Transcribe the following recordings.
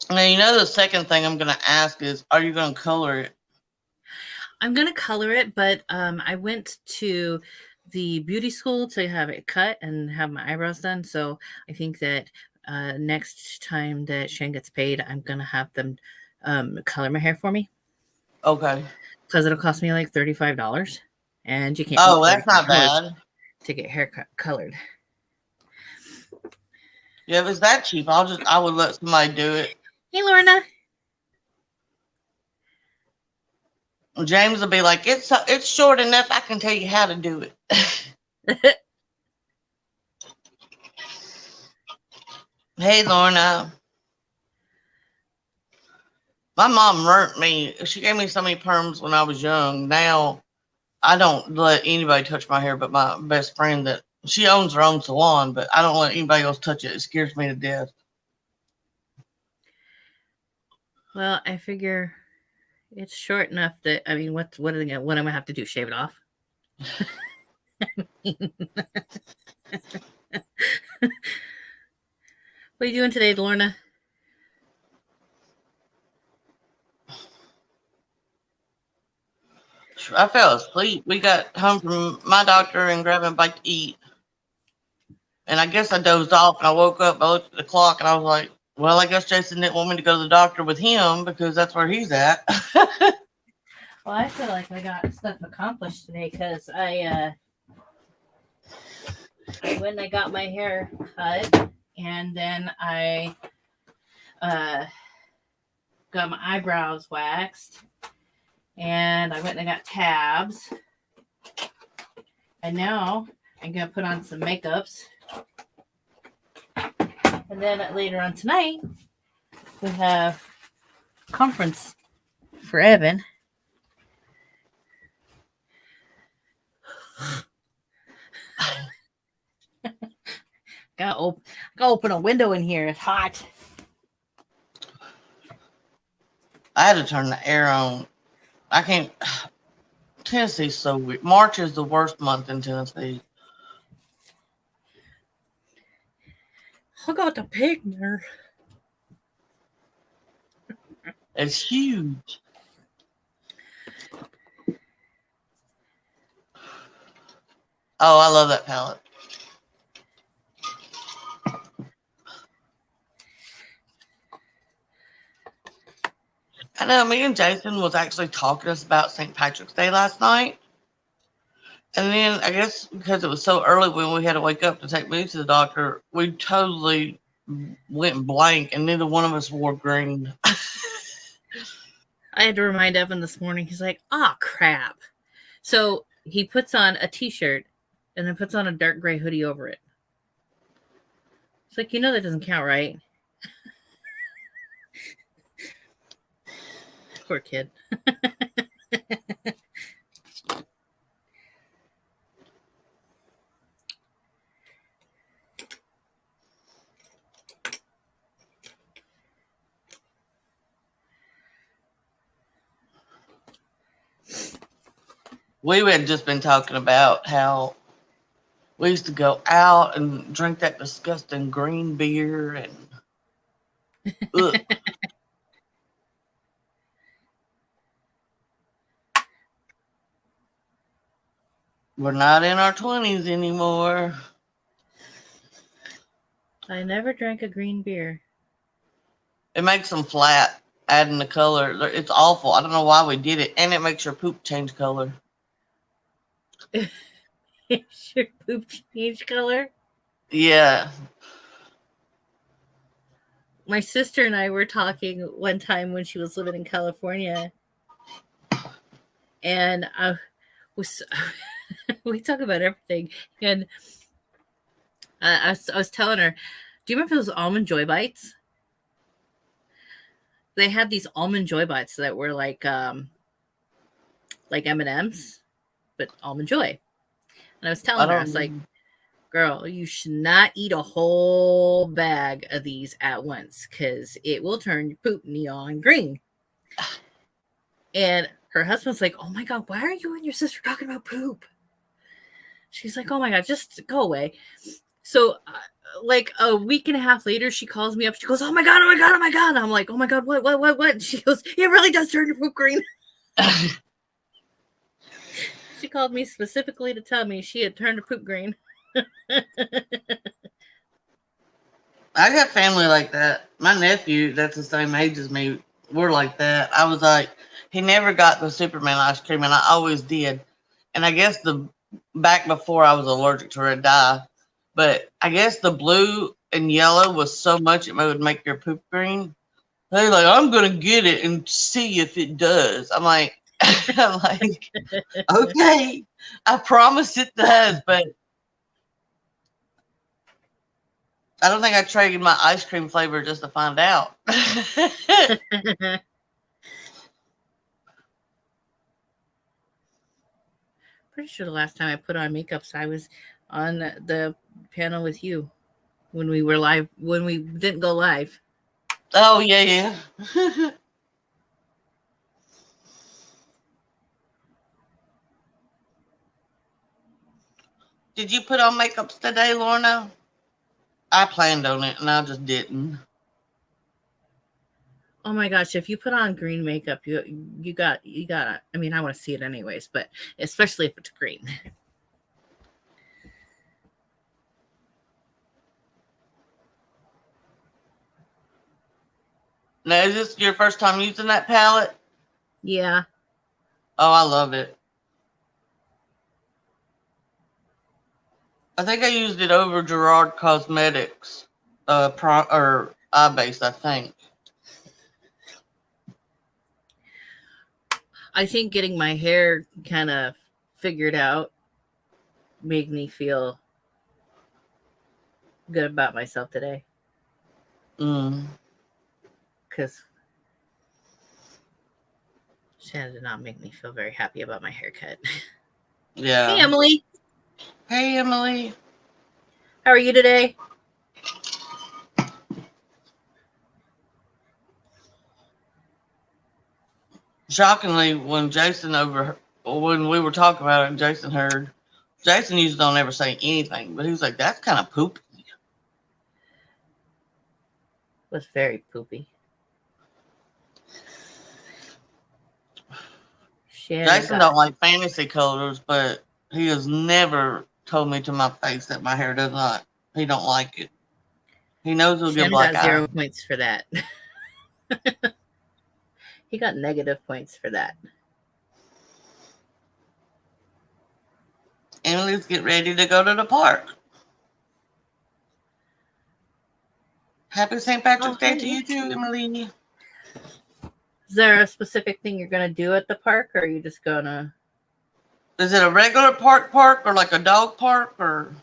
Now, the second thing I'm going to ask is, are you going to color it? I'm gonna color it, but I went to the beauty school to have it cut and have my eyebrows done. So I think that next time that Shane gets paid, I'm gonna have them color my hair for me Okay. because it'll cost me like $35, and you can't beat Oh, that's thirty-five not dollars bad. to get hair colored. Yeah, if it's that cheap, I would let somebody do it. Hey, Lorna. James will be like, it's short enough. I can tell you how to do it. Hey, Lorna. My mom learnt me. She gave me so many perms when I was young. Now I don't let anybody touch my hair but my best friend that she owns her own salon, but I don't let anybody else touch it. It scares me to death. Well, I figure it's short enough that I mean, what am I gonna have to do? Shave it off? What are you doing today, Lorna? I fell asleep. We got home from my doctor and grabbed a bite to eat. And I guess I dozed off and I woke up. I looked at the clock and I was like, well, I guess Jason didn't want me to go to the doctor with him because that's where he's at. Well, I feel like I got stuff accomplished today because I went and I got my hair cut, and then I uh, got my eyebrows waxed, and I went and I got tabs, and now I'm gonna put on some makeups, and then later on tonight we have conference for Evan. Gotta open a window in here. It's hot. I had to turn the air on. I can't. Tennessee's so weird. March is the worst month in Tennessee. I got the picture. It's huge. Oh, I love that palette. I know me and Jason was actually talking to us about St. Patrick's Day last night. And then I guess because it was so early when we had to wake up to take me to the doctor, we totally went blank and neither one of us wore green. I had to remind Evan this morning. He's like, "Ah, crap." So he puts on a t-shirt and then puts on a dark gray hoodie over it. It's like, that doesn't count, right? Poor kid. We had just been talking about how we used to go out and drink that disgusting green beer and ugh. We're not in our 20s anymore. I never drank a green beer. It makes them flat, adding the color. It's awful. I don't know why we did it. And it makes your poop change color. Your poop change color? Yeah. My sister and I were talking one time when she was living in California, and I was we talk about everything, and I was telling her, do you remember those almond joy bites? They had these almond joy bites that were like M&Ms, but almond joy. And I was I telling her, I was like, don't. girl, you should not eat a whole bag of these at once because it will turn your poop neon green. And her husband's like, oh my God, why are you and your sister talking about poop? She's like, oh my God, just go away. So like a week and a half later, she calls me up. She goes, "Oh my god, oh my god, oh my god!" I'm like, "Oh my god, what?" And she goes, "It really does turn your poop green." She called me specifically to tell me she had turned her poop green. I got family like that. My nephew, that's the same age as me, we're like that. I was like, he never got the Superman ice cream, and I always did. And I guess the back before I was allergic to red dye, but I guess the blue and yellow was so much it would make your poop green. They're like, I'm gonna get it and see if it does. I'm like, I'm like, okay, I promise it does, but I don't think I traded my ice cream flavor just to find out. Pretty sure the last time I put on makeup, so I was on the panel with you when we were live, when we didn't go live. Oh, yeah, yeah. Did you put on makeups today, Lorna? I planned on it and I just didn't. Oh my gosh, if you put on green makeup, you got I mean, I want to see it anyways, but especially if it's green. Now, is this your first time using that palette? Yeah. Oh, I love it. I think I used it over Gerard Cosmetics, or eye base, I think. I think getting my hair kind of figured out made me feel good about myself today. Because Shannon did not make me feel very happy about my haircut. Yeah. Hey, Emily. Hey, Emily. How are you today? Shockingly, when we were talking about it, Jason heard. Jason usually don't ever say anything, but he was like, "That's kind of poopy." Was very poopy. Jason don't like fantasy colors, but he has never told me to my face that my hair does not. He don't like it. He knows he'll get black eye. 0 points for that. He got negative points for that. Emily's get ready to go to the park. Happy St. Patrick's Day to you too, Emily. Is there a specific thing you're going to do at the park, or are you just going to... Is it a regular park or like a dog park, or...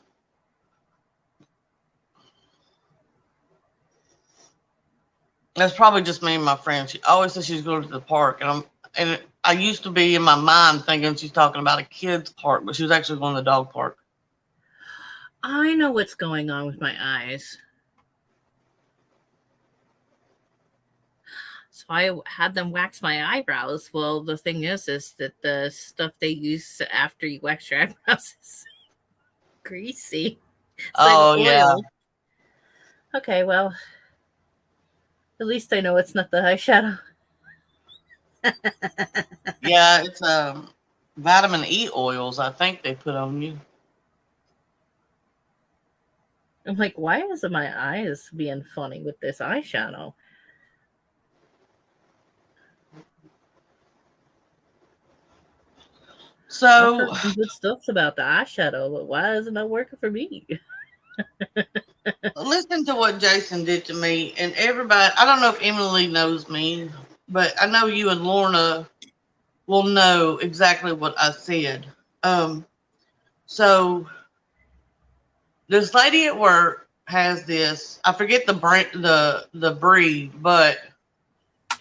That's probably just me and my friend. She always says she's going to the park, and I used to be in my mind thinking she's talking about a kid's park, but she was actually going to the dog park. I know what's going on with my eyes. So I had them wax my eyebrows. Well, the thing is that the stuff they use after you wax your eyebrows is greasy. It's like yeah. Okay, well, at least I know it's not the eyeshadow. Yeah, it's vitamin E oils, I think they put on you. I'm like, why is my eyes being funny with this eyeshadow? So I've heard good stuff about the eyeshadow, but why isn't it working for me? Listen to what Jason did to me, and everybody. I don't know if Emily knows me, but I know you and Lorna will know exactly what I said. So this lady at work has this. I forget the brand, the breed, but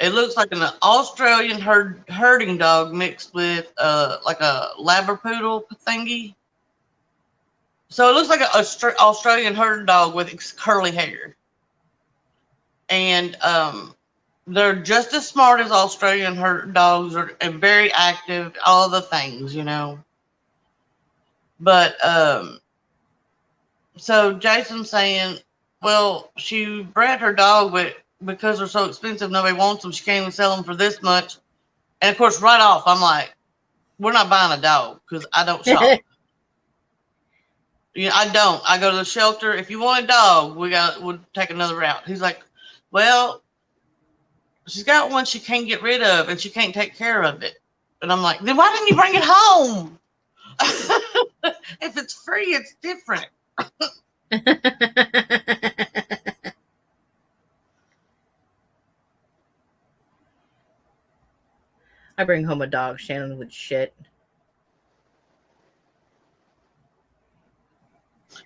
it looks like an Australian herding dog mixed with like a Labradoodle thingy. So it looks like an Australian herding dog with curly hair. And they're just as smart as Australian herd dogs and very active, all the things, you know. But So Jason's saying, well, she bred her dog, but because they're so expensive, nobody wants them. She can't even sell them for this much. And of course, right off, I'm like, we're not buying a dog because I don't shop. I don't. I go to the shelter. If you want a dog, we'll take another route. He's like, well, she's got one she can't get rid of and she can't take care of it. And I'm like, then why didn't you bring it home? If it's free, it's different. I bring home a dog. Shannon would shit.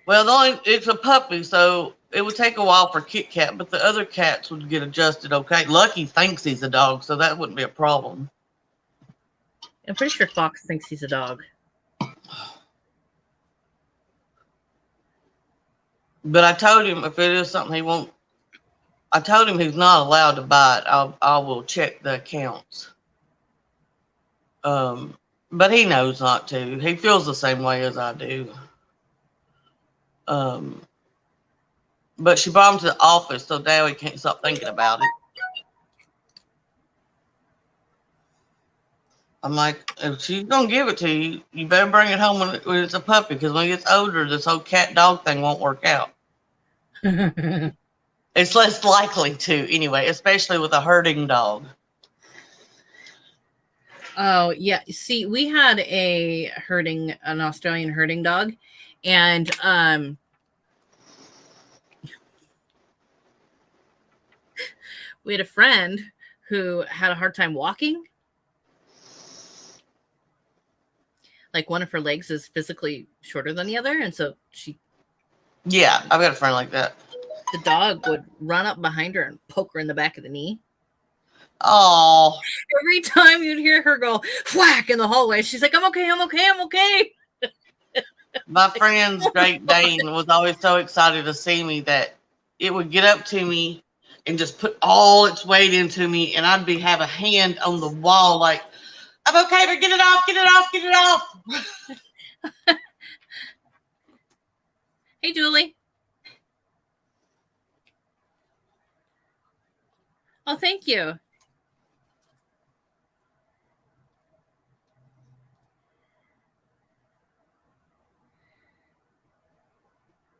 Well, it's a puppy, so it would take a while for Kit Kat, but the other cats would get adjusted okay. Lucky thinks he's a dog, so that wouldn't be a problem. I'm pretty sure Fox thinks he's a dog. But I told him if it is something he won't, I told him he's not allowed to buy it. I will check the accounts. But he knows not to. He feels the same way as I do. But she brought him to the office, so now he can't stop thinking about it. I'm like, if she's gonna give it to you, you better bring it home when it's a puppy, because when it gets older, this whole cat dog thing won't work out. It's less likely to, anyway, especially with a herding dog. Oh yeah. See, we had an Australian herding dog, and we had a friend who had a hard time walking. Like one of her legs is physically shorter than the other, and so Yeah, I've got a friend like that. The dog would run up behind her and poke her in the back of the knee. Oh. Every time you'd hear her go whack in the hallway, she's like, I'm okay, I'm okay, I'm okay. My friend's Great Dane was always so excited to see me that it would get up to me and just put all its weight into me, and I'd have a hand on the wall like, I'm okay, but get it off, get it off, get it off. Hey, Julie. Oh, thank you.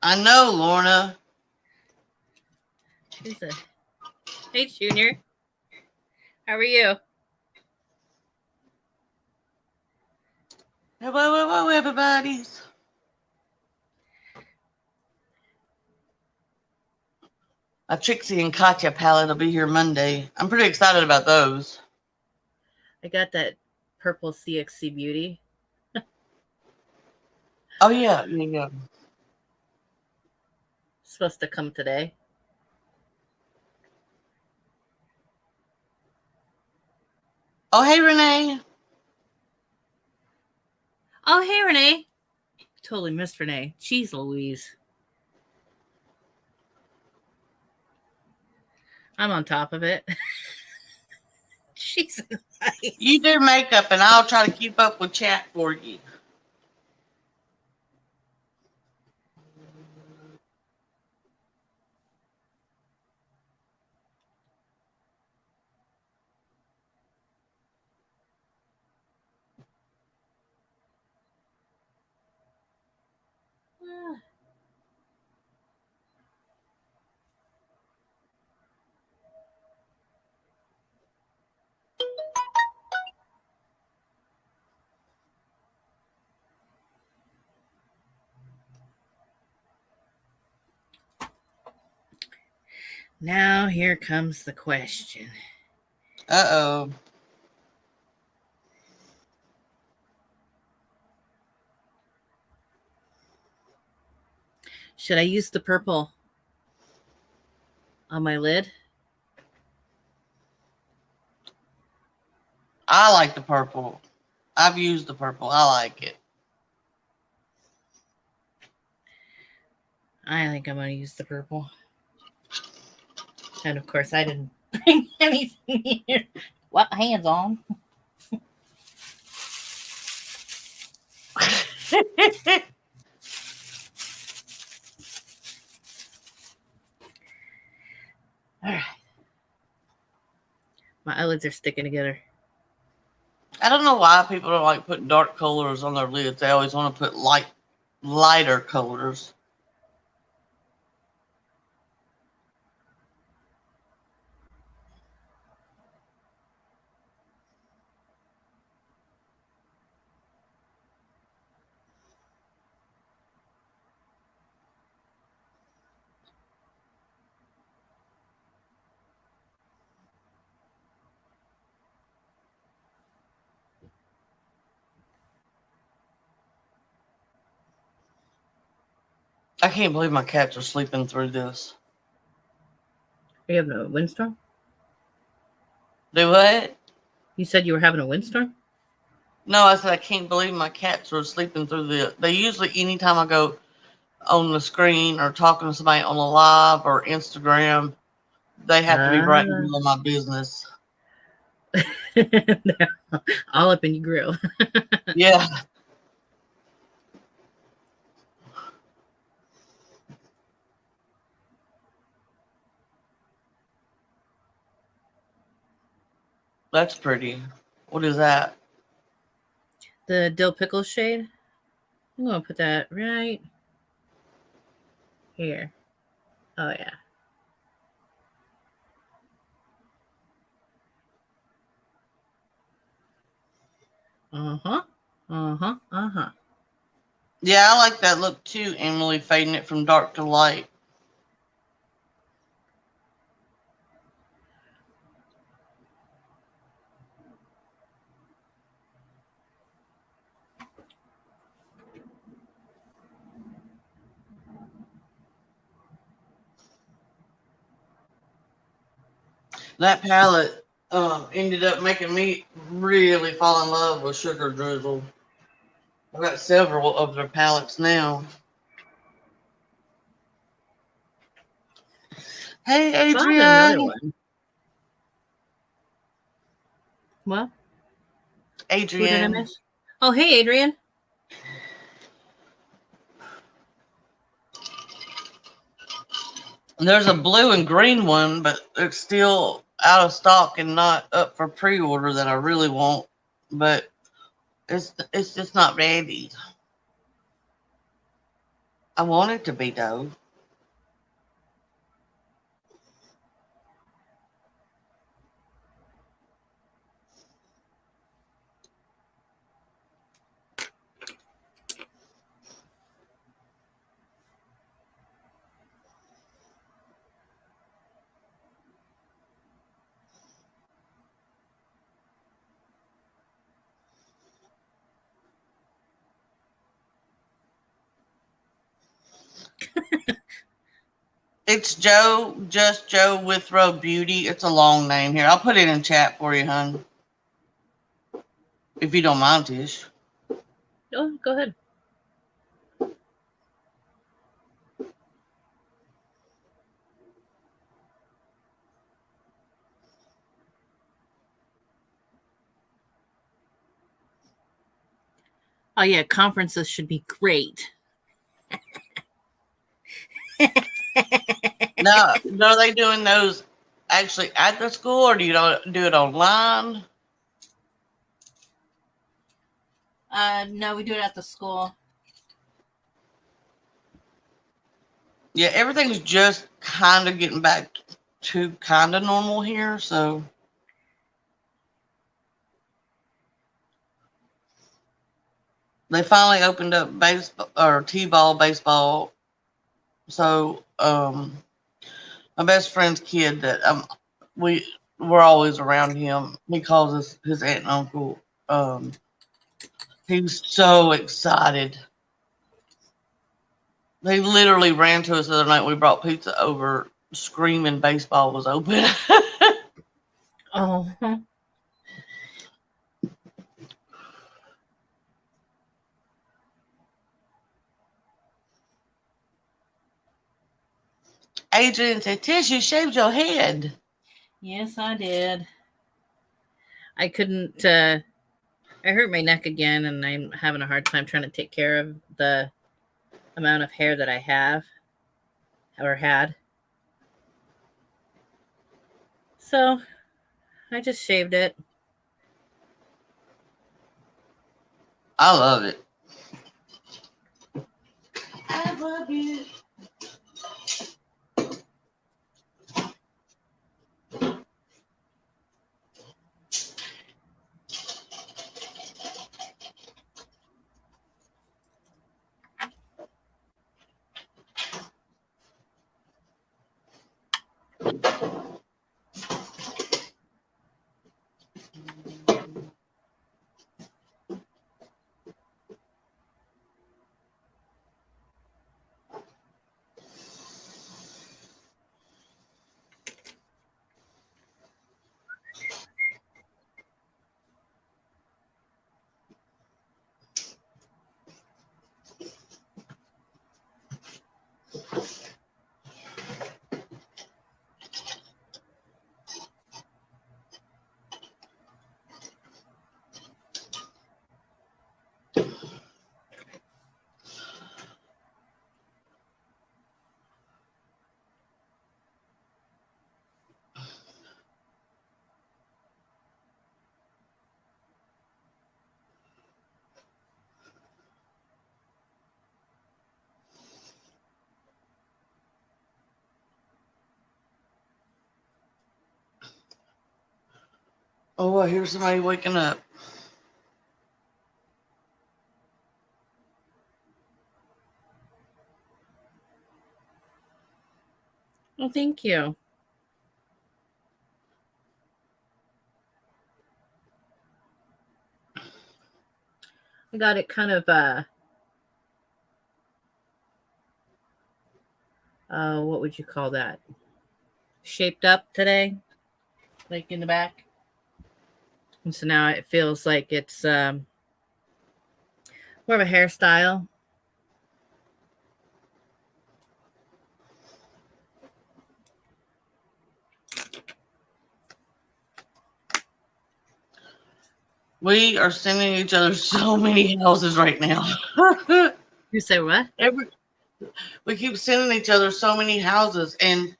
I know, Lorna. Hey, Junior. How are you? Hello, everybody. My Trixie and Katya palette will be here Monday. I'm pretty excited about those. I got that purple CxC Beauty. Oh, yeah. Yeah. Supposed to come today. Oh, hey, Renee. Oh, hey, Renee. Totally missed Renee. Jeez Louise. I'm on top of it. She's nice. You do makeup, and I'll try to keep up with chat for you. Now here comes the question. Uh-oh. Should I use the purple on my lid? I like the purple. I've used the purple. I like it. I think I'm going to use the purple. And of course, I didn't bring anything here. What? Hands on. All right. My eyelids are sticking together. I don't know why people don't like putting dark colors on their lids. They always want to put lighter colors. I can't believe my cats are sleeping through this. Are you having a windstorm? Do what? You said you were having a windstorm? No, I said I can't believe my cats are sleeping through this. They usually, anytime I go on the screen or talking to somebody on a live or Instagram, they have to be right in the middle of my business. All up in your grill. Yeah. That's pretty. What is that? The dill pickle shade. I'm going to put that right here. Oh, yeah. Uh-huh. Uh-huh. Uh-huh. Yeah, I like that look too, Emily, fading it from dark to light. That palette ended up making me really fall in love with Sugar Drizzle. I've got several of their palettes now. Hey, Found another Adrian. one. Well, who did I Adrian. miss? Oh, hey, Adrian. There's a blue and green one, but it's still out of stock and not up for pre-order that I really want. But it's just not ready. I want it to be though. It's Joe, just Joe Withrow Beauty. It's a long name here. I'll put it in chat for you, hon. If you don't mind, Tish. Oh, go ahead. Oh, yeah. Conferences should be great. Now, are they doing those actually at the school, or do you do it online? No, we do it at the school. Yeah, everything's just kind of getting back to kind of normal here. So they finally opened up baseball or t-ball baseball. So my best friend's kid that we're always around him. He calls us his aunt and uncle. He was so excited. They literally ran to us the other night. We brought pizza over, screaming baseball was open. Oh. Adrian said, Tish, you shaved your head. Yes, I did. I couldn't. I hurt my neck again, and I'm having a hard time trying to take care of the amount of hair that I have or had. So I just shaved it. I love it. I love you. Oh, I hear somebody waking up. Well, thank you. I got it kind of what would you call that? Shaped up today, like in the back. And so now it feels like it's more of a hairstyle. We are sending each other so many houses right now. You say what? We keep sending each other so many houses. And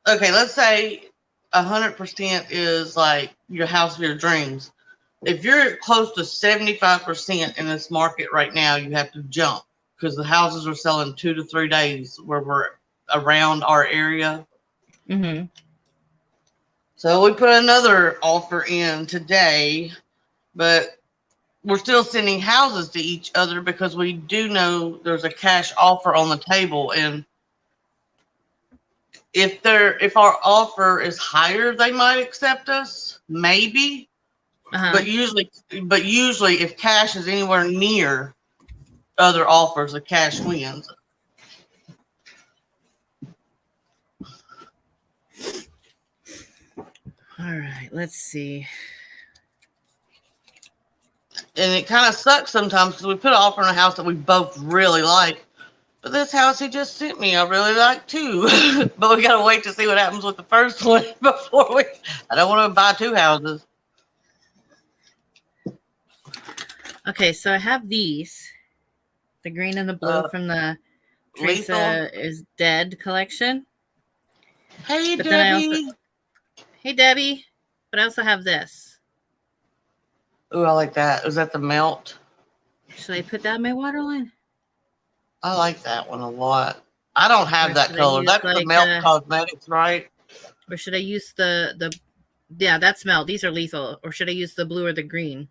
okay, let's say 100% is like your house of your dreams. If you're close to 75% in this market right now, you have to jump because the houses are selling 2 to 3 days where we're around our area. Mm-hmm. So we put another offer in today, but we're still sending houses to each other because we do know there's a cash offer on the table. And if our offer is higher, they might accept us, maybe. Uh-huh. But usually if cash is anywhere near other offers, the cash wins. All right, let's see. And it kind of sucks sometimes because we put an offer on a house that we both really like. But this house he just sent me, I really like too. But we got to wait to see what happens with the first one before I don't want to buy 2 houses. Okay, so I have these. The green and the blue from the Teresa is Dead collection. Hey, but Debbie. Hey, Debbie. But I also have this. Ooh, I like that. Is that the melt? Should I put that in my waterline? I like that one a lot. I don't have that color. That's the Melt Cosmetics, right? Or should I use the yeah, that's Melt. These are lethal. Or should I use the blue or the green?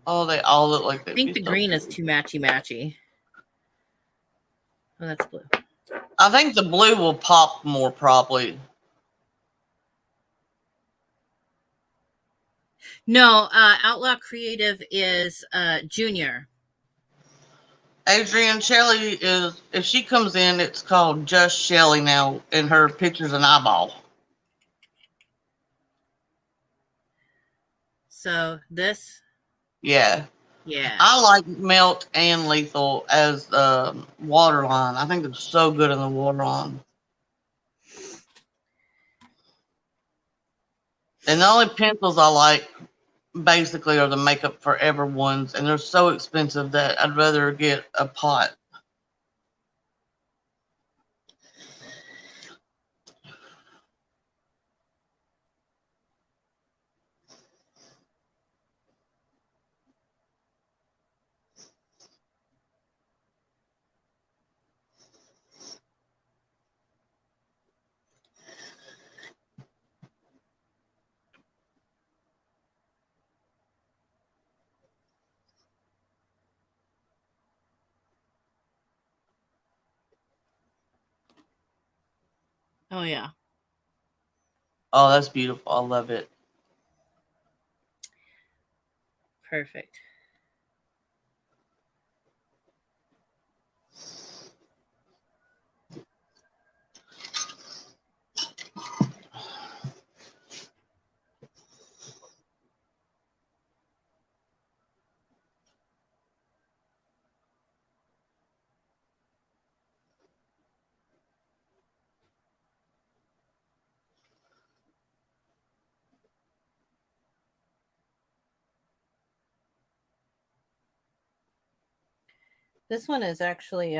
Oh, they all look like they. I think the green is too matchy. Oh, that's blue. I think the blue will pop more probably. No, Outlaw Creative is Junior. Adrienne Shelley is, if she comes in, it's called Just Shelley now, and her picture's an eyeball. So this? Yeah. Yeah. I like Melt and Lethal as waterline. I think they're so good in the waterline. And the only pencils I like basically are the Makeup Forever ones, and they're so expensive that I'd rather get a pot. Oh, yeah. Oh, that's beautiful. I love it. Perfect. This one is actually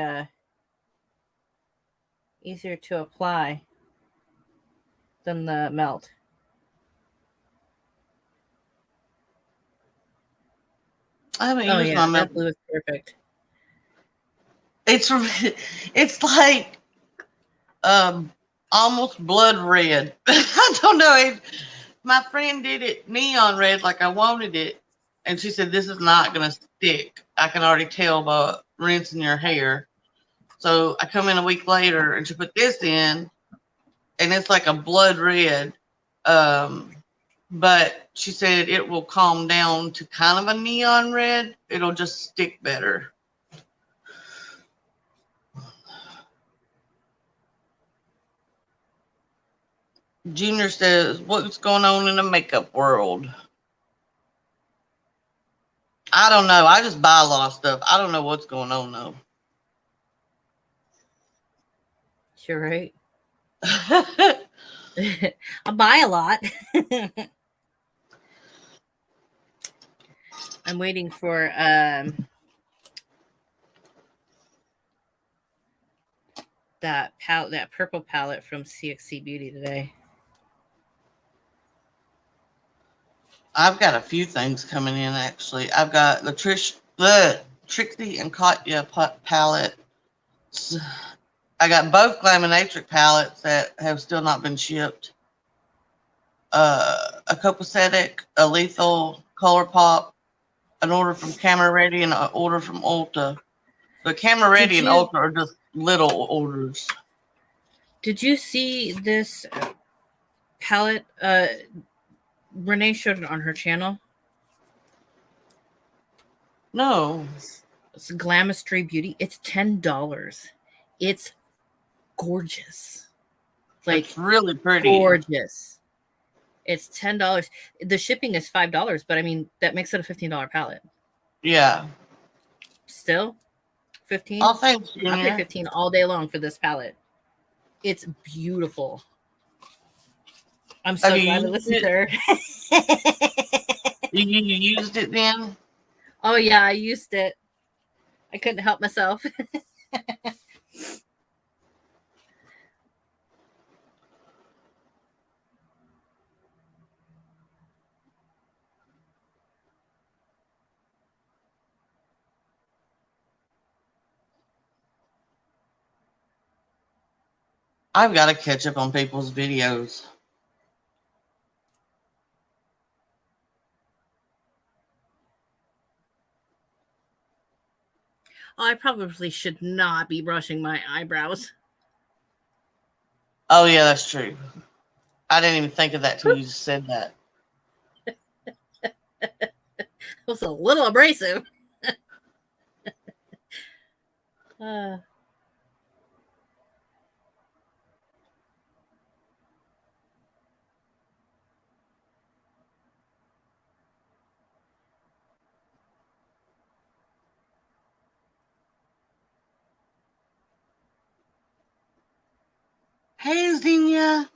easier to apply than the melt. I haven't Oh, used yeah. my That milk. blue is perfect. It's like almost blood red. I don't know. My friend did it neon red like I wanted it, and she said this is not gonna stick. I can already tell by rinsing your hair. So I come in a week later and she put this in, and it's like a blood red. But she said it will calm down to kind of a neon red. It'll just stick better. Junior says, what's going on in the makeup world? I don't know. I just buy a lot of stuff. I don't know what's going on though. You're right. I buy a lot. I'm waiting for that purple palette from CxC Beauty today. I've got a few things coming in actually. I've got the Trixie and Katya palette. I got both Glaminatrix palettes that have still not been shipped. A copacetic, a lethal, color pop, an order from Camera Ready, and an order from Ulta. The Camera Ready and Ulta are just little orders. Did you see this palette? Renee showed it on her channel. No. It's Glamistry Beauty. It's $10. It's gorgeous. Like, it's really pretty. Gorgeous. It's $10. The shipping is $5, but I mean that makes it a $15 palette. Yeah. Still, 15. Oh, thanks, Junior. I'll pay 15 all day long for this palette. It's beautiful. I'm so glad to listen to her. You used it then? Oh yeah, I used it. I couldn't help myself. I've got to catch up on people's videos. I probably should not be brushing my eyebrows. Oh, yeah, that's true. I didn't even think of that till you just said that. It was a little abrasive. Hey, Xenia.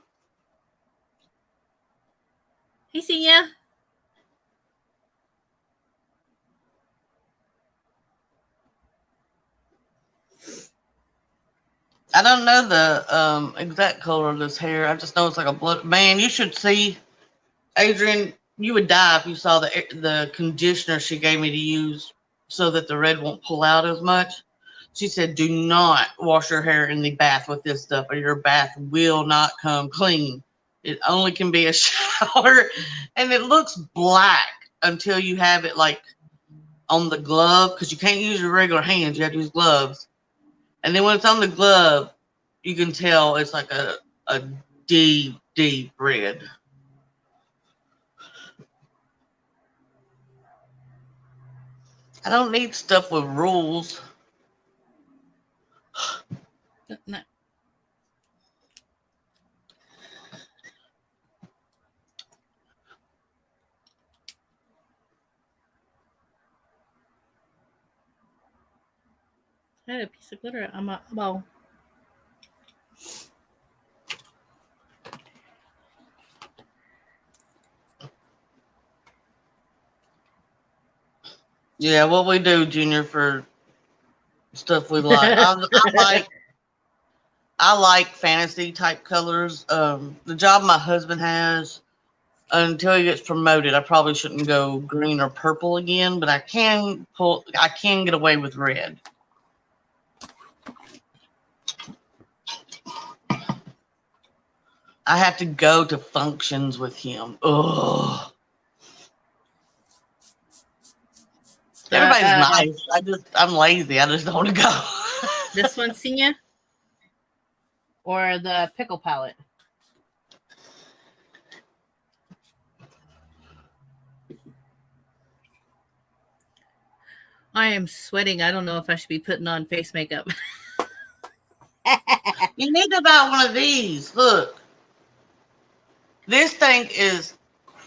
Hey, Xenia. I don't know the exact color of this hair. I just know it's like a blood. Man, you should see, Adrian. You would die if you saw the conditioner she gave me to use so that the red won't pull out as much. She said, "Do not wash your hair in the bath with this stuff, or your bath will not come clean. It only can be a shower, and it looks black until you have it like on the glove because you can't use your regular hands. You have to use gloves." And then when it's on the glove, you can tell it's like a a deep, deep red. I don't need stuff with rules. No. I had a piece of glitter on my bowl. Yeah, what we do, Junior, for stuff we like. I like fantasy type colors. The job my husband has, until he gets promoted, I probably shouldn't go green or purple again, but I can get away with red. I have to go to functions with him. Ugh. Everybody's nice. I'm lazy. I just don't want to go. This one, Senior? Or the pickle palette? I am sweating. I don't know if I should be putting on face makeup. You need to buy one of these. Look. This thing is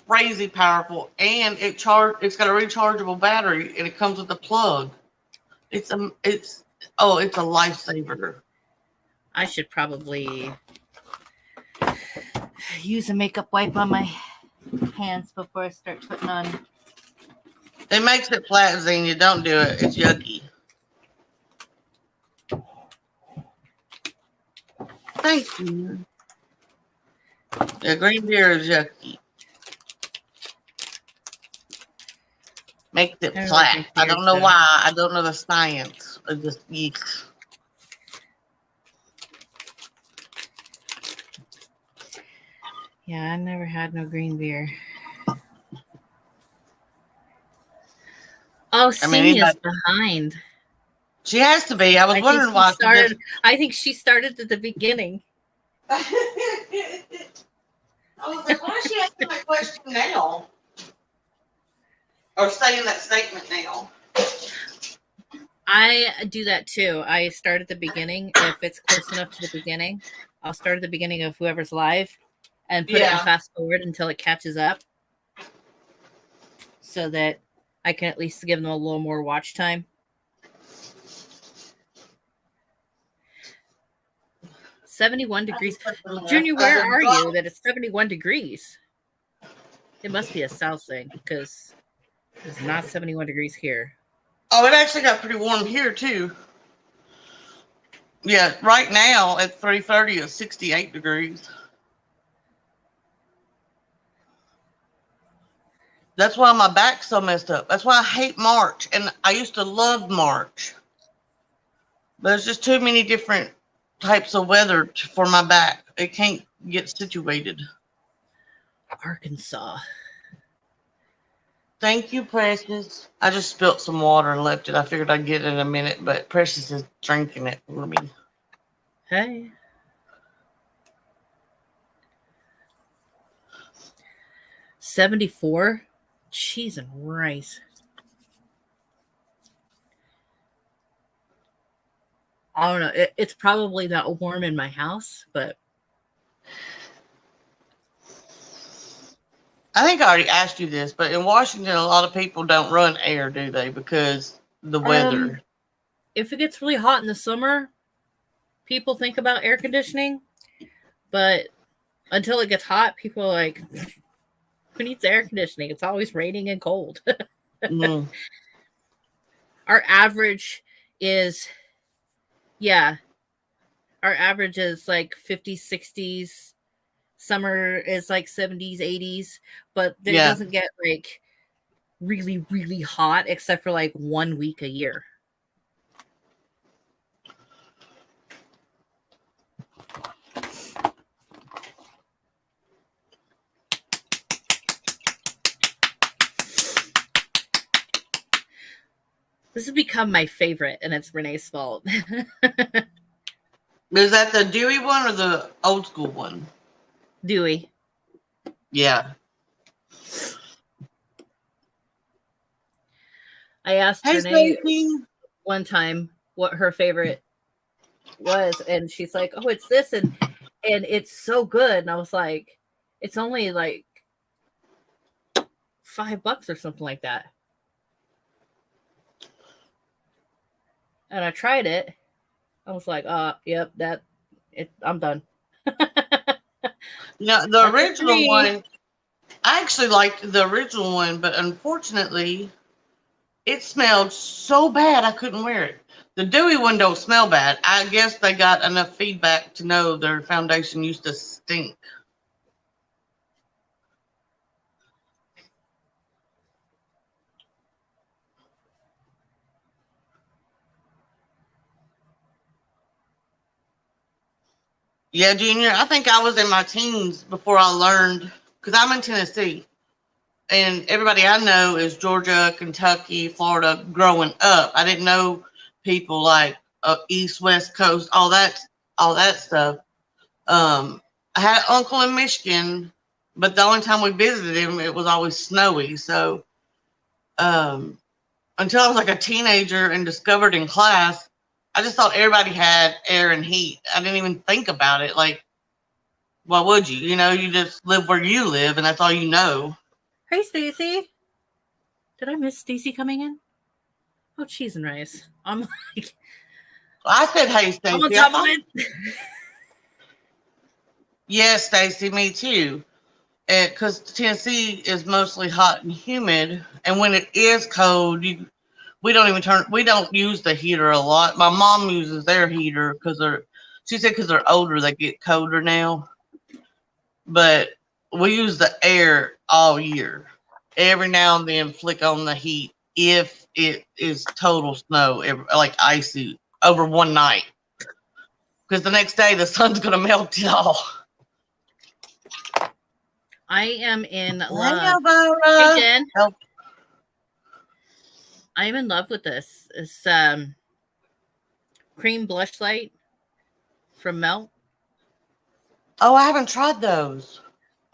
crazy powerful, and it's got a rechargeable battery, and it comes with a plug. It's a lifesaver. I should probably use a makeup wipe on my hands before I start putting on. It makes it flat, Xenia. Don't do it. It's yucky. Thank you. Yeah, green beer is yucky. Makes it flat. I don't know why. I don't know the science. I just eat. Yeah, I never had no green beer. Oh, Senia's behind. She has to be. I was wondering why. I think she started at the beginning. I was like, why is she asking that question now? Or saying that statement now? I do that too. I start at the beginning. If it's close enough to the beginning, I'll start at the beginning of whoever's live and put it in fast forward until it catches up, so that I can at least give them a little more watch time. $71 degrees. Junior, where are you that it's 71 degrees? It must be a south thing, because it's not 71 degrees here. Oh, it actually got pretty warm here too. Yeah, right now at 3:30 it's 68 degrees. That's why my back's so messed up. That's why I hate March. And I used to love March. There's just too many different types of weather for my back. It can't get situated. Arkansas. Thank you, Precious. I just spilt some water and left it. I figured I'd get it in a minute, but Precious is drinking it for me. Hey. $74. Cheese and rice. I don't know. It's probably that warm in my house, but I think I already asked you this, but in Washington, a lot of people don't run air, do they? Because the weather. If it gets really hot in the summer, people think about air conditioning. But until it gets hot, people are like, who needs air conditioning? It's always raining and cold. Mm. Our average is, our average is like 50s, 60s. Summer is like 70s, 80s, but then it doesn't get like really, really hot except for like 1 week a year. This has become my favorite, and it's Renee's fault. Is that the dewy one or the old school one? Dewy. Yeah. I asked Hey, Renee Stacey. one time what her favorite was, and she's like, "Oh, it's this," and it's so good. And I was like, "It's only like $5 or something like that." And I tried it. I was like, yep, I'm done." The That's it for original me. one, I actually liked the original one, but unfortunately, it smelled so bad I couldn't wear it. The dewy one don't smell bad. I guess they got enough feedback to know their foundation used to stink. Yeah, Junior, I think I was in my teens before I learned, because I'm in Tennessee, and everybody I know is Georgia, Kentucky, Florida growing up. I didn't know people like East, West Coast, all that stuff. I had an uncle in Michigan, but the only time we visited him, it was always snowy. So um, until I was like a teenager and discovered in class, I just thought everybody had air and heat. I didn't even think about it. Like, why would you? You just live where you live, and that's all you know. Hey, Stacy. Did I miss Stacy coming in? Oh, cheese and rice. I'm like, I said, "Hey, I'm on Stacey." I top of thought, it. yes, Stacey, me too. Because Tennessee is mostly hot and humid, and when it is cold, we don't use the heater a lot. My mom uses their heater she said because they're older, they get colder now. But we use the air all year. Every now and then, flick on the heat if it is total snow, like icy, over one night. Because the next day the sun's gonna melt it all. I am in Hey, love. Hey, Elvira. Jen. I am in love with this. It's cream blush light from Melt. Oh, I haven't tried those.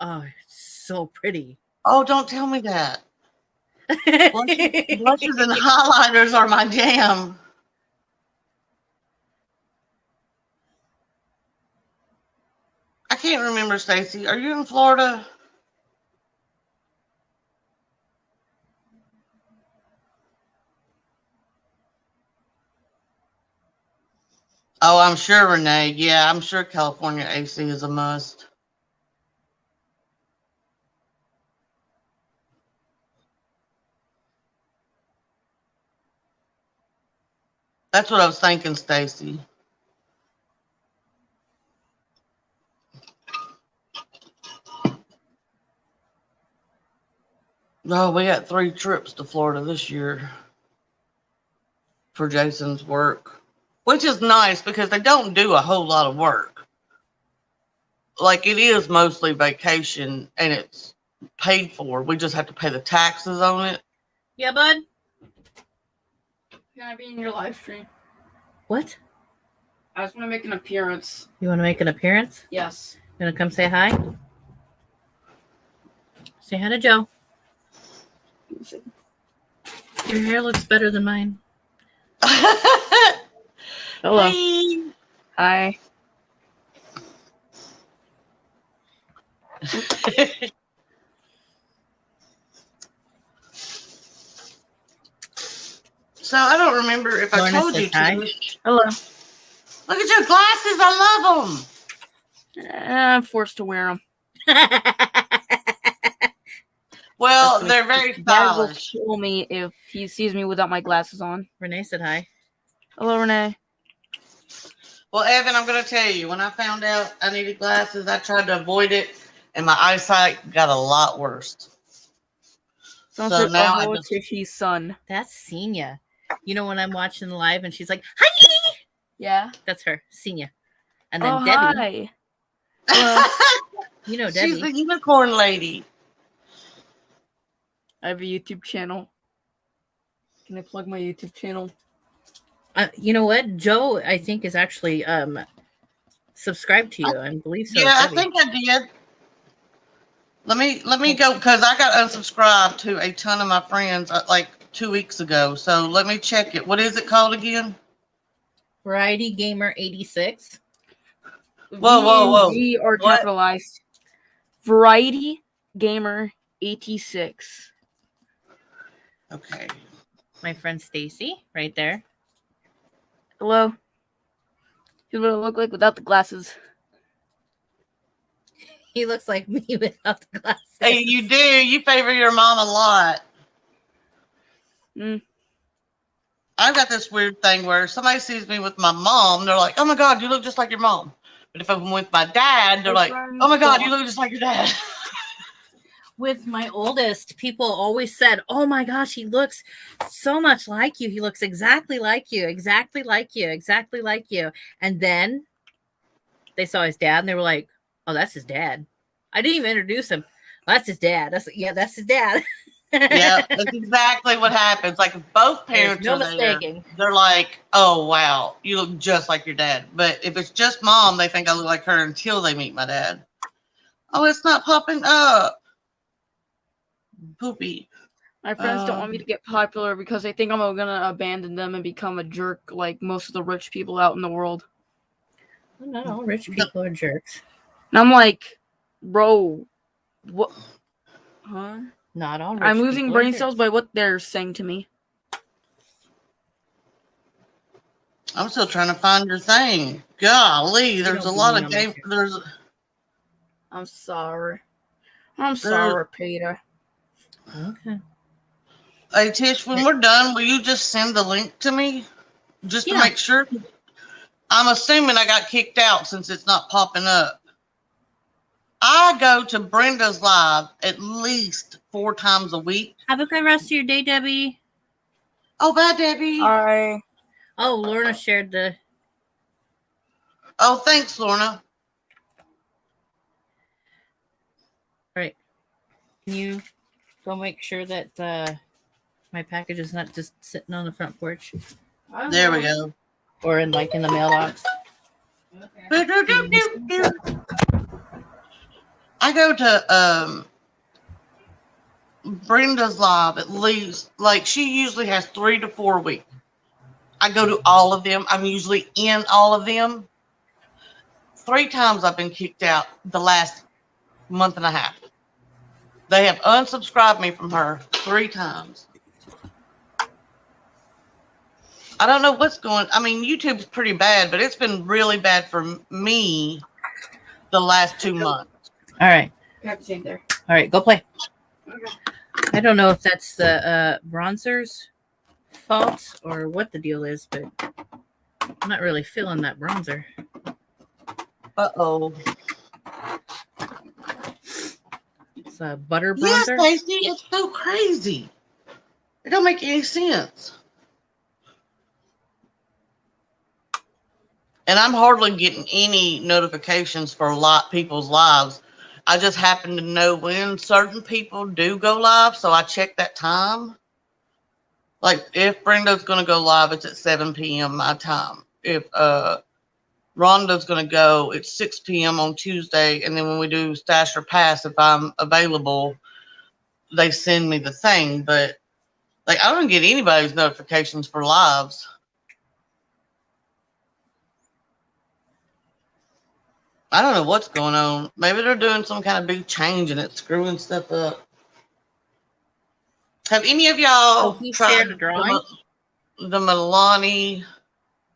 Oh, it's so pretty. Oh, don't tell me that. Blushes and highlighters are my jam. I can't remember, Stacey. Are you in Florida? Oh, I'm sure, Renee. Yeah, I'm sure California AC is a must. That's what I was thinking, Stacey. Oh, we got 3 trips to Florida this year for Jason's work, which is nice because they don't do a whole lot of work. Like, it is mostly vacation and it's paid for. We just have to pay the taxes on it. Yeah, bud. Can I be in your live stream? What? I just want to make an appearance. You want to make an appearance? Yes. You want to come say hi? Say hi to Joe. Your hair looks better than mine. Hello. Hey. Hi. So I don't remember if I Lorna told you says hi. to. Hello. Look at your glasses. I love them. I'm forced to wear them. Well, they're very Dad will stylish. kill me if he sees me without my glasses on. Renee said hi. Hello, Renee. Well, Evan, I'm going to tell you, when I found out I needed glasses, I tried to avoid it, and my eyesight got a lot worse. Someone So said, now I oh, just... Tishy's son. That's Senia. You know when I'm watching the live and she's like, hi! Yeah. That's her, Senia. And then Oh, Debbie. hi. Hello. You know Debbie. She's the unicorn lady. I have a YouTube channel. Can I plug my YouTube channel? You know what? Joe, I think, is actually subscribed to you. I believe so. Yeah, I Debbie. think I did. Let me go, because I got unsubscribed to a ton of my friends like 2 weeks ago. So let me check it. What is it called again? Variety Gamer 86. Whoa. VNG are What? capitalized. Variety Gamer 86. Okay. My friend Stacy, right there. Hello. Here's what I look like without the glasses. He looks like me without the glasses. Hey, you do. You favor your mom a lot. Mm. I've got this weird thing where somebody sees me with my mom, they're like, "Oh my God, you look just like your mom." But if I'm with my dad, they're like, "Oh my God, you look just like your dad." With my oldest, people always said, "Oh my gosh, he looks so much like you. He looks exactly like you, exactly like you, exactly like you." And then they saw his dad and they were like, "Oh, that's his dad." I didn't even introduce him. That's his dad. That's his dad. Yeah, that's exactly what happens. Like if both parents no are there, mistaking. they're like, "Oh wow, you look just like your dad." But if it's just mom, they think I look like her until they meet my dad. Oh, it's not popping up. Poopy. My friends don't want me to get popular because they think I'm gonna abandon them and become a jerk like most of the rich people out in the world. Well, not all rich people are jerks. And I'm like, bro, what? Huh? Not all rich I'm losing people are brain jerks. cells by what they're saying to me. I'm still trying to find your thing. Golly, there's a don't lot believe of me on game. my I'm sorry. I'm sorry, Peter. Okay. Hey Tish, when we're done, will you just send the link to me, just to Yeah. make sure? I'm assuming I got kicked out since it's not popping up. I go to Brenda's live at least 4 times a week. Have a good rest of your day, Debbie. Oh, bye, Debbie. Oh, Lorna shared the. Oh, thanks, Lorna. All right. Can you go make sure that my package is not just sitting on the front porch There we go. or in the mailbox? I go to Brenda's live at least, like she usually has 3 to 4 a week. I go to all of them. I'm usually in all of them. 3 times I've been kicked out the last month and a half. They have unsubscribed me from her 3 times. I don't know what's going. I mean, YouTube's pretty bad, but it's been really bad for me the last 2 months. All right. There. All right. Go play. Okay. I don't know if that's the bronzer's fault or what the deal is, but I'm not really feeling that bronzer. Uh-oh. It's a butter Yes, bronzer. Stacey, it's so crazy. It don't make any sense. And I'm hardly getting any notifications for people's lives. I just happen to know when certain people do go live, so I check that time. Like if Brenda's going to go live, it's at 7 p.m. my time. If Rhonda's going to go, it's 6 p.m. on Tuesday. And then when we do Stash or Pass, if I'm available, they send me the thing. But like I don't get anybody's notifications for lives. I don't know what's going on. Maybe they're doing some kind of big change and it's screwing stuff up. Have any of y'all tried shared a drawing? the Milani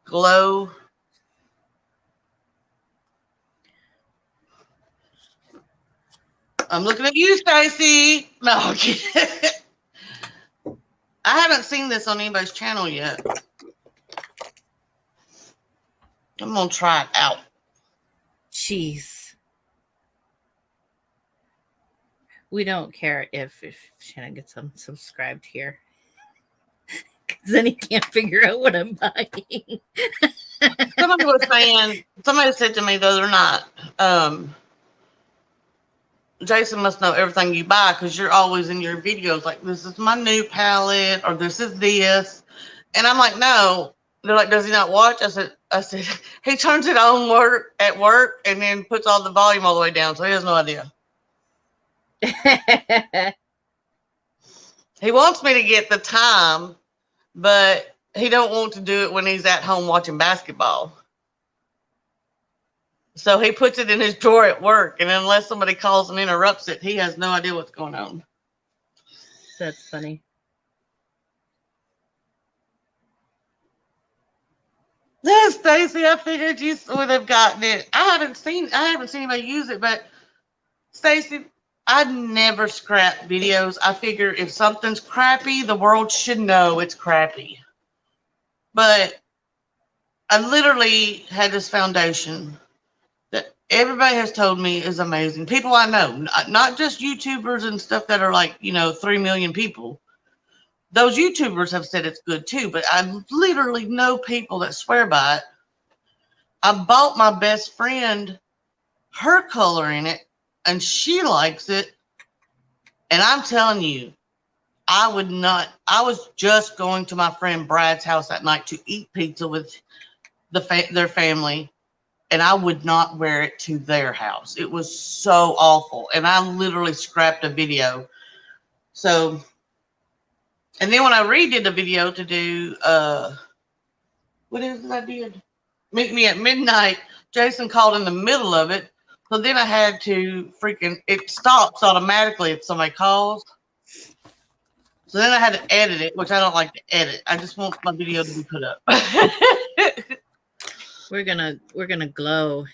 Glow? I'm looking at you, Stacey. No, I'm kidding. I haven't seen this on anybody's channel yet. I'm going to try it out. Jeez. We don't care if Shannon gets unsubscribed here. Because then he can't figure out what I'm buying. Somebody said to me the other night, Jason must know everything you buy because you're always in your videos like, this is my new palette or this is this. And I'm like, no. They're like, does he not watch? I said, I said, he turns it on at work and then puts all the volume all the way down, so he has no idea. He wants me to get the time, but he don't want to do it when he's at home watching basketball. So he puts it in his drawer at work, and unless somebody calls and interrupts it, he has no idea what's going on. That's funny. No, Stacy, I figured you would have gotten it. I haven't seen anybody use it, but Stacy, I never scrap videos. I figure if something's crappy, the world should know it's crappy. But I literally had this foundation that everybody has told me is amazing. People I know, not just YouTubers and stuff that are like, 3 million people. Those YouTubers have said it's good too, but I literally know people that swear by it. I bought my best friend her color in it, and she likes it. And I'm telling you, I was just going to my friend Brad's house that night to eat pizza with their family, and I would not wear it to their house. It was so awful. And I literally scrapped a video. So, and then when I redid the video to do, what is it I did? Meet Me at Midnight, Jason called in the middle of it. So then I had to it stops automatically if somebody calls. So then I had to edit it, which I don't like to edit. I just want my video to be put up. We're gonna glow.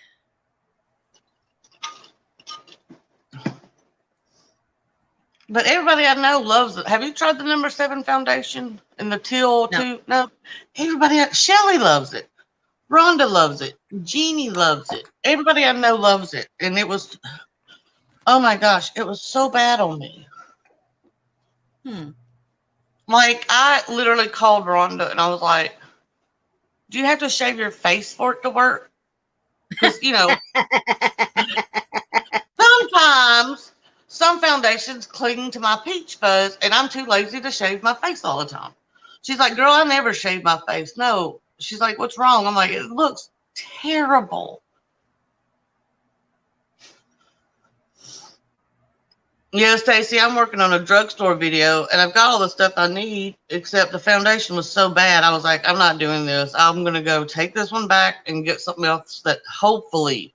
But everybody I know loves it. Have you tried the number 7 foundation in the teal too? No. Everybody, Shelly loves it. Rhonda loves it. Jeannie loves it. Everybody I know loves it. And it was, oh my gosh, it was so bad on me. Like, I literally called Rhonda and I was like, do you have to shave your face for it to work? Because, sometimes some foundations cling to my peach fuzz, and I'm too lazy to shave my face all the time. She's like, girl, I never shave my face. No. She's like, what's wrong? I'm like, it looks terrible. Yeah, Stacy, I'm working on a drugstore video, and I've got all the stuff I need, except the foundation was so bad. I was like, I'm not doing this. I'm going to go take this one back and get something else that hopefully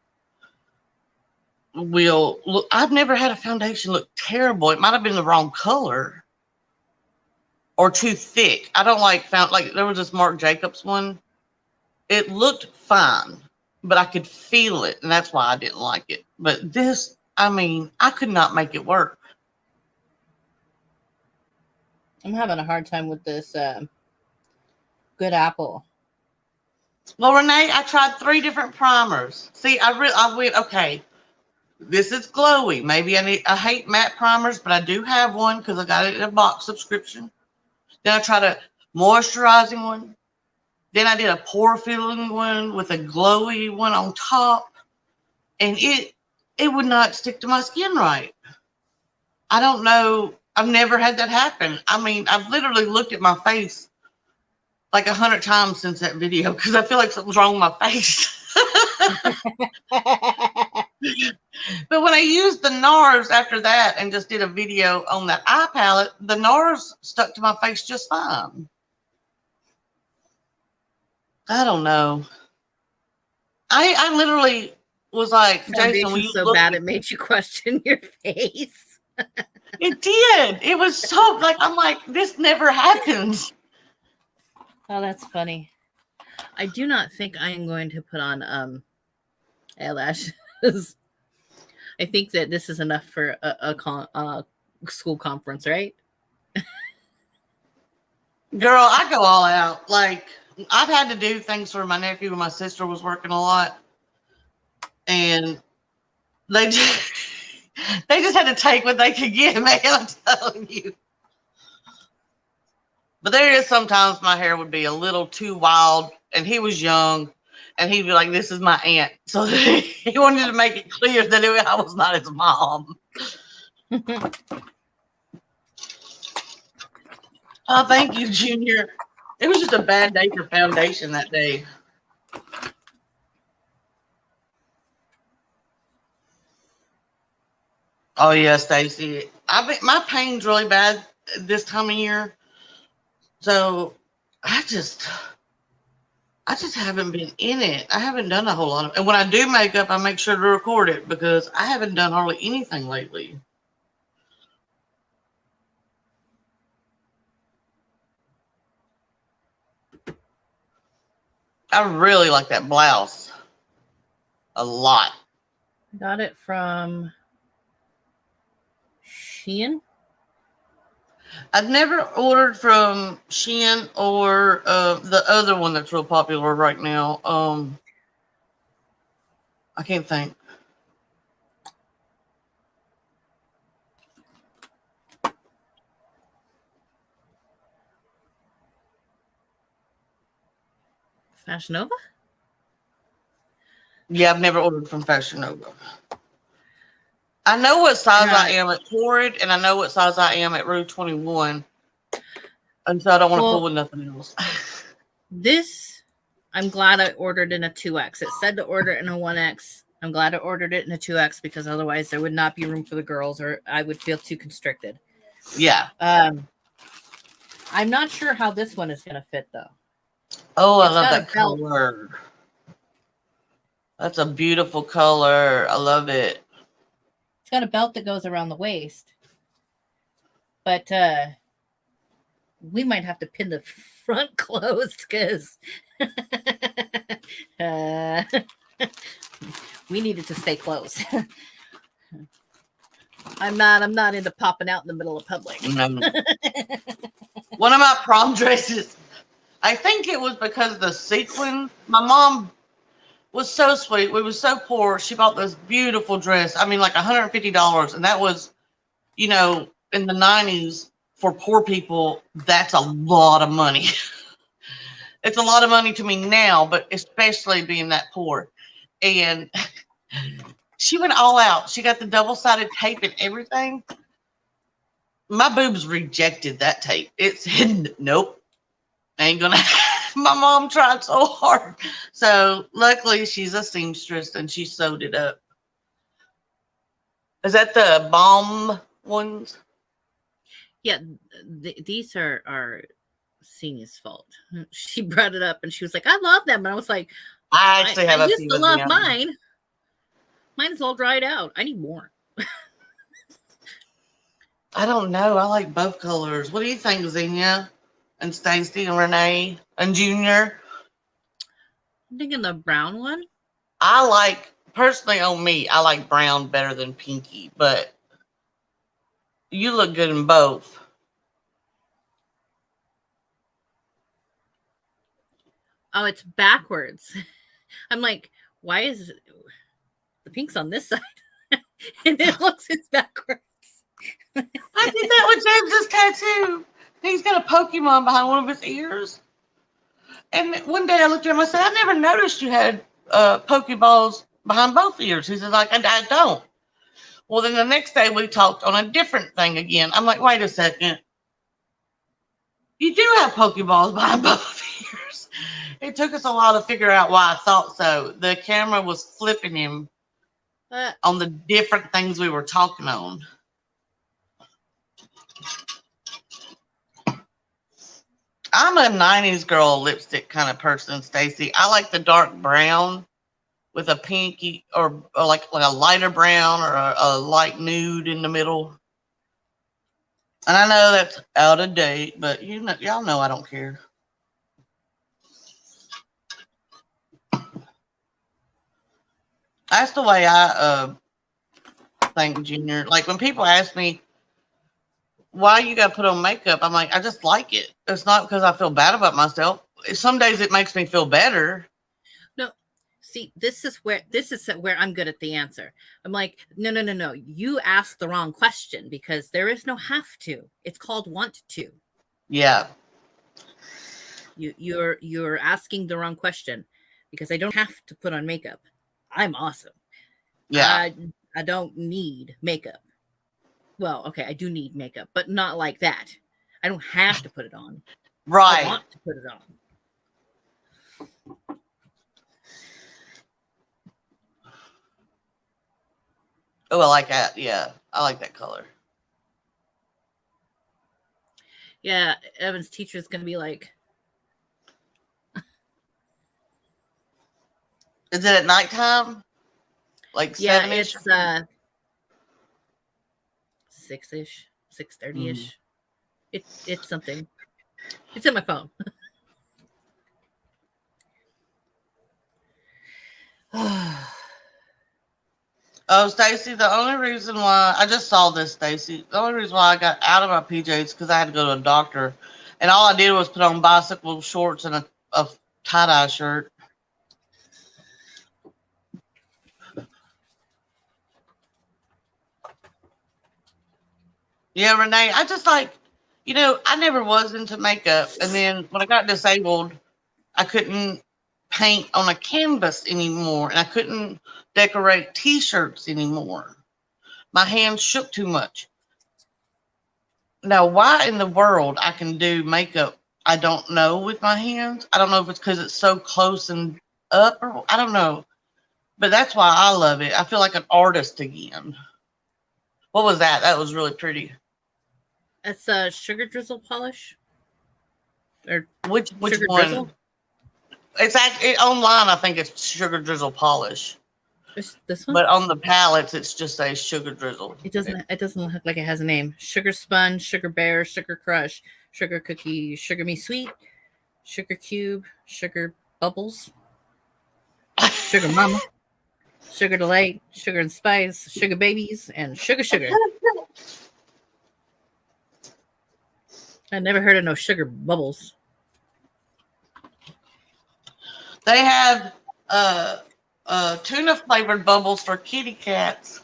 will look. I've never had a foundation look terrible. It might have been the wrong color or too thick. I don't like there was this Marc Jacobs one. It looked fine, but I could feel it, and that's why I didn't like it. But this, I could not make it work. I'm having a hard time with this Good Apple. Well, Renee, I tried 3 different primers. See, I went, okay, this is glowy. Maybe I hate matte primers, but I do have one because I got it in a box subscription. Then I tried a moisturizing one. Then I did a pore filling one with a glowy one on top. And it would not stick to my skin right. I don't know. I've never had that happen. I've literally looked at my face like 100 times since that video because I feel like something's wrong with my face. But when I used the NARS after that and just did a video on that eye palette, the NARS stuck to my face just fine. I don't know. I literally was like, Jason, will you so look bad it made you question your face. It did. It was so I'm like, this never happens. Oh, that's funny. I do not think I am going to put on eyelashes. I think that this is enough for a school conference, right? Girl, I go all out. Like, I've had to do things for my nephew when my sister was working a lot. And they just had to take what they could get, man, I'm telling you. But there is sometimes my hair would be a little too wild, and he was young, and he'd be like, this is my aunt. So he wanted to make it clear that I was not his mom. Oh, thank you, Junior. It was just a bad day for foundation that day. Oh yeah, Stacy. My pain's really bad this time of year, so I just I just haven't been in it. I haven't done a whole lot of, and when I do makeup, I make sure to record it because I haven't done hardly anything lately. I really like that blouse a lot. I got it from Shein. I've never ordered from Shein or the other one that's real popular right now. I can't think. Fashion Nova? Yeah, I've never ordered from Fashion Nova. I know what size I am at Torrid, and I know what size I am at Rue 21. And so I don't want to fool with nothing else. This, I'm glad I ordered in a 2X. It said to order it in a 1X. I'm glad I ordered it in a 2X because otherwise there would not be room for the girls or I would feel too constricted. Yeah. I'm not sure how this one is going to fit, though. Oh, I love that color. That's a beautiful color. I love it. It's got a belt that goes around the waist. But we might have to pin the front closed because we needed to stay close. I'm not into popping out in the middle of public. No. One of my prom dresses, I think it was because of the sequin. My mom was so sweet. We were so poor. She bought this beautiful dress. I mean, like $150. And that was, in the 90s for poor people, that's a lot of money. It's a lot of money to me now, but especially being that poor. And she went all out. She got the double-sided tape and everything. My boobs rejected that tape. It said, nope, ain't gonna. My mom tried so hard. So luckily she's a seamstress and she sewed it up. Is that the bomb ones? Yeah, these are Senia's fault. She brought it up and she was like, I love them. And I was like, I actually have I used to love mine. Mine is all dried out. I need more. I don't know. I like both colors. What do you think, Zeesea and Stacy and Renee and Junior? I'm thinking the brown one. I like, personally on me, I like brown better than pinky, but you look good in both. Oh, it's backwards. I'm like, why is the pink's on this side? And it looks it's backwards. I did that with James's tattoo. He's got a Pokemon behind one of his ears. And one day I looked at him and I said, I never noticed you had Pokeballs behind both ears. He said, like, I don't. Well, then the next day we talked on a different thing again. I'm like, wait a second. You do have Pokeballs behind both ears. It took us a while to figure out why I thought so. The camera was flipping him on the different things we were talking on. I'm a 90s girl lipstick kind of person, Stacy. I like the dark brown with a pinky or like a lighter brown or a light nude in the middle. And I know that's out of date, but y'all know I don't care. That's the way I think, Junior. Like when people ask me, why you got to put on makeup? I'm like, I just like it. It's not because I feel bad about myself. Some days it makes me feel better. No, see, this is where I'm good at the answer. I'm like, no. You asked the wrong question because there is no have to. It's called want to. Yeah. You're asking the wrong question because I don't have to put on makeup. I'm awesome. Yeah. I don't need makeup. Well, okay, I do need makeup, but not like that. I don't have to put it on. Right. I want to put it on. Oh, I like that. Yeah. I like that color. Yeah, Evan's teacher is going to be like, Is it at nighttime? Like yeah, 7-ish? it's 6-ish, 6:30-ish. It's something. It's in my phone. Oh, Stacy, the only reason why I just saw this, Stacy, the only reason why I got out of my PJs because I had to go to a doctor, and all I did was put on bicycle shorts and a tie-dye shirt. Yeah, Renee, I just like, I never was into makeup, and then when I got disabled, I couldn't paint on a canvas anymore, and I couldn't decorate T-shirts anymore. My hands shook too much. Now, why in the world I can do makeup, I don't know with my hands. I don't know if it's because it's so close and up, or I don't know. But that's why I love it. I feel like an artist again. What was that? That was really pretty. It's a sugar drizzle polish. Or Which sugar one? drizzle? It's actually online. I think it's sugar drizzle polish. This one? But on the palettes, it's just a sugar drizzle. It doesn't look like it has a name. Sugar sponge, sugar bear, sugar crush, sugar cookie, sugar me sweet, sugar cube, sugar bubbles, sugar mama, sugar delight, sugar and spice, sugar babies, and sugar. I never heard of no sugar bubbles. They have tuna flavored bubbles for kitty cats.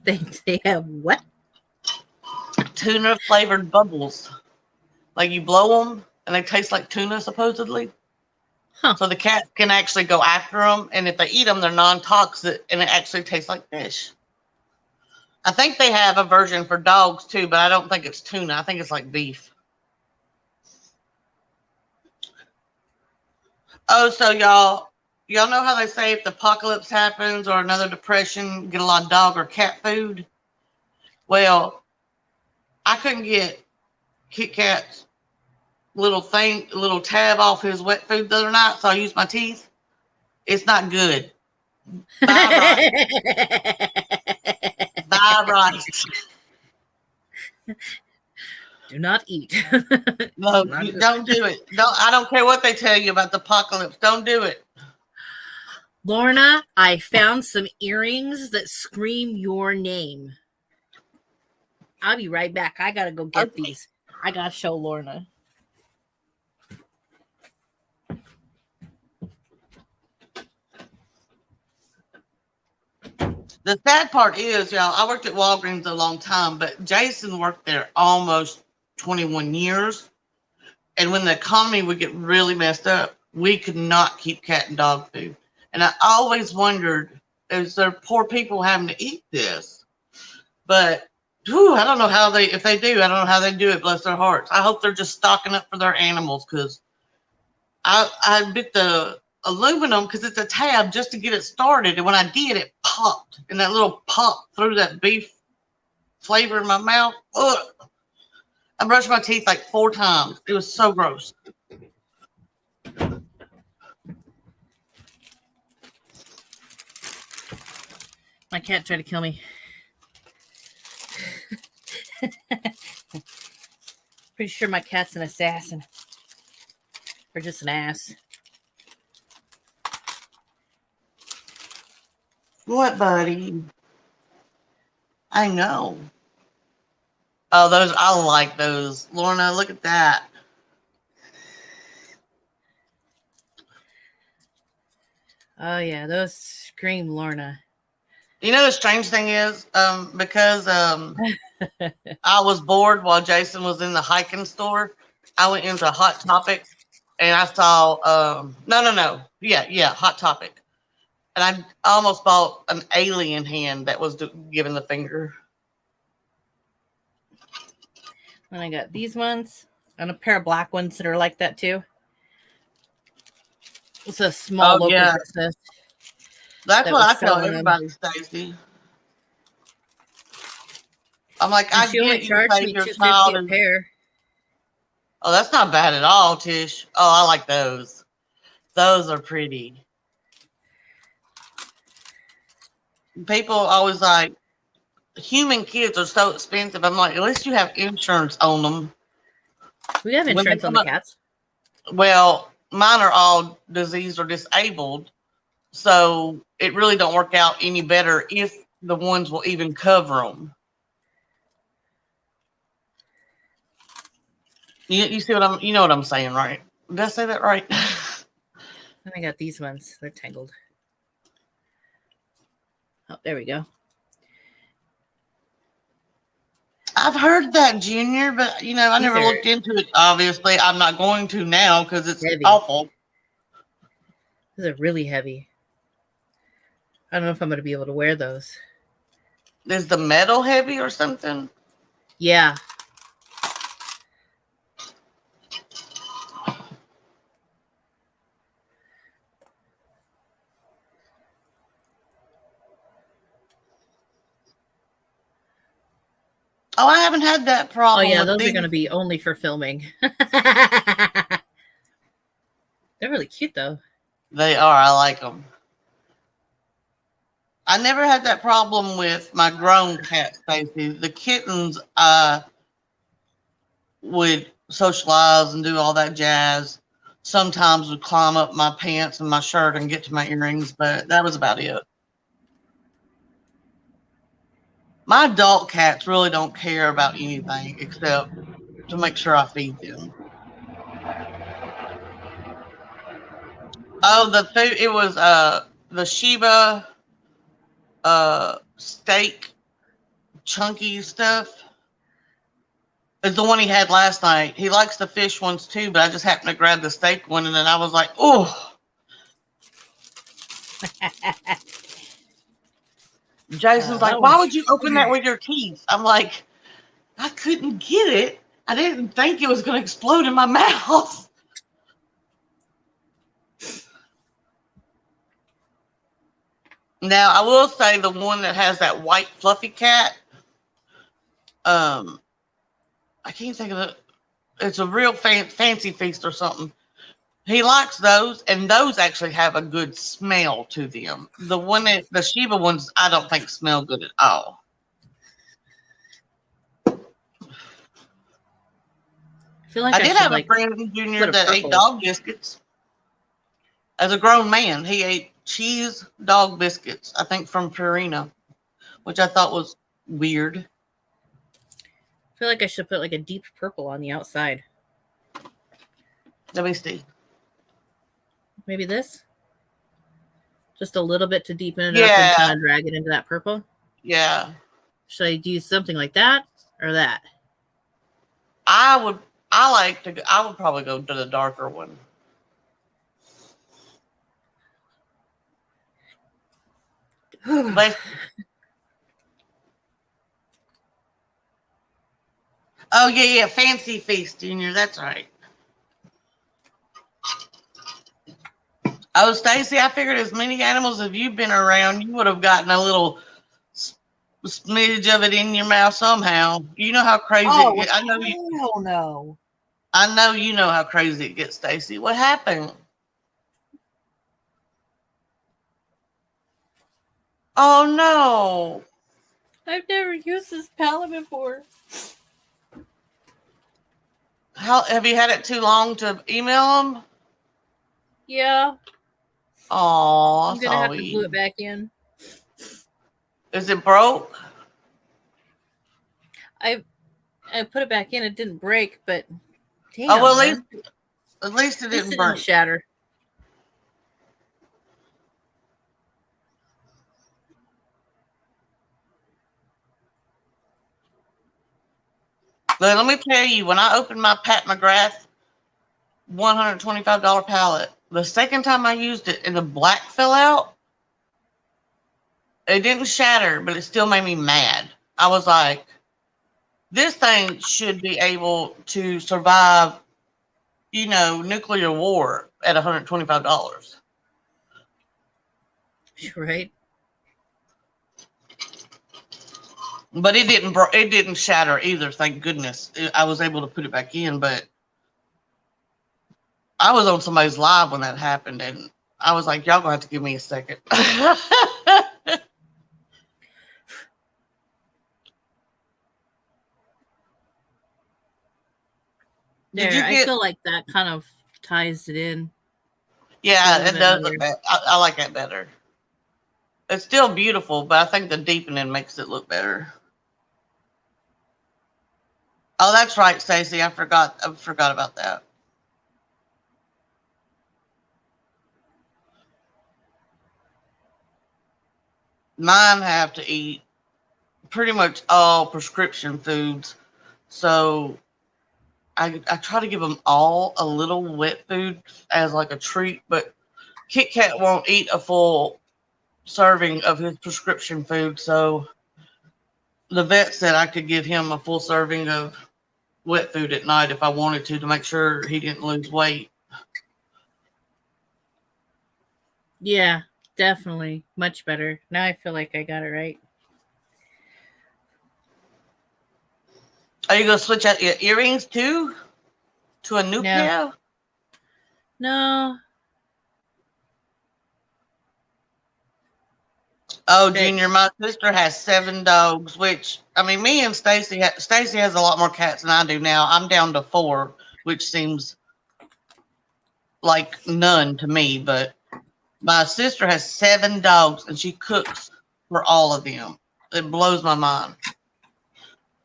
They have what? Tuna flavored bubbles. Like you blow them and they taste like tuna, supposedly. Huh. So the cat can actually go after them. And if they eat them, they're non-toxic and it actually tastes like fish. I think they have a version for dogs too, but I don't think it's tuna. I think it's like beef. Oh, so y'all know how they say if the apocalypse happens or another depression, get a lot of dog or cat food? Well, I couldn't get Kit Kat's little tab off his wet food the other night, so I used my teeth. It's not good. Bye, rice. Bye, rice. Do not eat. No, don't do it. I don't care what they tell you about the apocalypse. Don't do it. Lorna, I found some earrings that scream your name. I'll be right back. I gotta go get these. I gotta show Lorna. The sad part is, y'all, I worked at Walgreens a long time, but Jason worked there almost 21 years. And when the economy would get really messed up, we could not keep cat and dog food. And I always wondered, is there poor people having to eat this? But I don't know how if they do, I don't know how they do it, bless their hearts. I hope they're just stocking up for their animals, because I bit the aluminum because it's a tab just to get it started. And when I did, it popped. And that little pop threw that beef flavor in my mouth. Ugh. I brushed my teeth like 4 times. It was so gross. My cat tried to kill me. Pretty sure my cat's an assassin. Or just an ass. What, buddy? I know. Oh, those, I like those. Lorna, look at that. Oh, yeah, those scream Lorna. You know, the strange thing is, because I was bored while Jason was in the hiking store, I went into Hot Topic and I saw, Yeah, Hot Topic. And I almost bought an alien hand that was giving the finger. And I got these ones and a pair of black ones that are like that too. It's a small local yeah. business. That's that what I was tell selling them. everybody, Stacey. I'm like, And I she only get you charged say me your $250 child a is. pair. Oh, that's not bad at all, Tish. Oh, I like those. Those are pretty. People always like, human kids are so expensive. I'm like, at least you have insurance on them. We have When they insurance on come the up, cats. well, mine are all diseased or disabled, so it really don't work out any better if the ones will even cover them. You see what you know what I'm saying, right? Did I say that right? And I got these ones. They're tangled. Oh, there we go. I've heard that, Junior, but I These never are looked into it. Obviously, I'm not going to now because it's heavy. awful. These are really heavy. I don't know if I'm going to be able to wear those. Is the metal heavy or something? Yeah. Oh, I haven't had that Oh, problem yeah. with Those these. are going to be only for filming. They're really cute, though. They are. I like them. I never had that problem with my grown cat, Stacey. The kittens, would socialize and do all that jazz. Sometimes would climb up my pants and my shirt and get to my earrings, but that was about it. My adult cats really don't care about anything except to make sure I feed them. Oh, the food, it was the Shiba steak chunky stuff. It's the one he had last night. He likes the fish ones too, but I just happened to grab the steak one, and then I was like, oh. Jason's like, why would you open that with your teeth? I'm like, I couldn't get it. I didn't think it was going to explode in my mouth. Now, I will say the one that has that white fluffy cat, I can't think of it. It's a real fancy feast or something. He likes those, and those actually have a good smell to them. The Shiba ones, I don't think smell good at all. I feel like I did have a like friend, Junior, that ate purple. dog biscuits. As a grown man, he ate cheese dog biscuits, I think from Purina, which I thought was weird. I feel like I should put like a deep purple on the outside. Let me see. Maybe this? Just a little bit to deepen it up and kind of drag it into that purple? Yeah. Should I do something like that or that? I would probably go to the darker one. But, oh yeah, Fancy Feast, Junior. That's right. Oh, Stacey, I figured as many animals as you've been around, you would have gotten a little smidge of it in your mouth somehow. You know how crazy it gets. I know no. I know you know how crazy it gets, Stacey. What happened? Oh no. I've never used this palette before. How have you had it too long to email them? Yeah. Oh, I'm gonna have to glue it back in. Is it broke? I put it back in. It didn't break, but damn. Oh well, at least it didn't break. Shatter. But let me tell you, when I opened my Pat McGrath $125 palette, the second time I used it and the black fell out, it didn't shatter, but it still made me mad. I was like, this thing should be able to survive, nuclear war. at $125. Right. But it didn't shatter either, thank goodness. I was able to put it back in, but I was on somebody's live when that happened, and I was like, y'all gonna have to give me a second. There, I feel like that kind of ties it in. Yeah, it does look better. I like that better. It's still beautiful, but I think the deepening makes it look better. Oh, that's right, Stacey. I forgot about that. Mine have to eat pretty much all prescription foods, so I try to give them all a little wet food as like a treat, but Kit Kat won't eat a full serving of his prescription food, so the vet said I could give him a full serving of wet food at night if I wanted to make sure he didn't lose weight. Yeah, definitely. Much better. Now I feel like I got it right. Are you going to switch out your earrings too? To a new pair? No. Oh, Junior, my sister has 7 dogs, which, I mean, me and Stacey has a lot more cats than I do now. I'm down to 4, which seems like none to me, but my sister has 7 dogs, and she cooks for all of them. It blows my mind.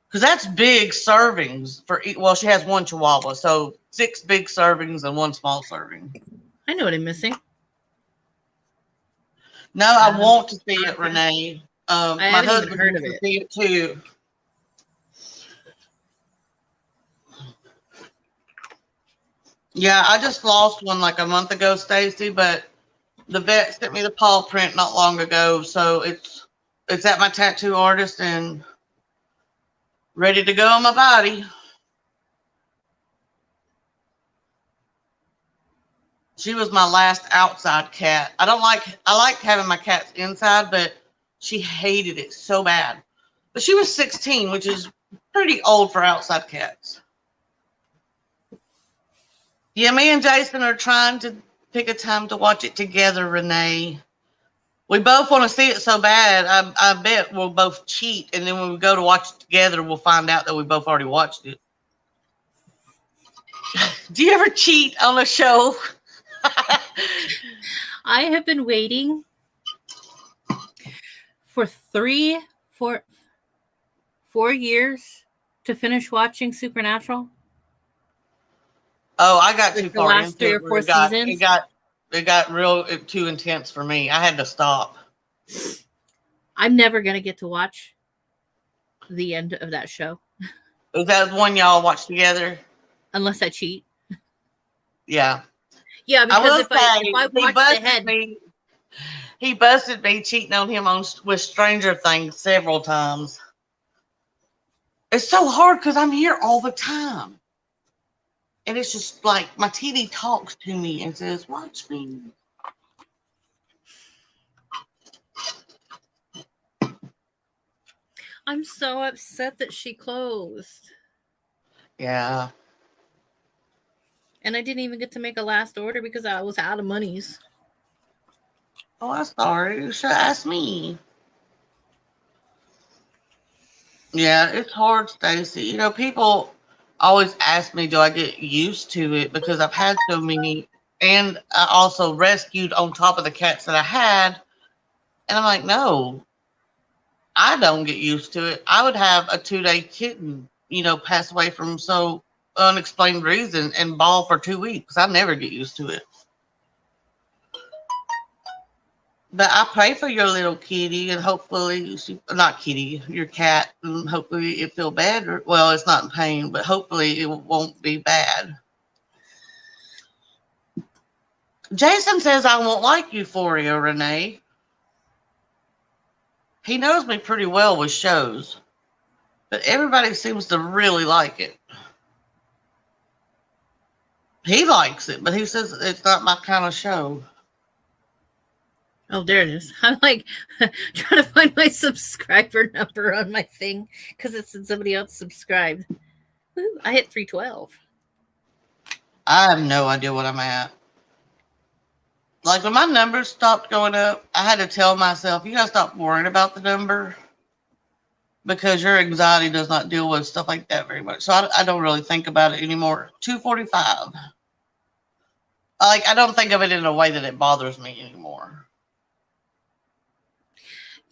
Because that's big servings for, well, she has 1 Chihuahua, so 6 big servings and 1 small serving. I know what I'm missing. No, I want to see it, Renee. My husband heard wants to see it too. Yeah, I just lost one like a month ago, Stacey, but the vet sent me the paw print not long ago, so it's at my tattoo artist and ready to go on my body. She was my last outside cat. I like having my cats inside, but she hated it so bad. But she was 16, which is pretty old for outside cats. Yeah, me and Jason are trying to pick a time to watch it together, Renee. We both want to see it so bad. I bet we'll both cheat, and then when we go to watch it together, we'll find out that we both already watched it. Do you ever cheat on a show? I have been waiting for 4 years to finish watching Supernatural. Oh, I got too far the last 3 or 4 seasons. It got real too intense for me. I had to stop. I'm never gonna get to watch the end of that show. Is that one y'all watch together? Unless I cheat. Yeah. Yeah, because if I watch the head, he busted me cheating on him with Stranger Things several times. It's so hard because I'm here all the time. And it's just like my TV talks to me and says, watch me. I'm so upset that she closed. Yeah. And I didn't even get to make a last order because I was out of monies. Oh, I'm sorry. You should ask me. Yeah, it's hard, Stacey. You know, people always ask me, do I get used to it? Because I've had so many. And I also rescued on top of the cats that I had. And I'm like, no, I don't get used to it. I would have a 2-day kitten, pass away from so unexplained reason and bawl for 2 weeks. I never get used to it. But I pray for your little kitty, and hopefully, your cat, and hopefully it feel better. Well, it's not in pain, but hopefully it won't be bad. Jason says I won't like Euphoria, Renee. He knows me pretty well with shows, but everybody seems to really like it. He likes it, but he says it's not my kind of show. Oh, there it is. I'm like trying to find my subscriber number on my thing because it said somebody else subscribed. Ooh, I hit 312. I have no idea what I'm at. Like when my numbers stopped going up, I had to tell myself, you gotta stop worrying about the number because your anxiety does not deal with stuff like that very much. So I don't really think about it anymore. 245. Like I don't think of it in a way that it bothers me anymore.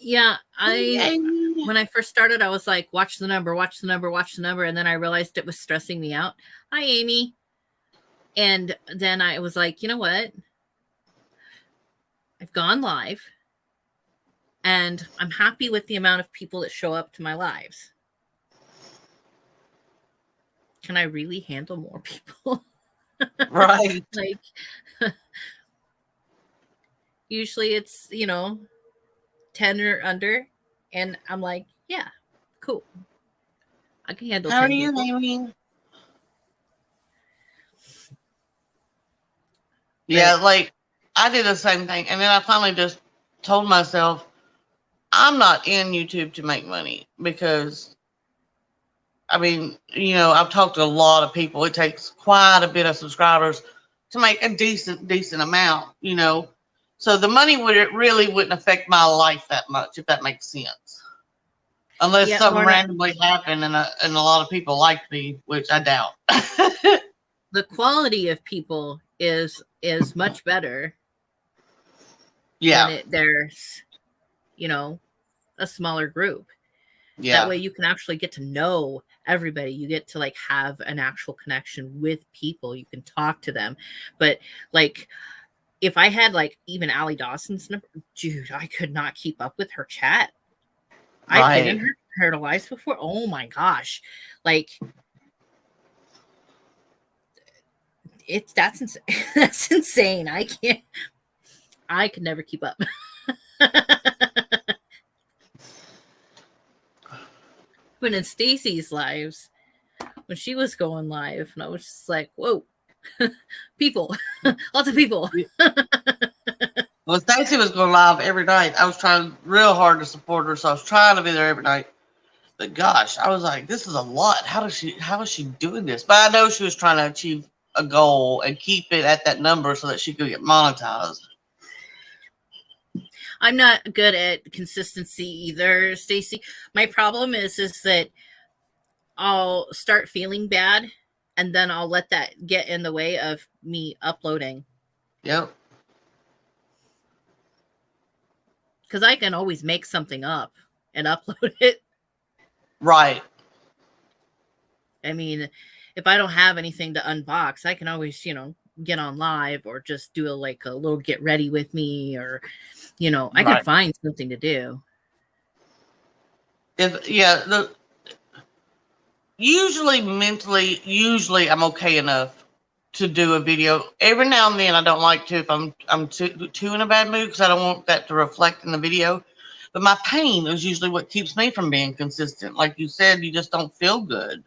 Yeah, when I first started, I was like, watch the number, watch the number, watch the number. And then I realized it was stressing me out. Hi, Amy. And then I was like, you know what? I've gone live and I'm happy with the amount of people that show up to my lives. Can I really handle more people? Right. Like, usually it's, 10 or under. And I'm like, yeah, cool. I can handle 10 How are you, people. Amy? Yeah, like I did the same thing. And then I finally just told myself, I'm not in YouTube to make money because, I mean, I've talked to a lot of people. It takes quite a bit of subscribers to make a decent amount, So the money really wouldn't affect my life that much, if that makes sense. Unless something randomly happened and a lot of people liked me, which I doubt. The quality of people is much better. Yeah. When there's, a smaller group. Yeah. That way you can actually get to know everybody. You get to like have an actual connection with people. You can talk to them. But like, if I had like even Allie Dawson's number, dude, I could not keep up with her chat. Right. I've been in her lives before. Oh my gosh. Like, that's insane. That's insane. I could never keep up. When in Stacy's lives, when she was going live, and I was just like, whoa, people, lots of people. Well, Stacy was going live every night. I was trying real hard to support her, so I was trying to be there every night. But gosh, I was like, this is a lot. How is she doing this? But I know she was trying to achieve a goal and keep it at that number so that she could get monetized. I'm not good at consistency either, Stacy. My problem is that I'll start feeling bad and then I'll let that get in the way of me uploading. Yep. Because I can always make something up and upload it. Right. I mean, if I don't have anything to unbox, I can always, get on live or just do a little get ready with me or, I can find something to do. Usually mentally, I'm okay enough to do a video. Every now and then I don't like to if I'm too in a bad mood because I don't want that to reflect in the video. But my pain is usually what keeps me from being consistent. Like you said, you just don't feel good.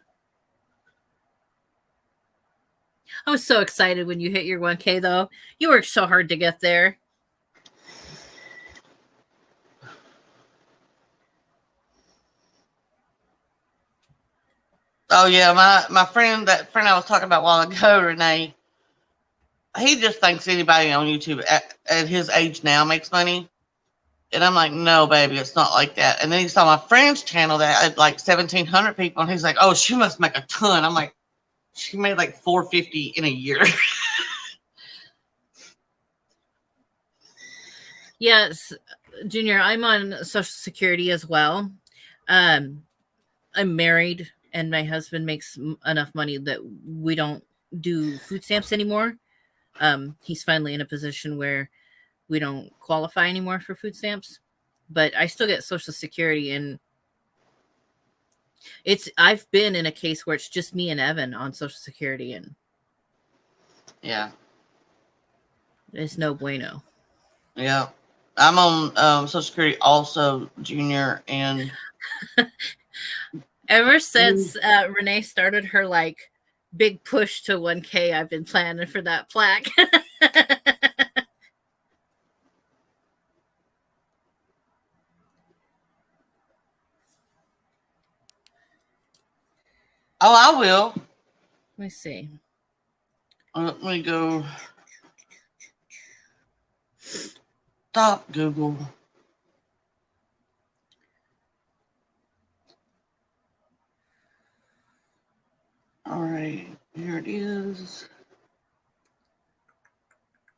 I was so excited when you hit your 1K though. You worked so hard to get there. Oh yeah, my friend, that friend I was talking about a while ago, Renee, he just thinks anybody on YouTube at his age now makes money. And I'm like, no, baby, it's not like that. And then he saw my friend's channel that had like 1,700 people, and he's like, oh, she must make a ton. I'm like, she made like $450 in a year. Yes, Junior, I'm on Social Security as well. I'm married, and my husband makes enough money that we don't do food stamps anymore. He's finally in a position where we don't qualify anymore for food stamps, but I still get Social Security, and I've been in a case where it's just me and Evan on Social Security, and yeah, it's no bueno. Yeah, I'm on Social Security also, Junior, and ever since Renee started her big push to 1K. I've been planning for that plaque. Oh, I will. Let me see. Let me go. Stop, Google. All right, here it is.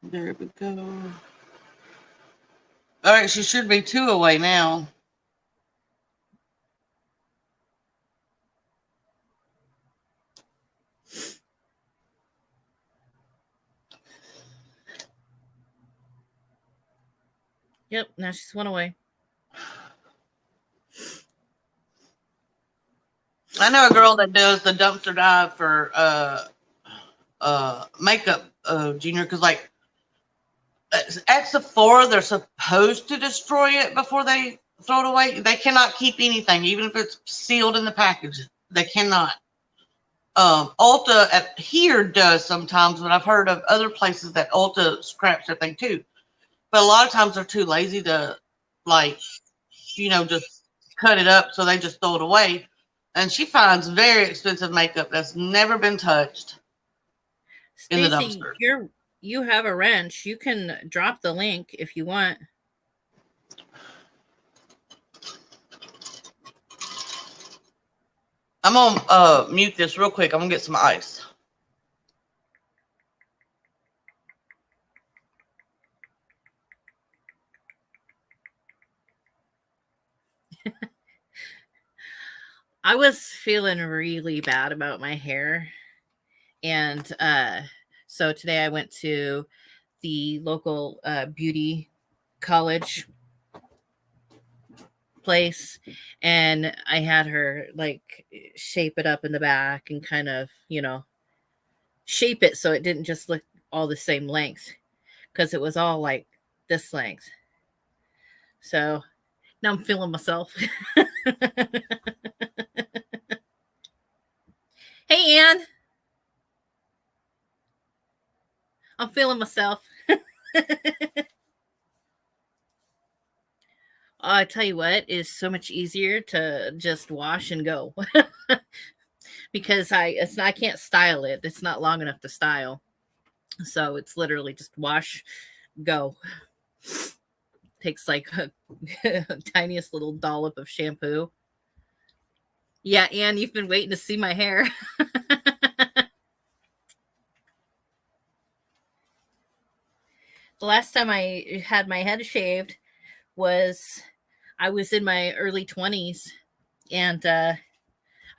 There we go. All right, she should be 2 away now. Yep, now she's 1 away. I know a girl that does the dumpster dive for makeup, Junior, because like at Sephora, they're supposed to destroy it before they throw it away. They cannot keep anything, even if it's sealed in the package. They cannot. Ulta at here does sometimes, but I've heard of other places that Ulta scraps their thing too. But a lot of times they're too lazy to, like, just cut it up, so they just throw it away. And she finds very expensive makeup that's never been touched in the Stacey, dumpster. you have a wrench. You can drop the link if you want. I'm gonna mute this real quick. I'm gonna get some ice. I was feeling really bad about my hair. And so today I went to the local beauty college place, and I had her like shape it up in the back and kind of, shape it so it didn't just look all the same length, because it was all like this length. So now I'm feeling myself. Hey, Ann. I'm feeling myself. I tell you what, it is so much easier to just wash and go. Because I can't style it. It's not long enough to style. So it's literally just wash, go. Takes like a tiniest little dollop of shampoo. Yeah, Ann, you've been waiting to see my hair. The last time I had my head shaved was I was in my early 20s, and I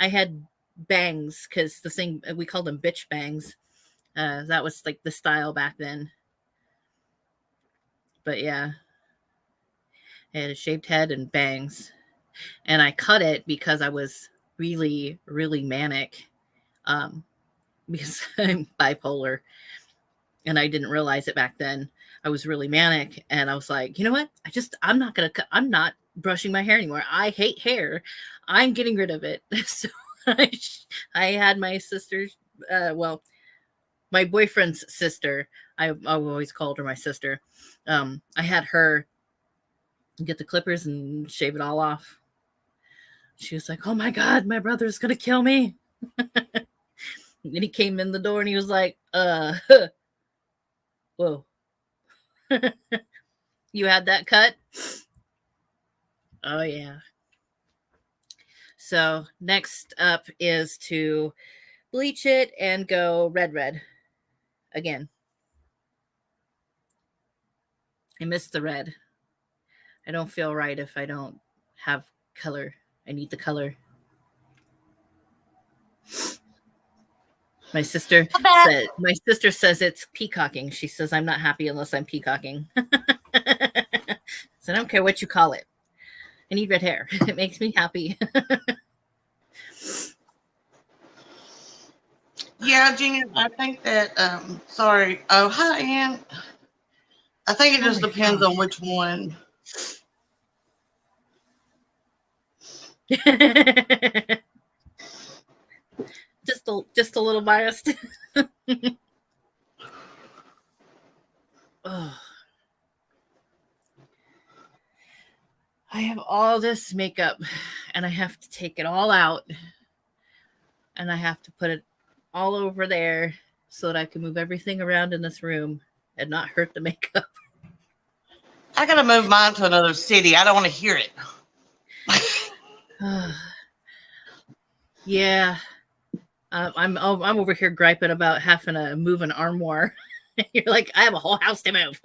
had bangs, because the thing, we called them bitch bangs. That was like the style back then. But yeah, I had a shaved head and bangs, and I cut it because I was really, really manic, because I'm bipolar, and I didn't realize it back then. I was really manic, and I was like, you know what? I'm not brushing my hair anymore. I hate hair. I'm getting rid of it. So I had my sister's, my boyfriend's sister. I've always called her my sister. I had her get the clippers and shave it all off. She was like, oh my God, my brother's going to kill me. And he came in the door and he was like, whoa. You had that cut? Oh, yeah. So next up is to bleach it and go red again. I miss the red. I don't feel right if I don't have color. I need the color. My sister says it's peacocking. She says I'm not happy unless I'm peacocking. So I don't care what you call it. I need red hair. It makes me happy. Yeah, Junior, I think that, sorry. Oh, hi, Ann. I think it just depends on which one. just a little biased. Ugh. I have all this makeup and I have to take it all out and I have to put it all over there so that I can move everything around in this room and not hurt the makeup. I gotta move mine to another city. I don't want to hear it. Yeah. I'm over here griping about having to move an armoire. You're like, I have a whole house to move.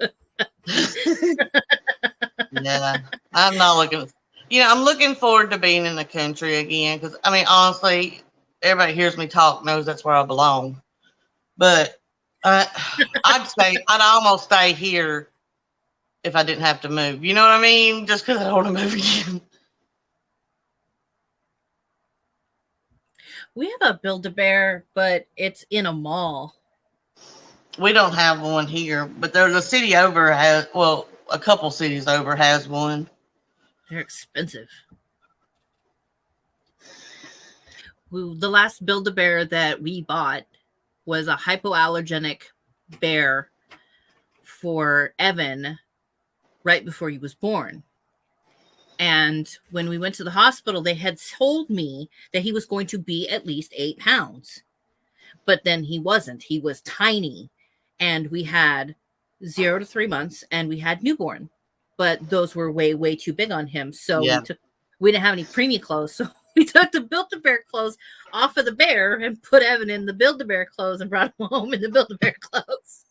Yeah, I'm not looking. I'm looking forward to being in the country again because I mean, honestly, everybody hears me talk knows that's where I belong. But I'd almost stay here if I didn't have to move. You know what I mean? Just because I don't want to move again. We have a Build-A-Bear, but it's in a mall. We don't have one here, but there's a city over has. Well, a couple cities over has one. They're expensive. The last Build-A-Bear that we bought was a hypoallergenic bear for Evan right before he was born. And when we went to the hospital, they had told me that he was going to be at least 8 pounds. But then he wasn't. He was tiny. And we had 0 to 3 months and we had newborn. But those were way, way too big on him. So we didn't have any preemie clothes. So we took the Build-A-Bear clothes off of the bear and put Evan in the Build-A-Bear clothes and brought him home in the Build-A-Bear clothes.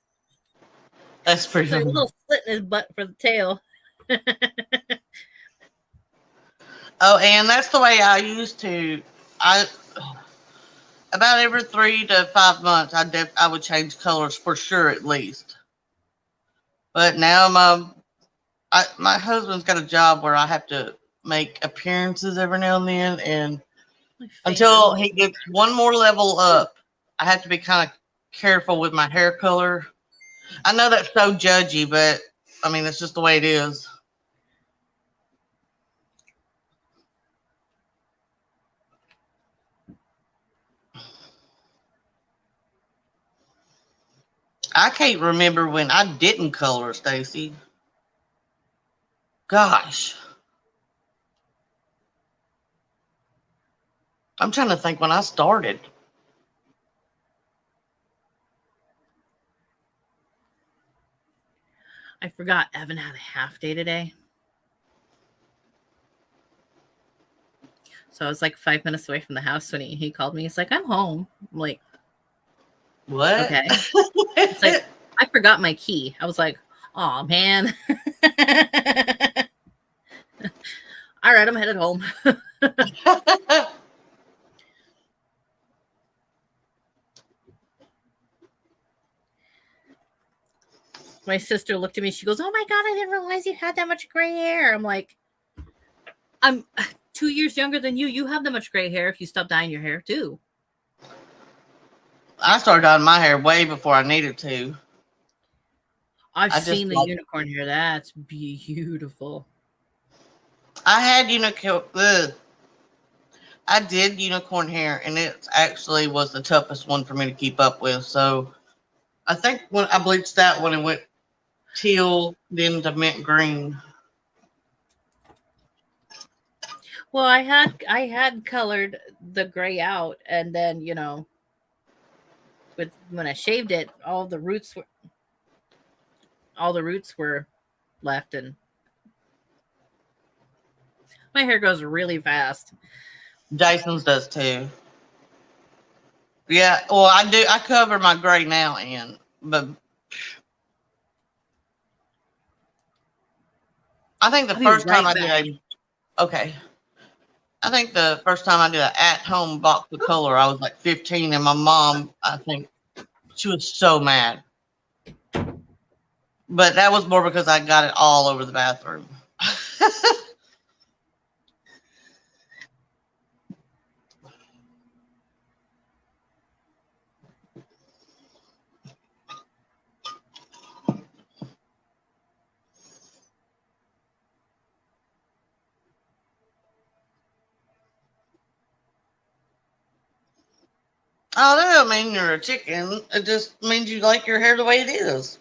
That's pretty so funny. a little slit in his butt for the tail. Oh, and that's the way I used to. About every 3 to 5 months, I would change colors for sure at least. But now my husband's got a job where I have to make appearances every now and then, and until he gets one more level up, I have to be kind of careful with my hair color. I know that's so judgy, but I mean, it's just the way it is. I can't remember when I didn't color, Stacy. Gosh. I'm trying to think when I started. I forgot Evan had a half day today. So I was like 5 minutes away from the house when he called me. He's like, I'm home. I'm like, what? Okay. It's like, I forgot my key. I was like, oh, man. All right, I'm headed home. My sister looked at me. She goes, oh, my God, I didn't realize you had that much gray hair. I'm like, I'm 2 years younger than you. You have that much gray hair if you stop dyeing your hair, too. I started dyeing my hair way before I needed to. I've seen the unicorn hair. That's beautiful. I had unicorn. I did unicorn hair, and it actually was the toughest one for me to keep up with. So I think when I bleached that one, it went teal, then to mint green. Well, I had colored the gray out, and then when I shaved it, all the roots were left, and my hair goes really fast. Jason's does too. Yeah, well, I do. I cover my gray now, but I think the first time I did I think the first time I did an at-home box of color, I was like 15, and my mom, I think, she was so mad. But that was more because I got it all over the bathroom. Oh, that don't mean you're a chicken. It just means you like your hair the way it is.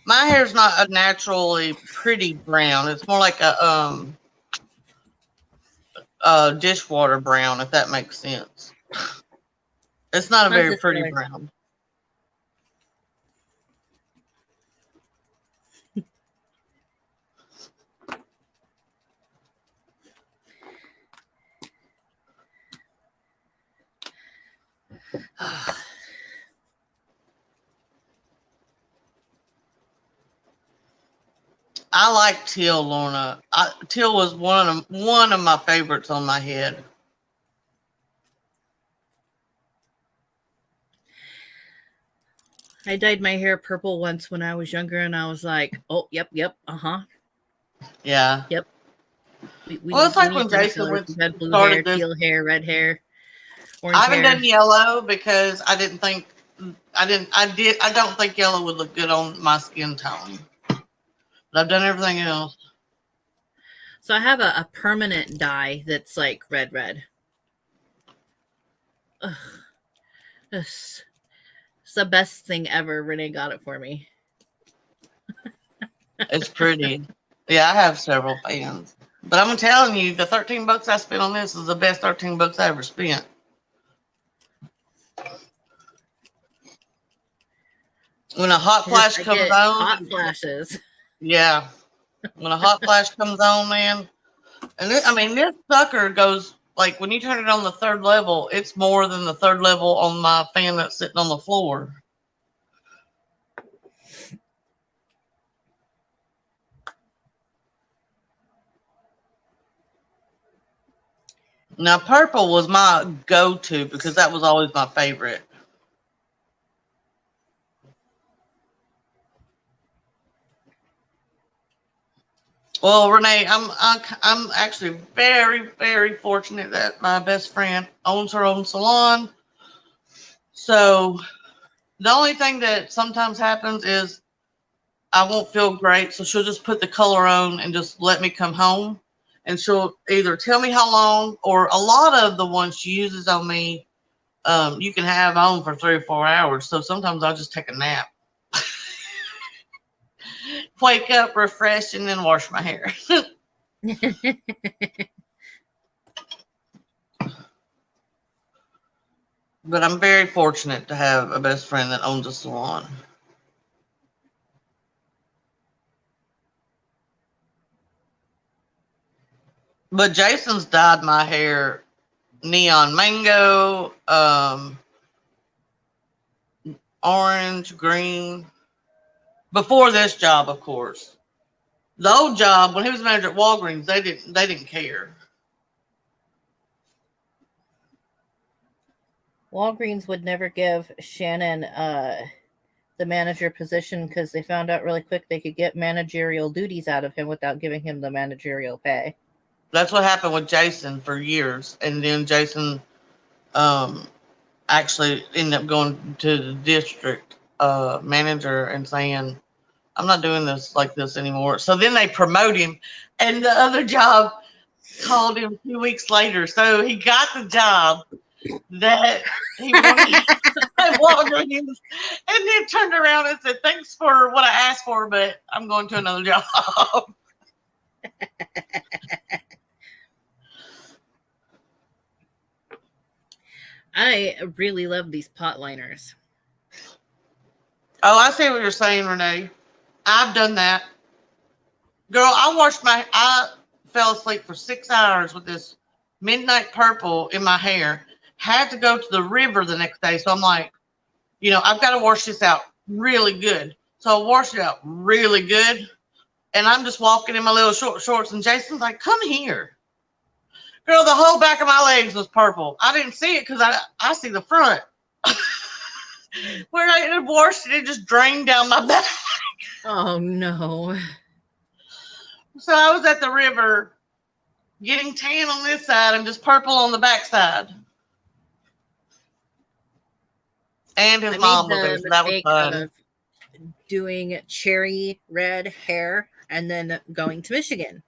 My hair's not a naturally pretty brown. It's more like a dishwater brown, if that makes sense. It's not a How's very this pretty going? brown. I like teal, Lorna. Teal was one of my favorites on my head. I dyed my hair purple once when I was younger, and I was like, "Oh, yep, Yeah. yep." We Well, it's we like need when three Jason colors. went We had blue hair, started this. teal hair, red hair, I orange haven't hair. done yellow because I don't think yellow would look good on my skin tone. But I've done everything else. So I have a permanent dye that's like red. Ugh, it's the best thing ever. Renee got it for me. It's pretty. Yeah, I have several fans. But I'm telling you, the $13 I spent on this is the best $13 I ever spent. When a hot Yes, flash I comes get hot on, flashes. yeah. When a hot flash comes on, man, and this sucker goes like when you turn it on the third level, it's more than the third level on my fan that's sitting on the floor. Now, purple was my go-to because that was always my favorite. Well, Renee, I'm actually very, very fortunate that my best friend owns her own salon. So the only thing that sometimes happens is I won't feel great, so she'll just put the color on and just let me come home. And she'll either tell me how long, or a lot of the ones she uses on me, you can have on for 3 or 4 hours. So sometimes I'll just take a nap, wake up, refresh, and then wash my hair. But I'm very fortunate to have a best friend that owns a salon. But Jason's dyed my hair neon mango, orange, green. Before this job, of course. The old job, when he was manager at Walgreens, they didn't care. Walgreens would never give Shannon the manager position because they found out really quick they could get managerial duties out of him without giving him the managerial pay. That's what happened with Jason for years, and then Jason actually ended up going to the district manager and saying, "I'm not doing this like this anymore." So then they promote him, and the other job called him 2 weeks later. So he got the job that he wanted at Walgreens, and then turned around and said, "Thanks for what I asked for, but I'm going to another job." I really love these pot liners. Oh, I see what you're saying, Renee. I've done that. Girl, I fell asleep for 6 hours with this midnight purple in my hair. Had to go to the river the next day. So I'm like, I've got to wash this out really good. So I washed it out really good. And I'm just walking in my little short shorts. And Jason's like, "Come here." Girl, the whole back of my legs was purple. I didn't see it because I see the front. Where I had washed it, it just drained down my back. Oh no. So I was at the river getting tan on this side and just purple on the back side. And his I made mom was there, the so that was mistake fun. of doing cherry red hair and then going to Michigan.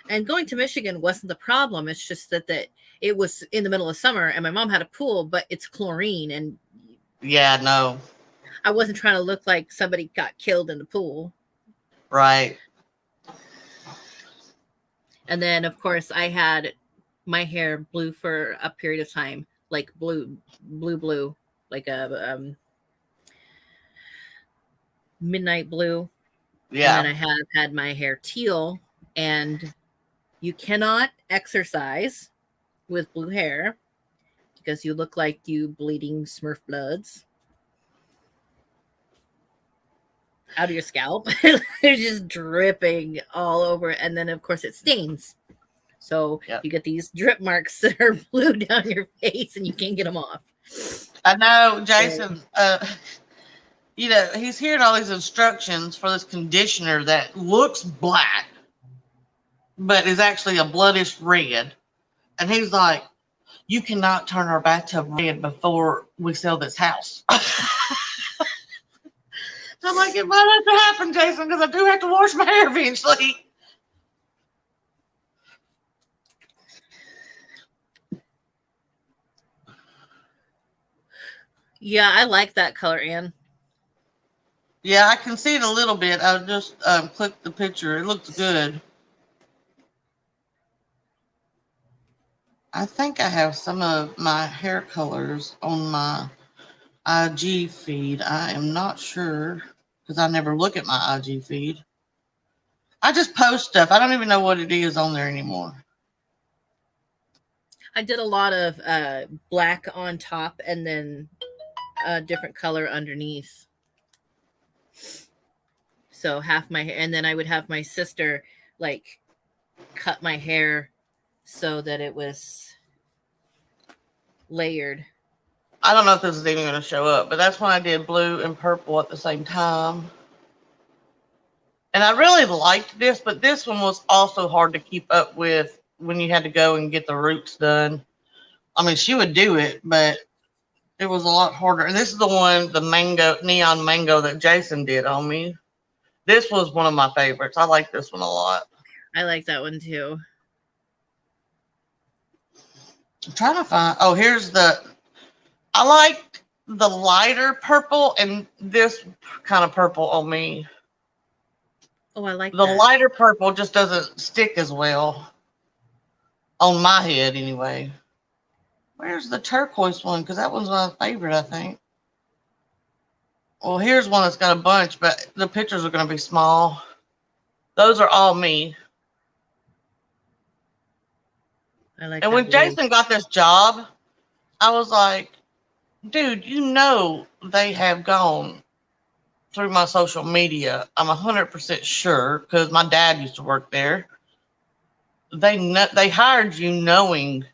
And going to Michigan wasn't the problem. It's just that it was in the middle of summer and my mom had a pool, but it's chlorine. And Yeah, no. I wasn't trying to look like somebody got killed in the pool. Right. And then, of course, I had my hair blue for a period of time, like blue, like a midnight blue. Yeah. And then I have had my hair teal, and you cannot exercise with blue hair because you look like you bleeding Smurf bloods out of your scalp. They're just dripping all over. And then, of course, it stains. So you get these drip marks that are blue down your face and you can't get them off. I know, Jason, you know, he's hearing all these instructions for this conditioner that looks black, but is actually a bloodish red. And he's like, you cannot turn our bathtub red before we sell this house. I'm like, it might have to happen, Jason, because I do have to wash my hair eventually. Yeah, I like that color, Ann. Yeah, I can see it a little bit. I just clicked the picture. It looks good. I think I have some of my hair colors on my IG feed. I am not sure because I never look at my IG feed. I just post stuff. I don't even know what it is on there anymore. I did a lot of black on top and then a different color underneath. So half my hair, and then I would have my sister like cut my hair so that it was layered. I don't know if this is even going to show up, but that's when I did blue and purple at the same time. And I really liked this, but this one was also hard to keep up with when you had to go and get the roots done. I mean, she would do it, but it was a lot harder. And this is the one, the neon mango that Jason did on me. This was one of my favorites. I like this one a lot. I like that one too. I'm trying to find, oh, here's I like the lighter purple and this kind of purple on me. Oh, I like the that. lighter purple just doesn't stick as well on my head anyway. Where's the turquoise one? Because that one's my favorite, I think. Well, here's one that's got a bunch, but the pictures are going to be small. Those are all me. I like And that when blue. Jason got this job, I was like, dude, you know they have gone through my social media. I'm 100% sure because my dad used to work there. They hired you knowing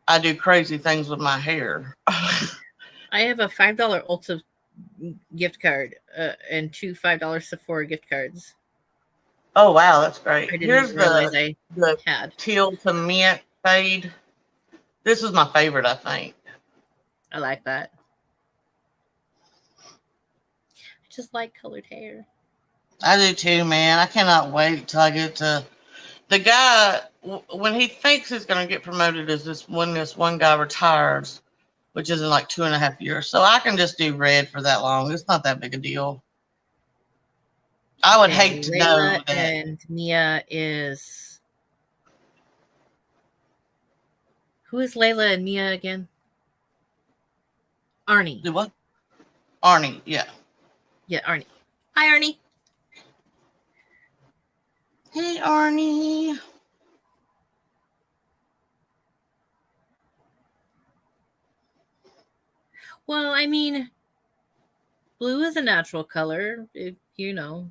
I do crazy things with my hair. I have a $5 Ulta gift card and two $5 Sephora gift cards. Oh, wow, that's great. I didn't Here's realize the I had. teal to mint fade. This is my favorite, I think. I like that. I just like colored hair. I do too, man. I cannot wait till I get to the guy. When he thinks he's going to get promoted is this one guy retires, which is in like 2.5 years. So I can just do red for that long. It's not that big a deal. I would hate to know that. And Mia is. Who is Layla and Mia again? Arnie. Do what? Arnie, yeah. Yeah, Arnie. Hi, Arnie. Hey, Arnie. Well, I mean, blue is a natural color, if you know.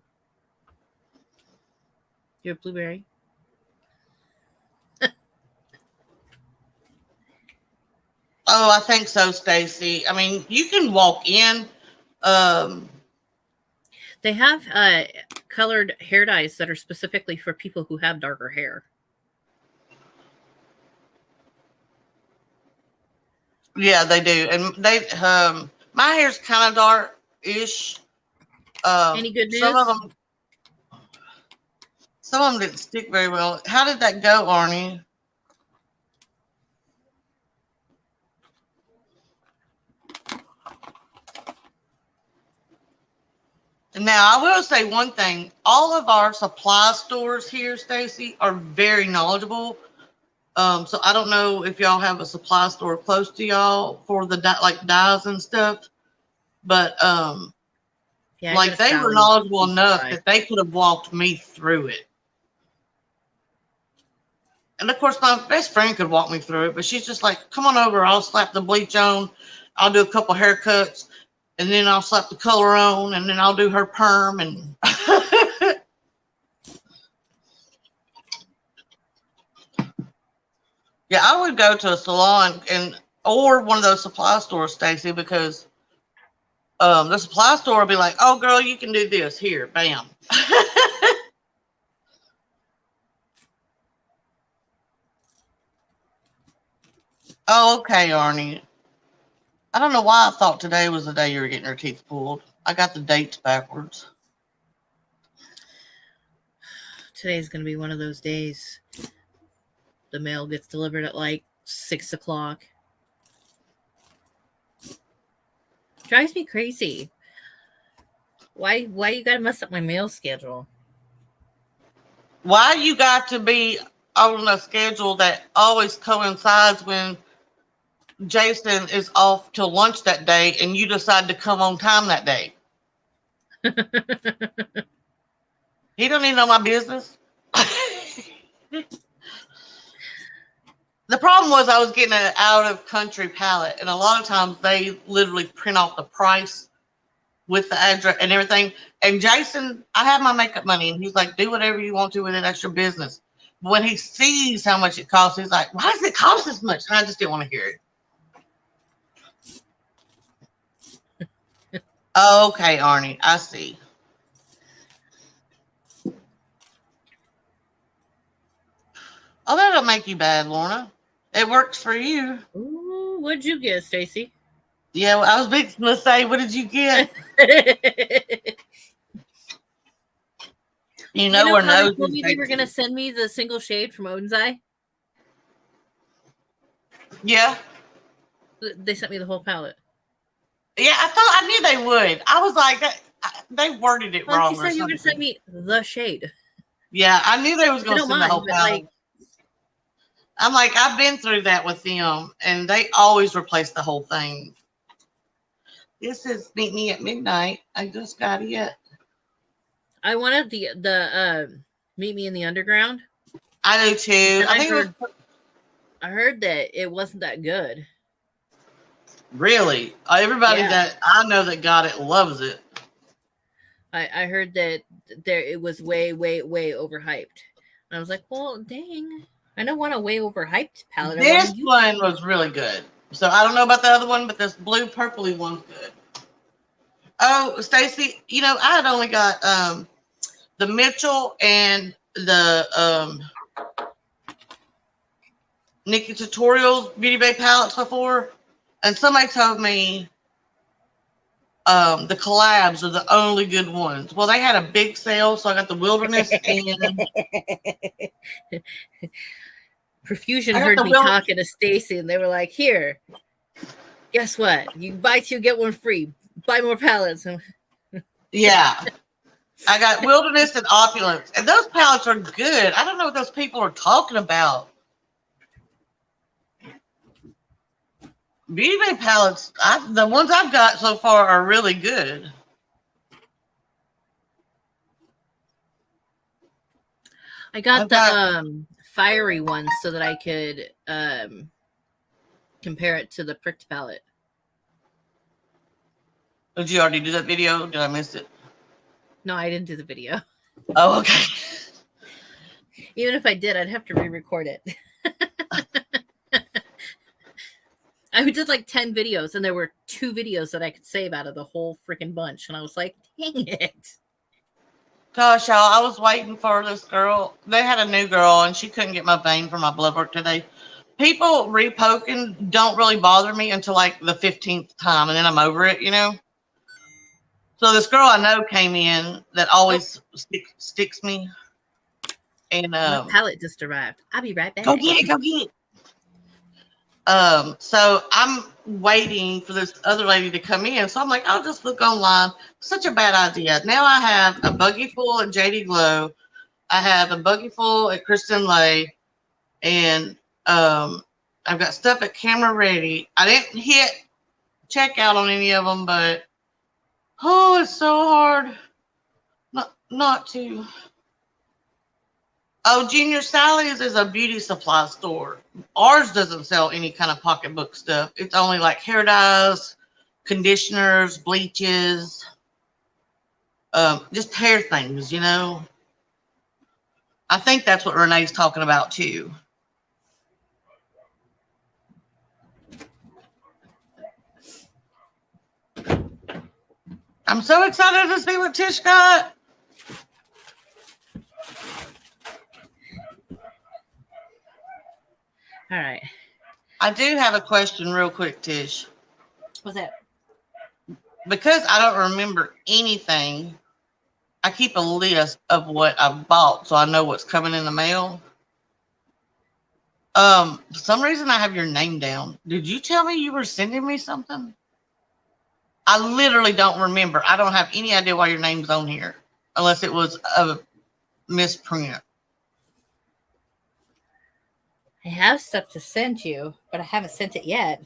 You're a blueberry. Oh, I think so, Stacy. I mean, you can walk in. They have colored hair dyes that are specifically for people who have darker hair. Yeah, they do. And my hair's kind of dark-ish. Any good news? Some of them. Some of them didn't stick very well. How did that go, Arnie? Now, I will say one thing. All of our supply stores here, Stacy, are very knowledgeable. So I don't know if y'all have a supply store close to y'all for the like dyes and stuff, but Yeah, like they were knowledgeable enough that they could have walked me through it. And of course, my best friend could walk me through it, but she's just like, "Come on over. I'll slap the bleach on. I'll do a couple haircuts, and then I'll slap the color on, and then I'll do her perm." And yeah, I would go to a salon or one of those supply stores, Stacy, because the supply store will be like, "Oh, girl, you can do this here, bam." Oh, okay, Arnie. I don't know why I thought today was the day you were getting your teeth pulled. I got the dates backwards. Today's going to be one of those days. The mail gets delivered at like 6 o'clock. Drives me crazy. Why you gotta mess up my mail schedule? Why you got to be on a schedule that always coincides when Jason is off to lunch that day and you decide to come on time that day? He don't even know my business. The problem was I was getting an out-of-country palette, and a lot of times they literally print off the price with the address and everything. And Jason, I have my makeup money, and he's like, "Do whatever you want to with it. That's your business." But when he sees how much it costs, he's like, "Why does it cost this much?" And I just didn't want to hear it. Okay, Arnie, I see. Oh, that'll make you bad, Lorna. It works for you. Ooh, what'd you get, Stacy? Yeah, well, I was going to say, what did you get? You know where how nose they told me they were going to send me the single shade from Odin's Eye? Yeah. They sent me the whole palette. Yeah, I knew they would. I was like, they worded it wrong. You said you were going to send me the shade. Yeah, I knew they was going to send the whole palette. Like, I'm like, I've been through that with them, and they always replace the whole thing. This is Meet Me at Midnight. I just got it. I wanted the Meet Me in the Underground. I do too. I heard that it wasn't that good. Really? Everybody that I know that got it loves it. I heard that it was way, way, way overhyped. And I was like, well, dang. I don't want a way overhyped palette. This one was really good. So I don't know about the other one, but this blue purpley one's good. Oh, Stacy, I had only got the Mitchell and the Nikki Tutorials Beauty Bay palettes before, and somebody told me the collabs are the only good ones. Well, they had a big sale, so I got the Wilderness and Profusion heard me talking to Stacy, and they were like, "Here, guess what? You buy 2 get 1 free. Buy more palettes." Yeah, I got Wilderness and Opulence, and those palettes are good. I don't know what those people are talking about. Beauty Bay palettes, the ones I've got so far are really good. I got the fiery ones so that I could compare it to the pricked palette. Did you already do that video? Did I miss it? No, I didn't do the video. Oh, okay. Even if I did, I'd have to re-record it. I did like 10 videos, and there were 2 videos that I could save out of the whole freaking bunch. And I was like, dang it. Gosh, y'all, I was waiting for this girl. They had a new girl, and she couldn't get my vein for my blood work today. People repoking don't really bother me until like the 15th time, and then I'm over it, So this girl I know came in that always sticks me. And My palette just arrived. I'll be right back. go get it. Go get it. So I'm waiting for this other lady to come in. So I'm like, I'll just look online. Such a bad idea. Now I have a buggy full at JD Glow. I have a buggy full at Kristen Lay. And I've got stuff at Camera Ready. I didn't hit checkout on any of them, but oh, it's so hard not to. Oh, Junior Sally's is a beauty supply store. Ours doesn't sell any kind of pocketbook stuff. It's only like hair dyes, conditioners, bleaches, just hair things, you know. I think that's what Renee's talking about too. I'm so excited to see what Tish got. All right. I do have a question real quick, Tish. What's that? Because I don't remember anything, I keep a list of what I've bought so I know what's coming in the mail. For some reason I have your name down. Did you tell me you were sending me something? I literally don't remember. I don't have any idea why your name's on here, unless it was a misprint. I have stuff to send you, but I haven't sent it yet.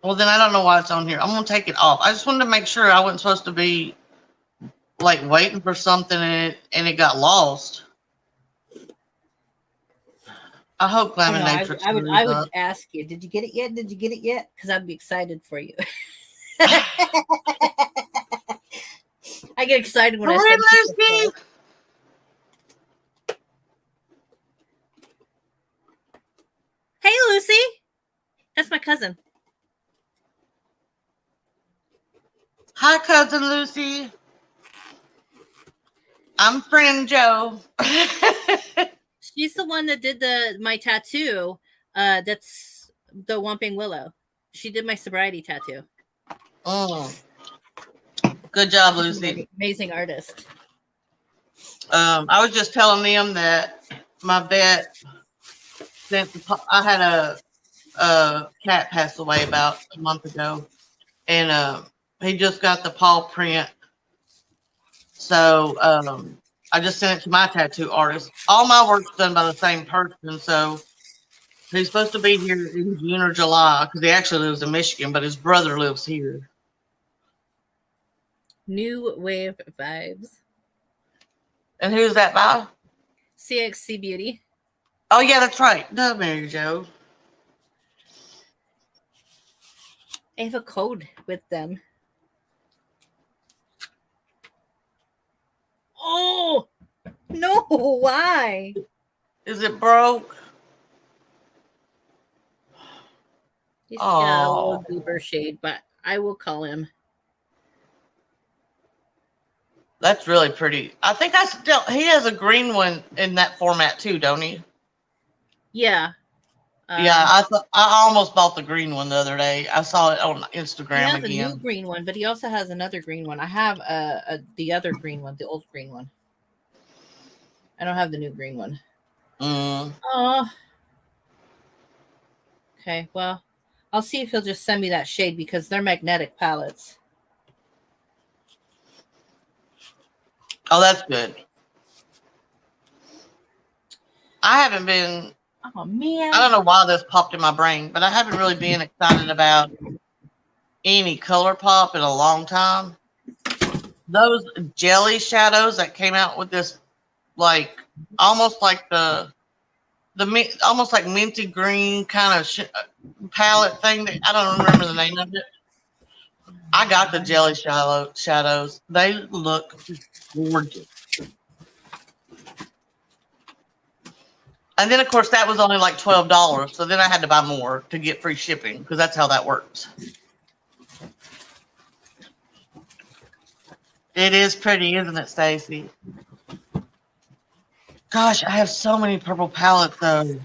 Well, then I don't know why it's on here. I'm going to take it off. I just wanted to make sure I wasn't supposed to be like waiting for something and it got lost. I hope Laminatrix. I would ask you, did you get it yet? Did you get it yet? Because I'd be excited for you. I get excited when I send people. Hey, Lucy. That's my cousin. Hi, cousin Lucy. I'm friend Joe. She's the one that did my tattoo. That's the Whomping Willow. She did my sobriety tattoo. Oh, good job, Lucy. Amazing artist. I was just telling them that my vet sent. I had a cat pass away about a month ago, and he just got the paw print. So I just sent it to my tattoo artist. All my work's done by the same person, so he's supposed to be here in June or July because he actually lives in Michigan, but his brother lives here. New Wave Vibes. And who's that by? CxC Beauty. Oh, yeah, that's right. No, Mary Jo. I have a code with them. Oh, no, why? Is it broke? He's got a little goober shade, but I will call him. That's really pretty. I think he has a green one in that format too, don't he? Yeah. Yeah, I almost bought the green one the other day. I saw it on Instagram again. He has a new green one, but he also has another green one. I have the other green one, the old green one. I don't have the new green one. Oh. Okay, well, I'll see if he'll just send me that shade because they're magnetic palettes. Oh, that's good. I haven't been. Oh, man. I don't know why this popped in my brain, but I haven't really been excited about any color pop in a long time. Those jelly shadows that came out with this, like, almost like almost like minty green kind of palette thing. I don't remember the name of it. I got the jelly shadows. They look gorgeous. And then, of course, that was only like $12. So then I had to buy more to get free shipping because that's how that works. It is pretty, isn't it, Stacy? Gosh, I have so many purple palettes, though.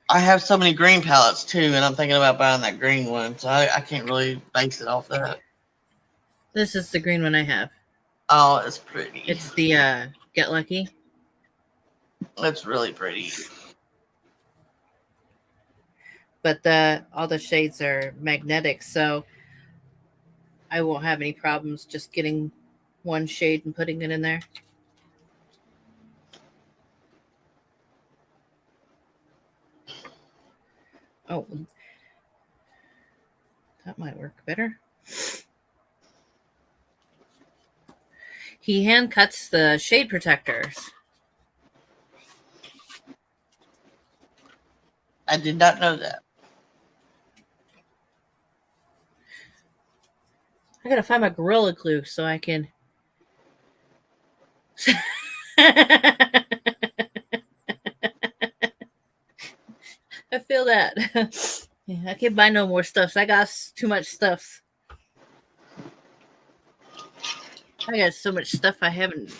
I have so many green palettes, too, and I'm thinking about buying that green one. So I can't really base it off that. This is the green one I have. Oh, it's pretty. It's the Get lucky. It's really pretty. But all the shades are magnetic, so I won't have any problems just getting one shade and putting it in there. Oh, that might work better. He hand cuts the shade protectors. I did not know that. I gotta find my Gorilla Glue so I can. I feel that. Yeah, I can't buy no more stuffs. I got too much stuffs. I got so much stuff I haven't.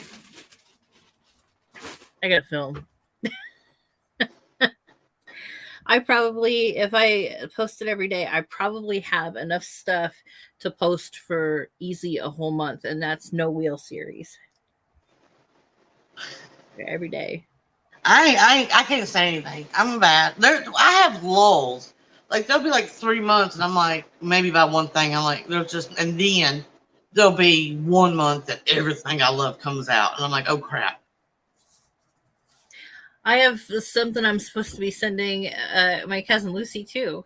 I gotta film. I probably, if I posted every day, I probably have enough stuff to post for easy a whole month, and that's no wheel series. Every day. I can't say anything. I'm bad. I have lulls. Like there'll be like 3 months, and I'm like maybe about one thing. I'm like there's just, and then there'll be 1 month that everything I love comes out, and I'm like, oh crap. I have something I'm supposed to be sending my cousin Lucy too.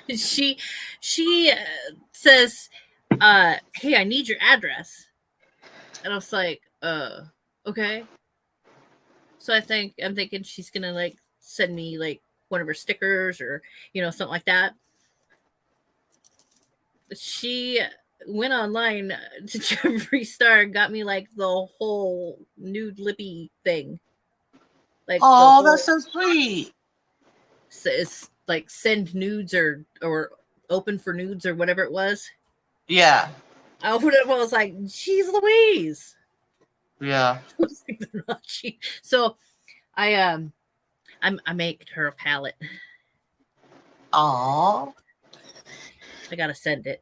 she says, "Hey, I need your address," and I was like, okay. So I'm thinking she's gonna like send me like one of her stickers or something like that. She went online to Jeffree Star and got me like the whole nude lippy thing. Like, oh, that's so sweet. It's like send nudes or open for nudes or whatever it was. Yeah. I opened it up. I was like, "Geez, Louise." Yeah. So I made her a palette. Aww. I gotta send it.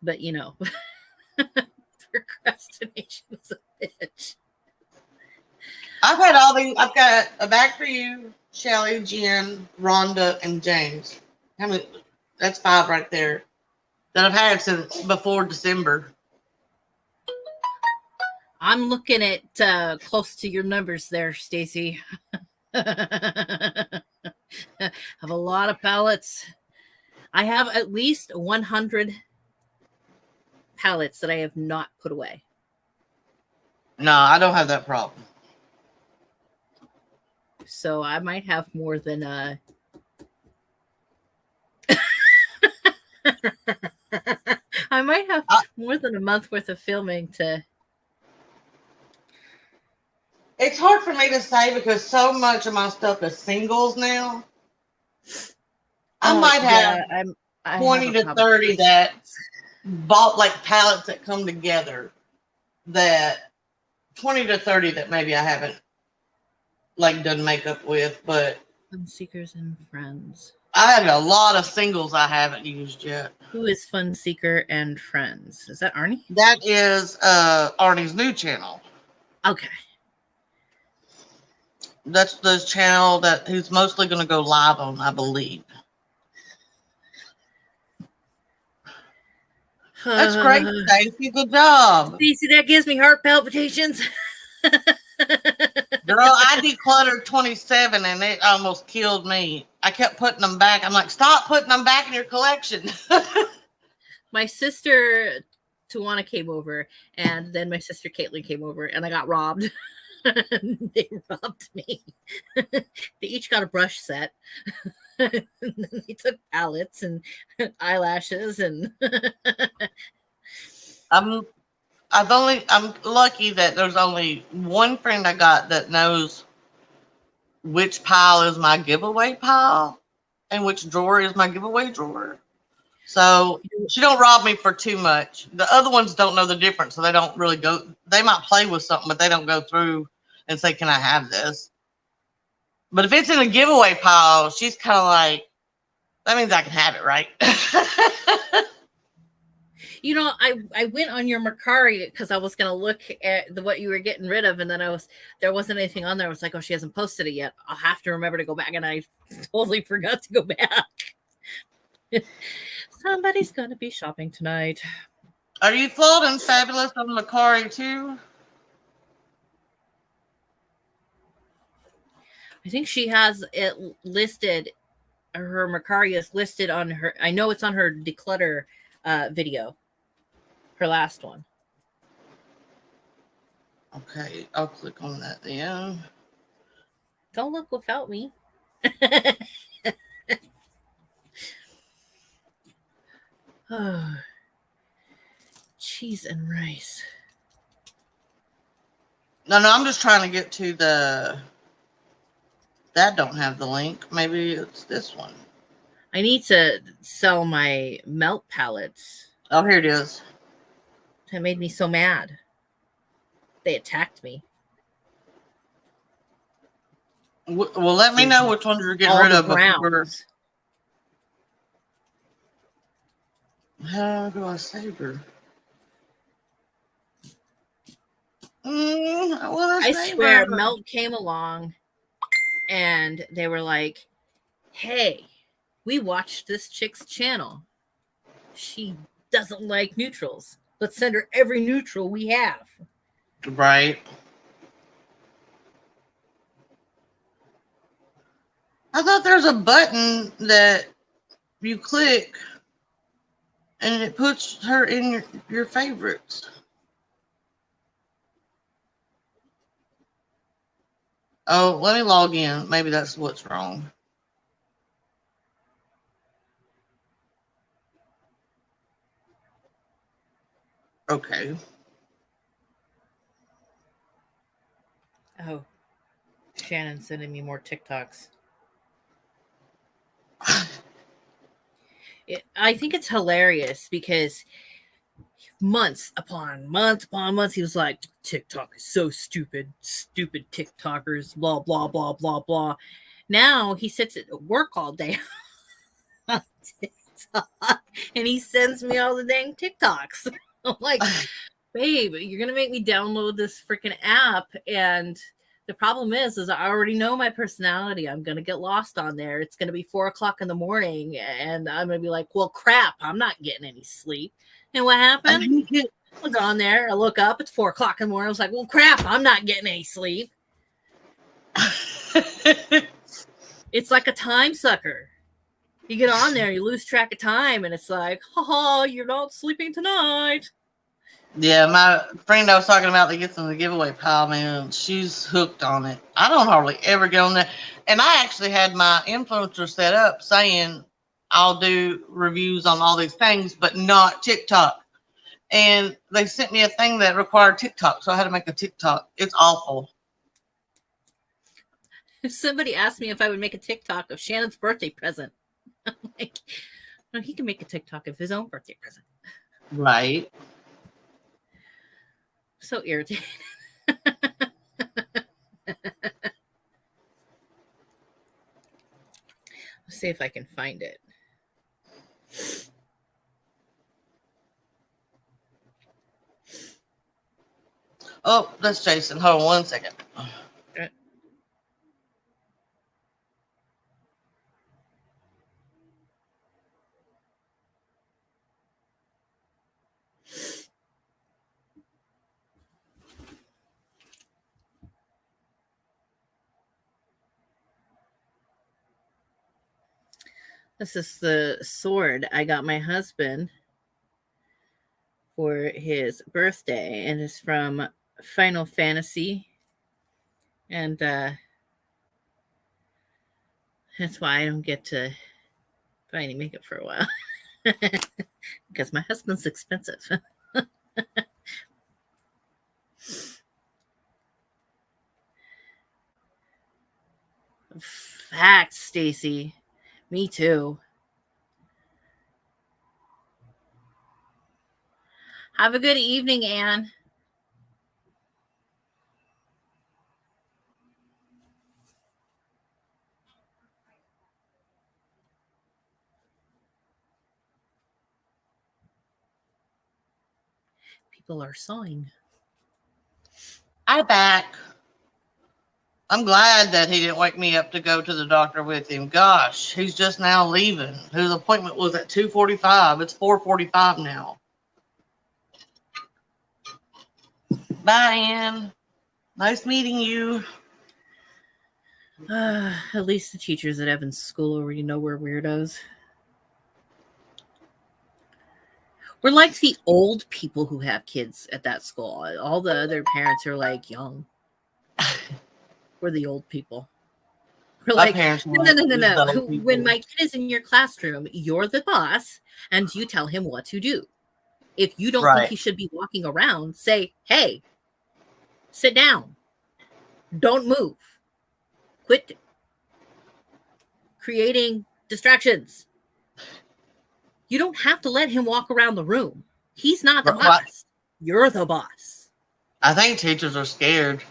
But procrastination is a bitch. I've had all these. I've got a bag for you, Shelly, Jen, Rhonda, and James. How many? That's 5 right there that I've had since before December. I'm looking at close to your numbers there, Stacy. I have a lot of palettes. I have at least 100 palettes that I have not put away. No, I don't have that problem. So I might have more than I might have more than a month worth of filming to. It's hard for me to say because so much of my stuff is singles now. I might have 20 to 30 that bought like palettes that come together. That 20 to 30 that maybe I haven't like done makeup with, but Fun Seekers and Friends. I have a lot of singles I haven't used yet. Who is Fun Seeker and Friends? Is that Arnie? That is Arnie's new channel. Okay. That's the channel that he's mostly going to go live on, I believe. That's great, Stacey. Good job. Stacey, that gives me heart palpitations. Girl, I decluttered 27 and it almost killed me. I kept putting them back. I'm like, stop putting them back in your collection. My sister Tawana came over, and then my sister Caitlin came over, and I got robbed. They robbed me. They each got a brush set. And then they took palettes and eyelashes and I'm lucky that there's only one friend I got that knows which pile is my giveaway pile and which drawer is my giveaway drawer. So she don't rob me for too much. The other ones don't know the difference, so they don't really go. They might play with something, but they don't go through and say, "Can I have this?" But if it's in a giveaway pile, she's kind of like, that means I can have it, right? You know, I went on your Mercari because I was gonna look at what you were getting rid of, and then there wasn't anything on there. I was like, oh, she hasn't posted it yet. I'll have to remember to go back, and I totally forgot to go back. Somebody's gonna be shopping tonight. Are you flawed and fabulous on Macari too? I think she has it listed. Her Mercari is listed on her. I know it's on her declutter video. Her last one. Okay, I'll click on that then. Don't look without me. Oh, cheese and rice. No, I'm just trying to get to the. That don't have the link. Maybe it's this one. I need to sell my melt palettes. Oh, here it is. That made me so mad. They attacked me. Well, let me know which ones you're getting rid of. Browns. How do I save her? I swear, Melt came along and they were like, hey, we watched this chick's channel. She doesn't like neutrals. Let's send her every neutral we have. Right. I thought there's a button that you click and it puts her in your favorites. Oh, let me log in. Maybe that's what's wrong. Okay. Oh, Shannon's sending me more TikToks. I think it's hilarious because months upon months, he was like, TikTok is so stupid TikTokers, blah, blah, blah, blah, blah. Now he sits at work all day on TikTok and he sends me all the dang TikToks. I'm like, babe, you're going to make me download this freaking app. And the problem is I already know my personality. I'm going to get lost on there. It's going to be 4:00 in the morning. And I'm going to be like, well, crap, I'm not getting any sleep. And what happened? I was on there. I look up. It's 4:00 in the morning. I was like, well, crap, I'm not getting any sleep. It's like a time sucker. You get on there, you lose track of time, and it's like, haha, you're not sleeping tonight. Yeah, my friend I was talking about that gets in the giveaway pile, man, she's hooked on it. I don't hardly ever get on there. And I actually had my influencer set up saying I'll do reviews on all these things, but not TikTok. And they sent me a thing that required TikTok, so I had to make a TikTok. It's awful. Somebody asked me if I would make a TikTok of Shannon's birthday present. I'm like, no, he can make a TikTok of his own birthday present. Right. So irritated. Let's see if I can find it. Oh, that's Jason. Hold on 1 second. Okay. This is the sword I got my husband for his birthday, and it's from Final Fantasy. And that's why I don't get to buy any makeup for a while. Because my husband's expensive. Facts, Stacy. Me too. Have a good evening, Anne. people are sawing. I'm back. I'm glad that he didn't wake me up to go to the doctor with him. Gosh, he's just now leaving. His appointment was at 2:45. It's 4:45 now. Bye, Ann. Nice meeting you. At least the teachers at Evan's school already know we're weirdos. We're like the old people who have kids at that school. All the other parents are like young. We're the old people. We're My like, parents no. When my kid is in your classroom, you're the boss and you tell him what to do. If you don't think he should be walking around, say, hey, sit down. Don't move. Quit creating distractions. You don't have to let him walk around the room. He's not the boss. You're the boss. I think teachers are scared.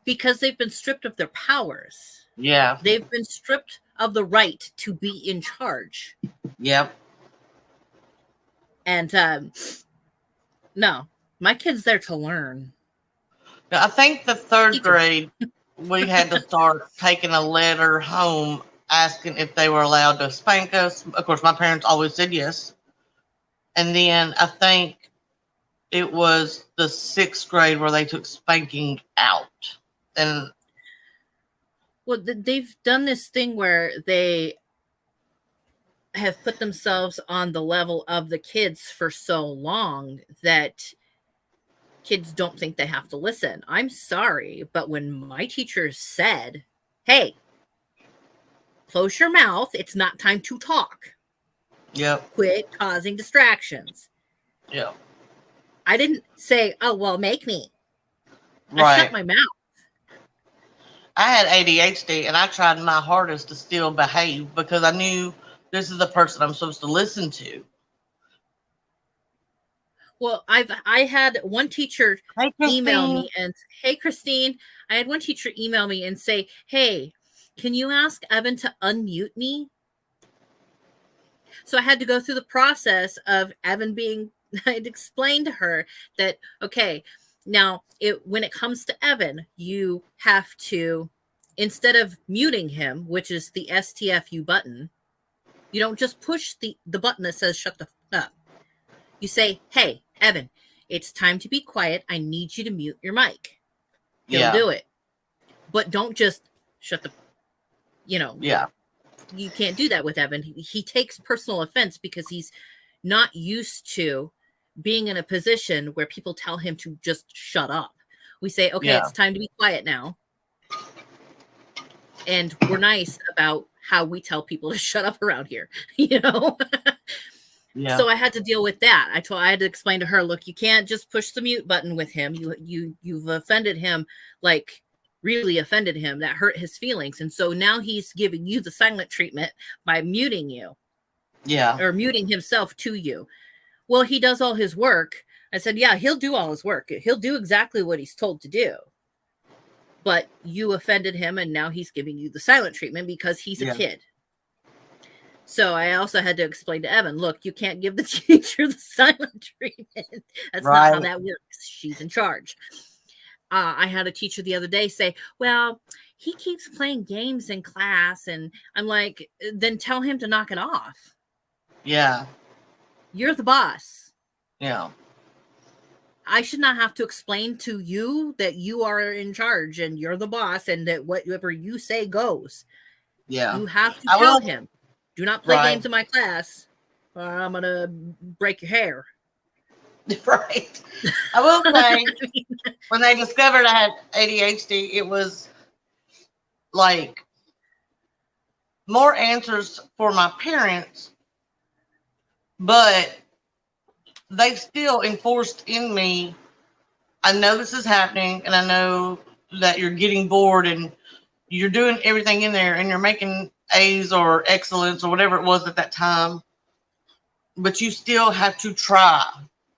Because they've been stripped of their powers. Yeah. They've been stripped of the right to be in charge. Yep. And no, my kid's there to learn. I think the third grade, we had to start taking a letter home asking if they were allowed to spank us. Of course, my parents always said yes. And then I think it was the 6th grade where they took spanking out. And well, they've done this thing where they have put themselves on the level of the kids for so long that kids don't think they have to listen. I'm sorry, but when my teacher said, hey, close your mouth, it's not time to talk. Yep. Quit causing distractions. Yep. I didn't say, oh, well, make me. Right. I shut my mouth. I had ADHD and I tried my hardest to still behave because I knew this is the person I'm supposed to listen to. Well, I had one teacher email me and, hey, Christine, I had one teacher email me and say, hey, can you ask Evan to unmute me? So I had to go through the process of Evan being, I'd explained to her that, okay, now when it comes to Evan, you have to, instead of muting him, which is the STFU button, you don't just push the button that says shut the f up. You say, hey, Evan, it's time to be quiet. I need you to mute your mic. He'll do it. But don't just shut the, Yeah. You can't do that with Evan. He takes personal offense because he's not used to being in a position where people tell him to just shut up. We say, okay, it's time to be quiet now. And we're nice about how we tell people to shut up around here, Yeah. So I had to deal with that. I had to explain to her, look, you can't just push the mute button with him. You've offended him, like really offended him. That hurt his feelings. And so now he's giving you the silent treatment by muting you. Yeah. Or muting himself to you. Well, he does all his work. I said, yeah, he'll do all his work. He'll do exactly what he's told to do. But you offended him and now he's giving you the silent treatment because he's a kid. So I also had to explain to Evan, look, you can't give the teacher the silent treatment. That's not how that works. She's in charge. I had a teacher the other day say, well, he keeps playing games in class. And I'm like, then tell him to knock it off. Yeah. You're the boss. Yeah. I should not have to explain to you that you are in charge and you're the boss and that whatever you say goes. Yeah. You have to tell him, do not play games in my class or I'm going to break your hair. Right. I will say, when they discovered I had ADHD, it was like more answers for my parents, but they still enforced in me, I know this is happening and I know that you're getting bored and you're doing everything in there and you're making A's or excellence or whatever it was at that time, but you still have to try.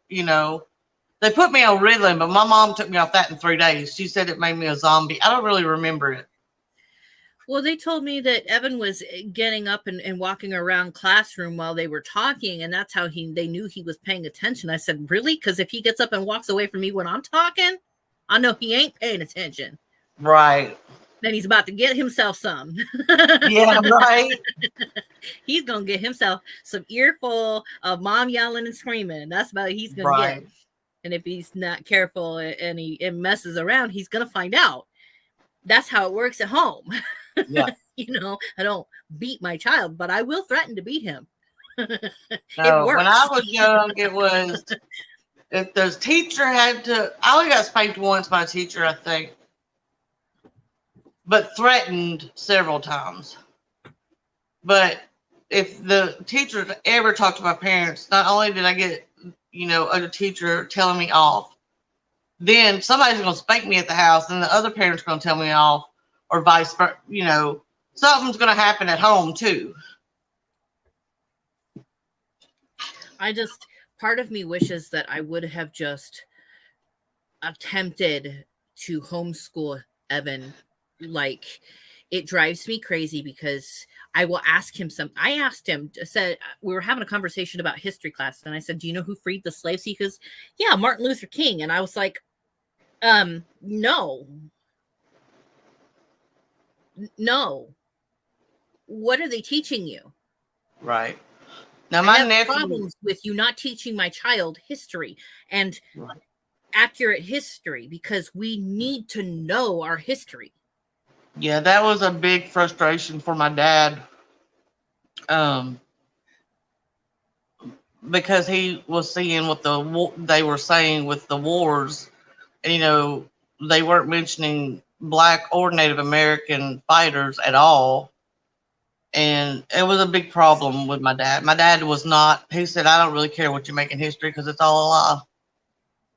They put me on Ritalin, but my mom took me off that in 3 days. She said it made me a zombie. I don't really remember it. Well, they told me that Evan was getting up and walking around classroom while they were talking, and that's how they knew he was paying attention. I said, really? Because if he gets up and walks away from me when I'm talking, I know he ain't paying attention. Right. Then he's about to get himself some. Yeah, right. He's going to get himself some earful of mom yelling and screaming. That's about what he's going to get. And if he's not careful and he messes around, he's going to find out. That's how it works at home. Yeah. You know, I don't beat my child, but I will threaten to beat him. No, It works. when I was young, it was if the teacher had to, I only got spanked once by a teacher, I think, but threatened several times. But if the teacher ever talked to my parents, not only did I get, you know, a teacher telling me off, then somebody's going to spank me at the house and the other parent's going to tell me off, or vice versa. You know, something's going to happen at home too. Part of me wishes that I would have just attempted to homeschool Evan. Like, it drives me crazy because I will ask him I asked him, said, we were having a conversation about history class, and I said, do you know who freed the slaves? He goes, yeah, Martin Luther King. And I was like, no. What are they teaching you? Right. Now, my nephew, problems with you not teaching my child history and accurate history, because we need to know our history. Yeah, that was a big frustration for my dad. Because he was seeing what they were saying with the wars, and, you know, they weren't mentioning Black or Native American fighters at all. And it was a big problem with my dad. My dad was not, he said, I don't really care what you make in history because it's all a lie.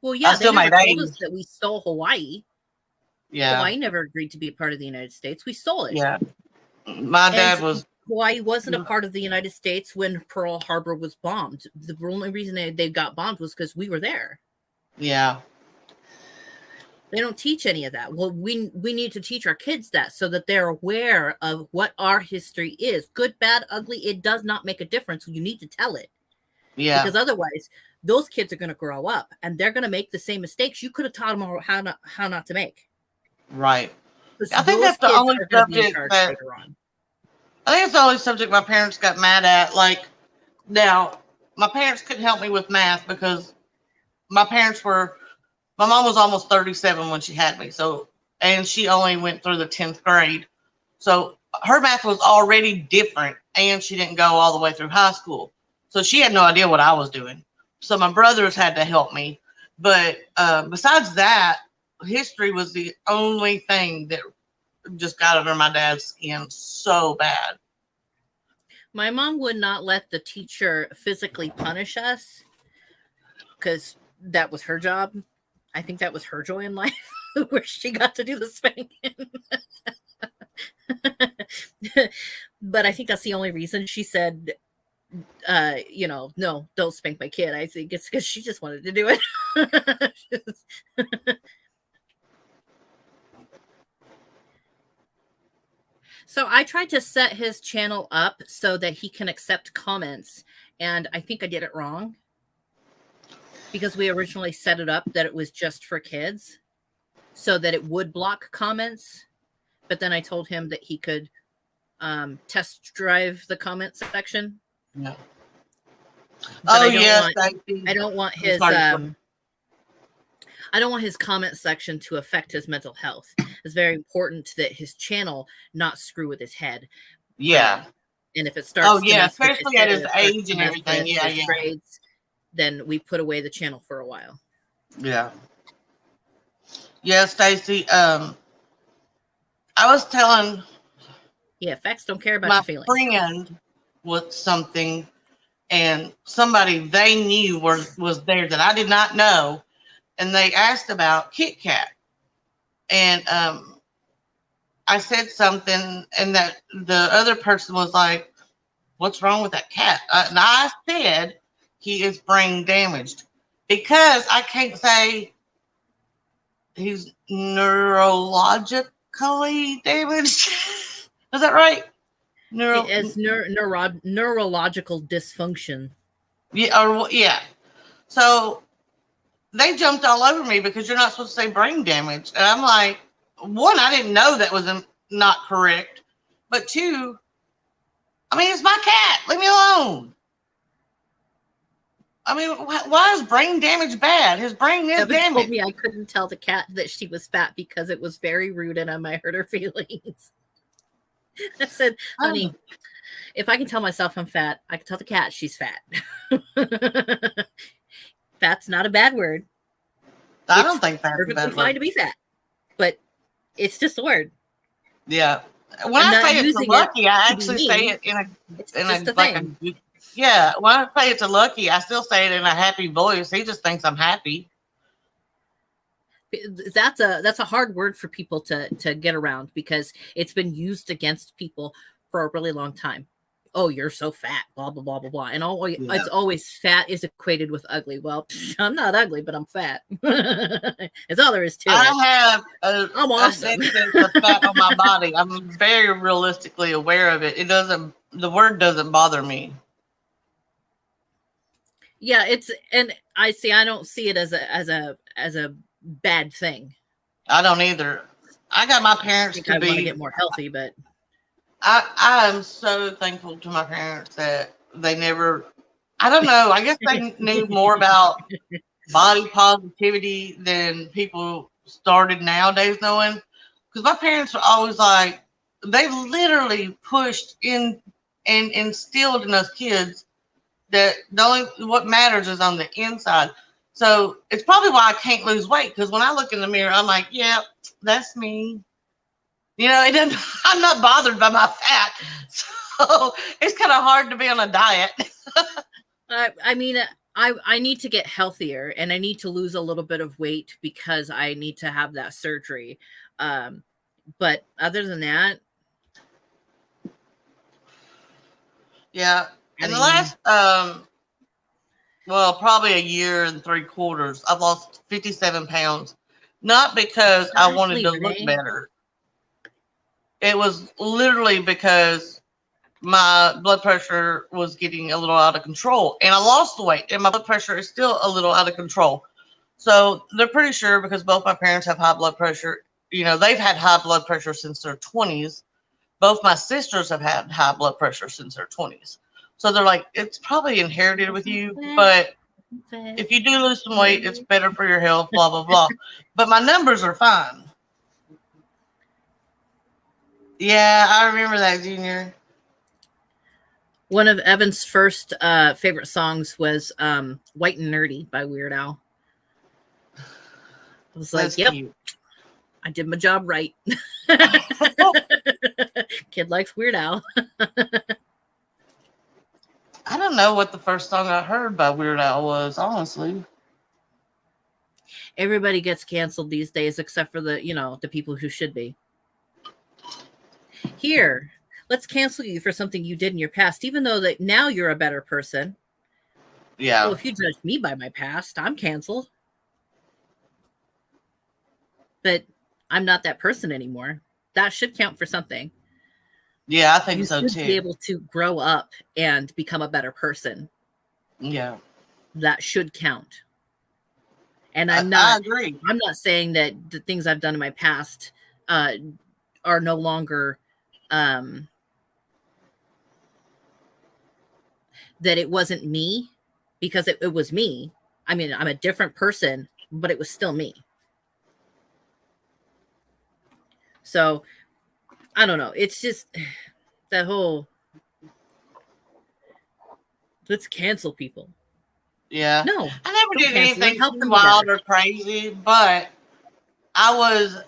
Well, yeah, they never told us that we stole Hawaii. Yeah. Hawaii never agreed to be a part of the United States. We stole it. Yeah. My dad was. Hawaii wasn't a part of the United States when Pearl Harbor was bombed. The only reason they got bombed was because we were there. Yeah. They don't teach any of that. Well, we need to teach our kids that so that they're aware of what our history is. Good, bad, ugly, it does not make a difference. You need to tell it. Yeah. Because otherwise, those kids are going to grow up and they're going to make the same mistakes you could have taught them how not to make. Right. I think that's the only subject that, I think it's the only subject my parents got mad at. Like, now, my parents couldn't help me with math because my mom was almost 37 when she had me. So, and she only went through the 10th grade. So her math was already different, and she didn't go all the way through high school. So she had no idea what I was doing. So my brothers had to help me. But besides that, history was the only thing that just got under my dad's skin so bad. My mom would not let the teacher physically punish us because that was her job. I think that was her joy in life, where she got to do the spanking. But I think that's the only reason she said, no, don't spank my kid. I think it's because she just wanted to do it. So I tried to set his channel up so that he can accept comments, and I think I did it wrong. Because we originally set it up that it was just for kids so that it would block comments. But then I told him that he could test drive the comment section. Yeah. I don't want his I don't want his comment section to affect his mental health. It's very important that his channel not screw with his head. Yeah. And if it starts especially at his age and everything. Grades, then we put away the channel for a while. Yeah. Yeah, Stacy. I was telling. Yeah, facts don't care about your feelings. My friend with something, and somebody they knew was there that I did not know, and they asked about Kit Kat, and I said something, and that the other person was like, "What's wrong with that cat?" And I said, he is brain damaged, because I can't say he's neurologically damaged. Is that right? As neurological dysfunction. Yeah. So they jumped all over me because you're not supposed to say brain damage. And I'm like, one, I didn't know that was not correct. But two, I mean, it's my cat. Leave me alone. I mean, why is brain damage bad? His brain is Evan damaged. told me I couldn't tell the cat that she was fat because it was very rude and I might hurt her feelings. I said, honey, if I can tell myself I'm fat, I can tell the cat she's fat. Fat's not a bad word. I don't think fat's a bad word. Fine to be fat, but it's just a word. Yeah. When I say it to Lucky, I actually say it in a yeah. When I say it to Lucky, I still say it in a happy voice. He just thinks I'm happy. That's a hard word for people to get around because it's been used against people for a really long time. Oh, you're so fat, blah blah blah blah blah, and it's always fat is equated with ugly. Well, I'm not ugly, but I'm fat. That's all there is to it. I have I'm awesome. a fat on my body. I'm very realistically aware of it. The word doesn't bother me. Yeah, I don't see it as a bad thing. I don't either. I got my parents I want to get more healthy, but I am so thankful to my parents that they never, I don't know, I guess they knew more about body positivity than people started nowadays knowing. Because my parents were always like, they literally pushed in and instilled in us kids that what matters is on the inside. So it's probably why I can't lose weight. Because when I look in the mirror, I'm like, yeah, that's me. You know, I'm not bothered by my fat. So it's kind of hard to be on a diet. I mean, I need to get healthier and I need to lose a little bit of weight because I need to have that surgery. But other than that. Yeah. In the last, probably a year and 3/4, I've lost 57 pounds. Not because I wanted to look better. It was literally because my blood pressure was getting a little out of control and I lost the weight and my blood pressure is still a little out of control. So they're pretty sure because both my parents have high blood pressure. You know, they've had high blood pressure since their 20s. Both my sisters have had high blood pressure since their 20s. So they're like, it's probably inherited with you, but if you do lose some weight, it's better for your health, blah, blah, blah. But my numbers are fine. Yeah, I remember that, Junior. One of Evan's first favorite songs was White and Nerdy by Weird Al. I was like, That's yep, cute. I did my job right. Kid likes Weird Al. I don't know what the first song I heard by Weird Al was, honestly. Everybody gets canceled these days except for the people who should be. Here, let's cancel you for something you did in your past, even though that now you're a better person. Yeah. Well, if you judge me by my past, I'm canceled. But I'm not that person anymore. That should count for something. Yeah, I think so too. You too. should be able to grow up and become a better person. Yeah. That should count. And I agree. I'm not saying that the things I've done in my past are no longer that it wasn't me, because it was me. I mean, I'm a different person, but it was still me. So I don't know. It's just that whole let's cancel people. Yeah. No, I never did anything wild or crazy, but I was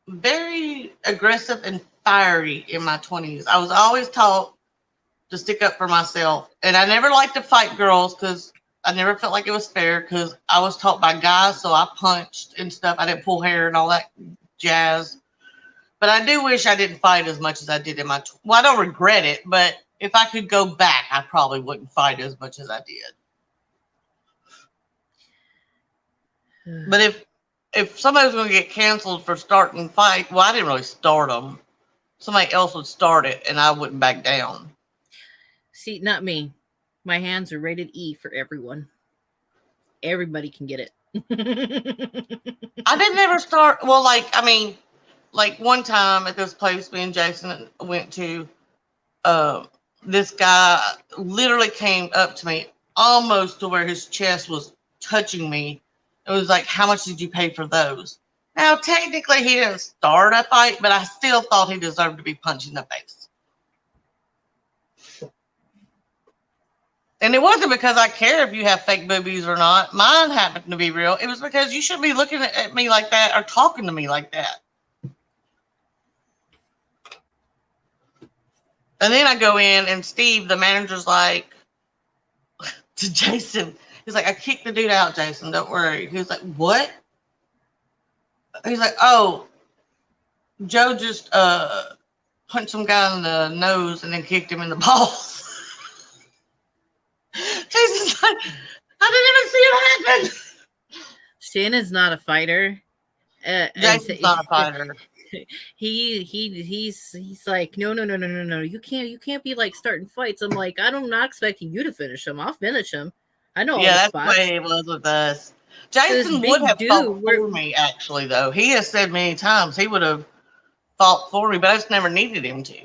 very aggressive and fiery in my 20s. I was always taught to stick up for myself. And I never liked to fight girls because I never felt like it was fair because I was taught by guys, so I punched and stuff. I didn't pull hair and all that jazz. But I do wish I didn't fight as much as I did in my... Well, I don't regret it, but if I could go back, I probably wouldn't fight as much as I did. But if somebody was going to get canceled for starting fight, well, I didn't really start them. Somebody else would start it, and I wouldn't back down. See, not me. My hands are rated E for everyone. Everybody can get it. I didn't ever start. Well, like one time at this place, me and Jason went to, this guy literally came up to me almost to where his chest was touching me. It was like, how much did you pay for those? Now, technically, he didn't start a fight, but I still thought he deserved to be punched in the face. And it wasn't because I care if you have fake boobies or not. Mine happened to be real. It was because you shouldn't be looking at me like that or talking to me like that. And then I go in, and Steve, the manager's like, to Jason, he's like, I kicked the dude out, Jason. Don't worry. He was like, what? He's like, oh, Joe just punched some guy in the nose and then kicked him in the balls. Jason's like, I didn't even see it happen. Shannon's not a fighter. Jason's not a fighter. He's like, no. You can't be like starting fights. I'm like, I'm not expecting you to finish him. I'll finish him. I know. Yeah, that's the way it was with us. Jason would have fought for me, actually, though. He has said many times he would have fought for me, but I just never needed him to.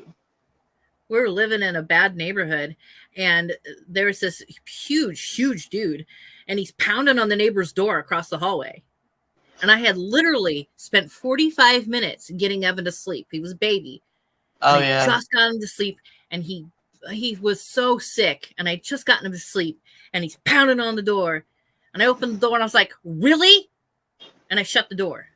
We were living in a bad neighborhood, and there was this huge dude, and he's pounding on the neighbor's door across the hallway. And I had literally spent 45 minutes getting Evan to sleep. He was a baby. Oh, yeah. I just got him to sleep, and he was so sick, and I just gotten him to sleep, and he's pounding on the door. And I opened the door, and I was like, really? And I shut the door.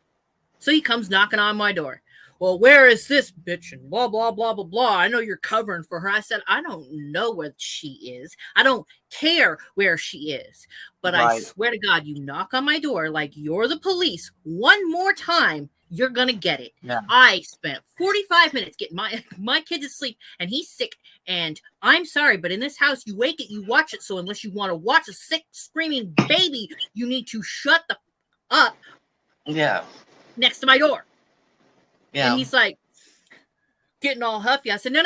So he comes knocking on my door. Well, where is this bitch? And blah, blah, blah, blah, blah. I know you're covering for her. I said, I don't know where she is. I don't care where she is. But right. I swear to God, you knock on my door like you're the police one more time, you're going to get it. Yeah. I spent 45 minutes getting my kid to sleep, and he's sick. And I'm sorry, but in this house, you wake it, you watch it. So unless you want to watch a sick, screaming baby, you need to shut the up. Yeah. Next to my door. Yeah. And he's like getting all huffy. I said, no.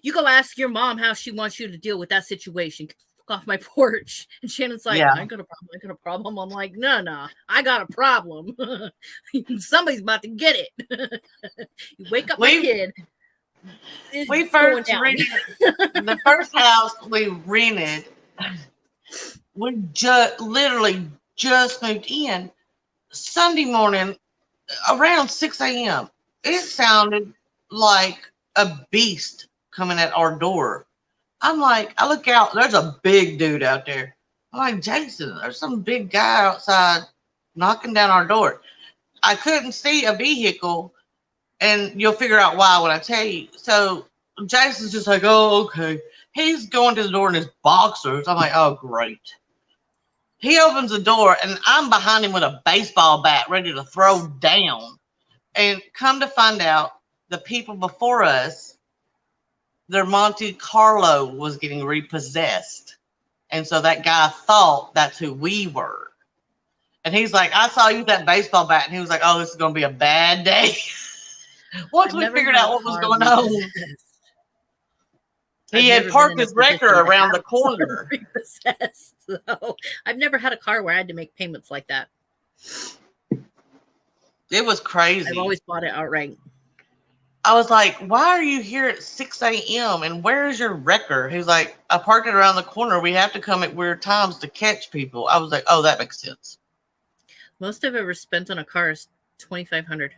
You go ask your mom how she wants you to deal with that situation. Get the fuck off my porch. And Shannon's like, I got a problem. I'm like, no, I got a problem. Somebody's about to get it. You wake up my kid. We first rented the first house we rented. We literally just moved in Sunday morning around 6 a.m. It sounded like a beast coming at our door. I'm like, I look out, there's a big dude out there. I'm like, Jason, there's some big guy outside knocking down our door. I couldn't see a vehicle, and you'll figure out why when I tell you. So Jason's just like, oh, okay. He's going to the door in his boxers. I'm like, oh, great. He opens the door, and I'm behind him with a baseball bat ready to throw down. And come to find out, the people before us, their Monte Carlo was getting repossessed. And so that guy thought that's who we were. And he's like, I saw you with that baseball bat. And he was like, oh, this is going to be a bad day. Once we figured out what was going on. He had parked his wrecker around the corner. Repossessed. So I've never had a car where I had to make payments like that. It was crazy. I've always bought it outright. I was like, why are you here at 6 a.m. and where's your wrecker? He's like, I parked it around the corner. We have to come at weird times to catch people. I was like, oh, that makes sense. Most I've ever spent on a car is $2,500.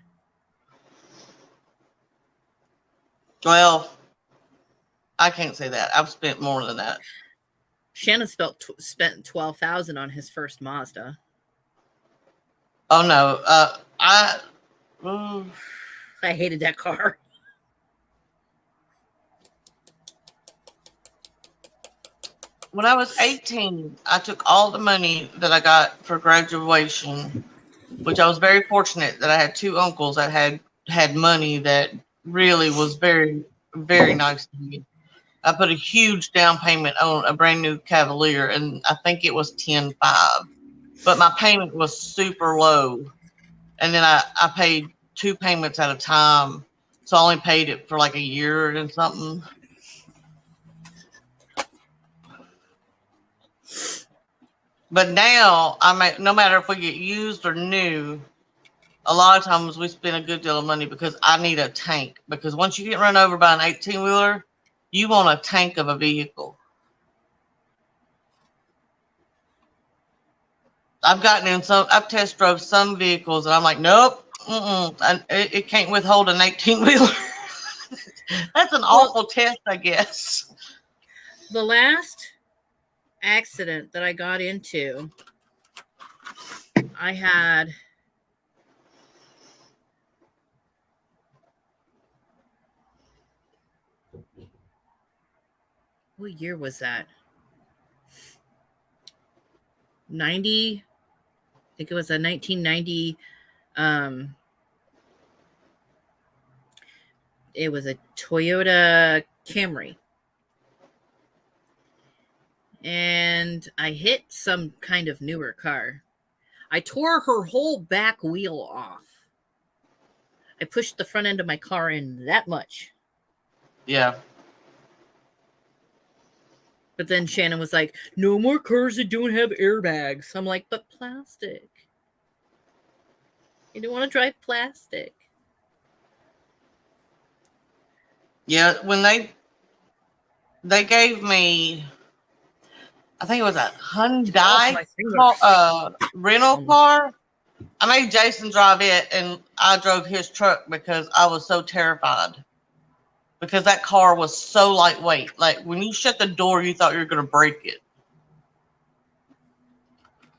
Well, I can't say that. I've spent more than that. Shannon spent $12,000 on his first Mazda. Oh no, I hated that car. When I was 18, I took all the money that I got for graduation, which I was very fortunate that I had two uncles that had money that really was very, very nice to me. I put a huge down payment on a brand new Cavalier, and I think it was $10,500. But my payment was super low. and then I paid 2 payments at a time, so I only paid it for like a year and something. But now no matter if we get used or new, a lot of times we spend a good deal of money because I need a tank. Because once you get run over by an 18-wheeler, you want a tank of a vehicle. I've test drove some vehicles, and I'm like, nope, it can't withhold an 18-wheeler. That's an awful test, I guess. The last accident that I got into, I had what year was that? 90. I think it was a 1990. It was a Toyota Camry. And I hit some kind of newer car. I tore her whole back wheel off. I pushed the front end of my car in that much. Yeah. But then Shannon was like, no more cars that don't have airbags. I'm like, but plastic. You don't want to drive plastic. Yeah, when they gave me, I think it was a Hyundai rental car. I made Jason drive it, and I drove his truck because I was so terrified. Because that car was so lightweight. Like, when you shut the door, you thought you were going to break it.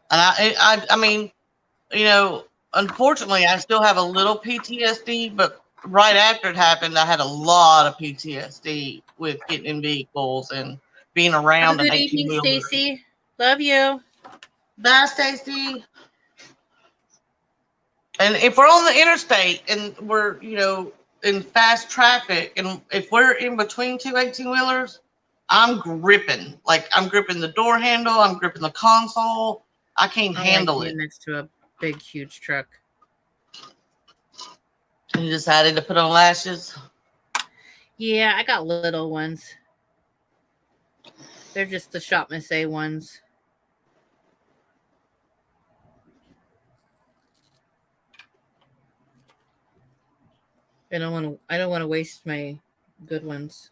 And I mean, you know, unfortunately, I still have a little PTSD, but right after it happened, I had a lot of PTSD with getting in vehicles and being around an 18-wheeler. Good evening, Stacy. Love you. Bye, Stacy. And if we're on the interstate and we're, you know, in fast traffic, and if we're in between two 18-wheelers, I'm gripping. Like, I'm gripping the door handle. I'm gripping the console. I can't handle it. Next to a big, huge truck. You decided to put on lashes? Yeah, I got little ones. They're just the Shop Miss A ones. I don't want to waste my good ones.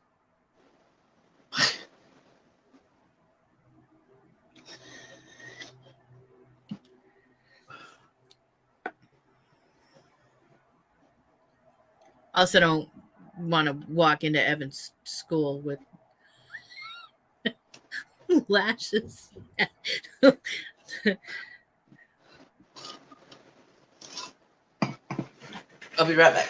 Also don't want to walk into Evan's school with lashes. I'll be right back.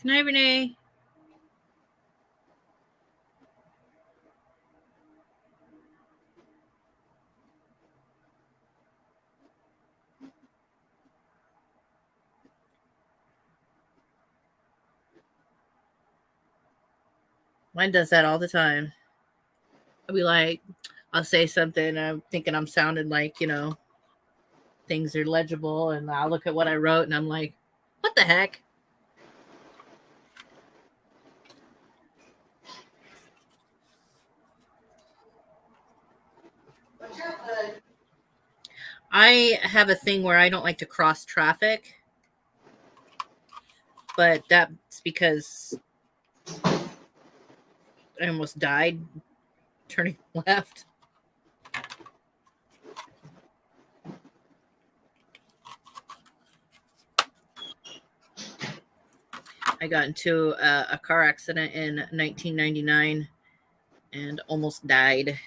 Good night, Renee. Mine does that all the time. I'll be like, I'll say something, I'm thinking I'm sounding like, you know, things are legible, and I'll look at what I wrote, and I'm like, what the heck? I have a thing where I don't like to cross traffic, but that's because I almost died turning left. I I got into a car accident in 1999 and almost died.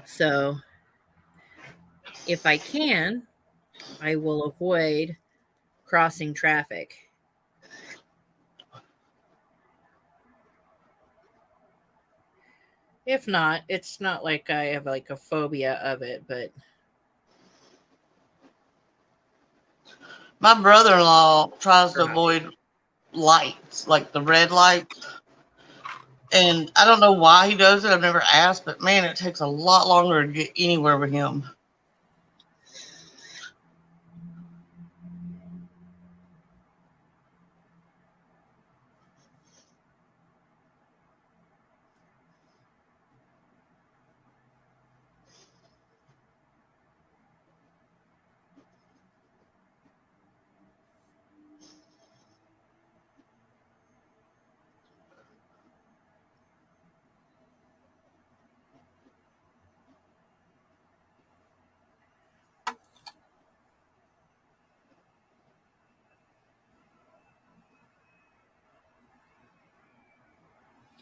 So if I can, I will avoid crossing traffic. If not, it's not like I have like a phobia of it, but My brother-in-law tries to avoid lights, like the red lights. And I don't know why he does it. I've never asked, but man, it takes a lot longer to get anywhere with him.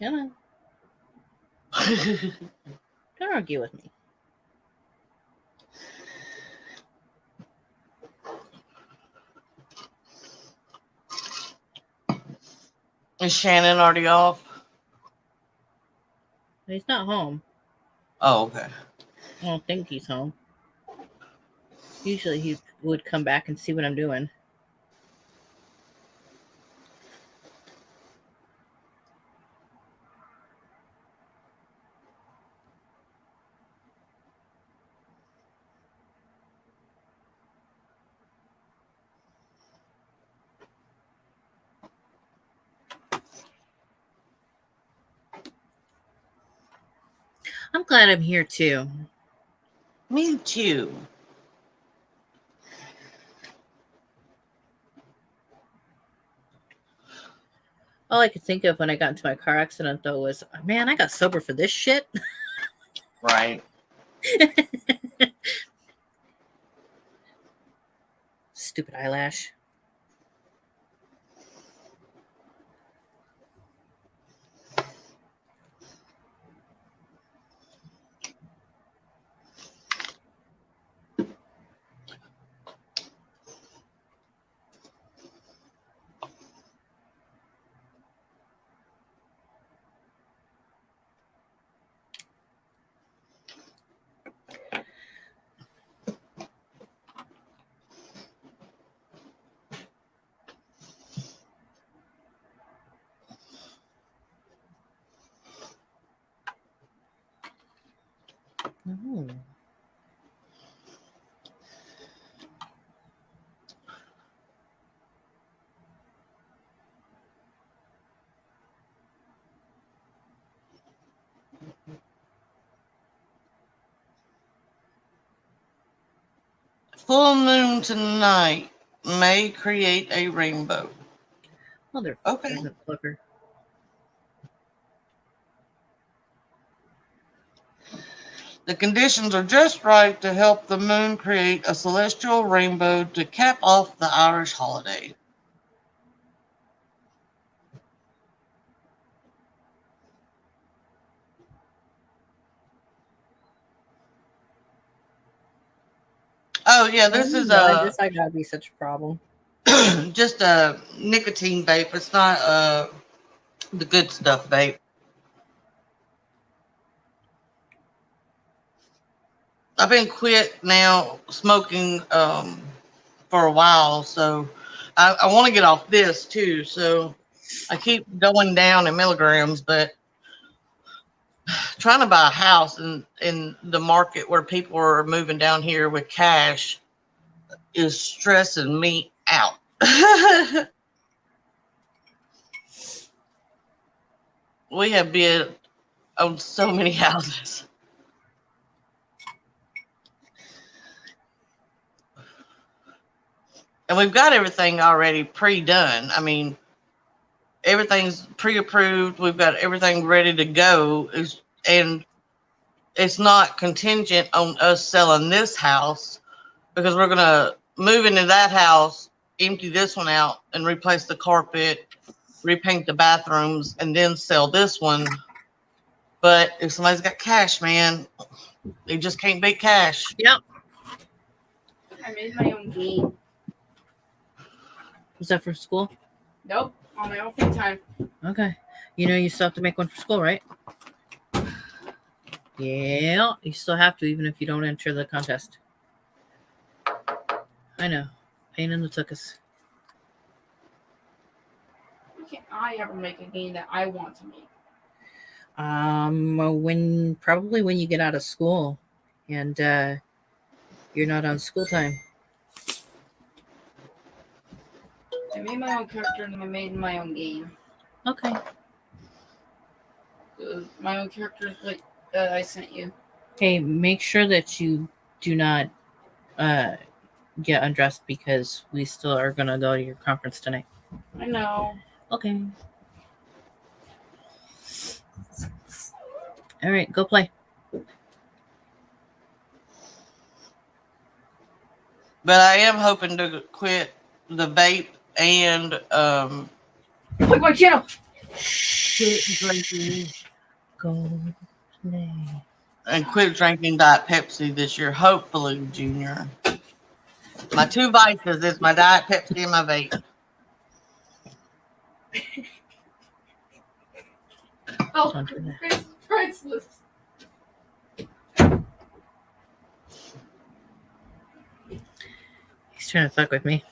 come on. Don't argue with me. Is Shannon already off? He's not home. Oh, okay. I don't think he's home. Usually he would come back and see what I'm doing. I'm glad I'm here too. Me too. All I could think of when I got into my car accident, though, was, man, I got sober for this shit. Right. Stupid eyelash. Oh. Full moon tonight may create a rainbow. Motherfucker. Okay. Fucker. The conditions are just right to help the moon create a celestial rainbow to cap off the Irish holiday. Oh yeah, this is this I gotta be such a problem. just a nicotine vape. It's not the good stuff vape. I've been quit now smoking for a while, so I want to get off this too. So I keep going down in milligrams, but trying to buy a house in the market where people are moving down here with cash is stressing me out. We have been on so many houses. And we've got everything already pre-done. I mean, everything's pre-approved. We've got everything ready to go. And it's not contingent on us selling this house because we're going to move into that house, empty this one out, and replace the carpet, repaint the bathrooms, and then sell this one. But if somebody's got cash, man, they just can't beat cash. Yep. I made my own game. Was that for school? Nope, on my own free time. Okay. You know you still have to make one for school, right? Yeah, you still have to, even if you don't enter the contest. I know. Pain in the tuchus. Why can't I ever make a game that I want to make? Probably when you get out of school and you're not on school time. I made my own character and I made my own game. Okay. My own character is like that I sent you. Hey, make sure that you do not get undressed because we still are gonna go to your conference tonight. I know. Okay. All right, go play. But I am hoping to quit the vape and Click my channel. quit drinking Go play. and quit drinking Diet Pepsi this year. Hopefully, Junior. My two vices is my Diet Pepsi and my vape. Oh, Don't do that. it's priceless. He's trying to fuck with me.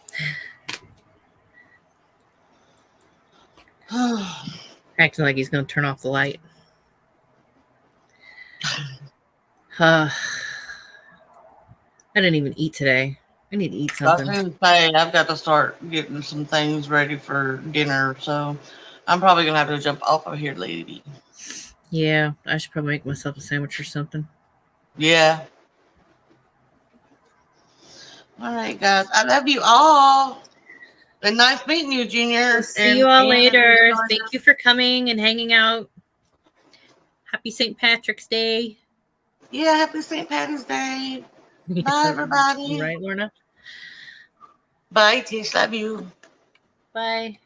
Acting like he's gonna turn off the light. I didn't even eat today. I need to eat I was something. going to say, I've got to start getting some things ready for dinner, so I'm probably going to have to jump off of here, lady. Yeah, I should probably make myself a sandwich or something. Yeah. All right, guys. I love you all. And nice meeting you, Junior. See you all later. Thank you for coming and hanging out. Happy St. Patrick's Day. Yeah, happy St. Patty's Day. Bye, everybody. Right, Lorna? Bye, Tish. Love you. Bye.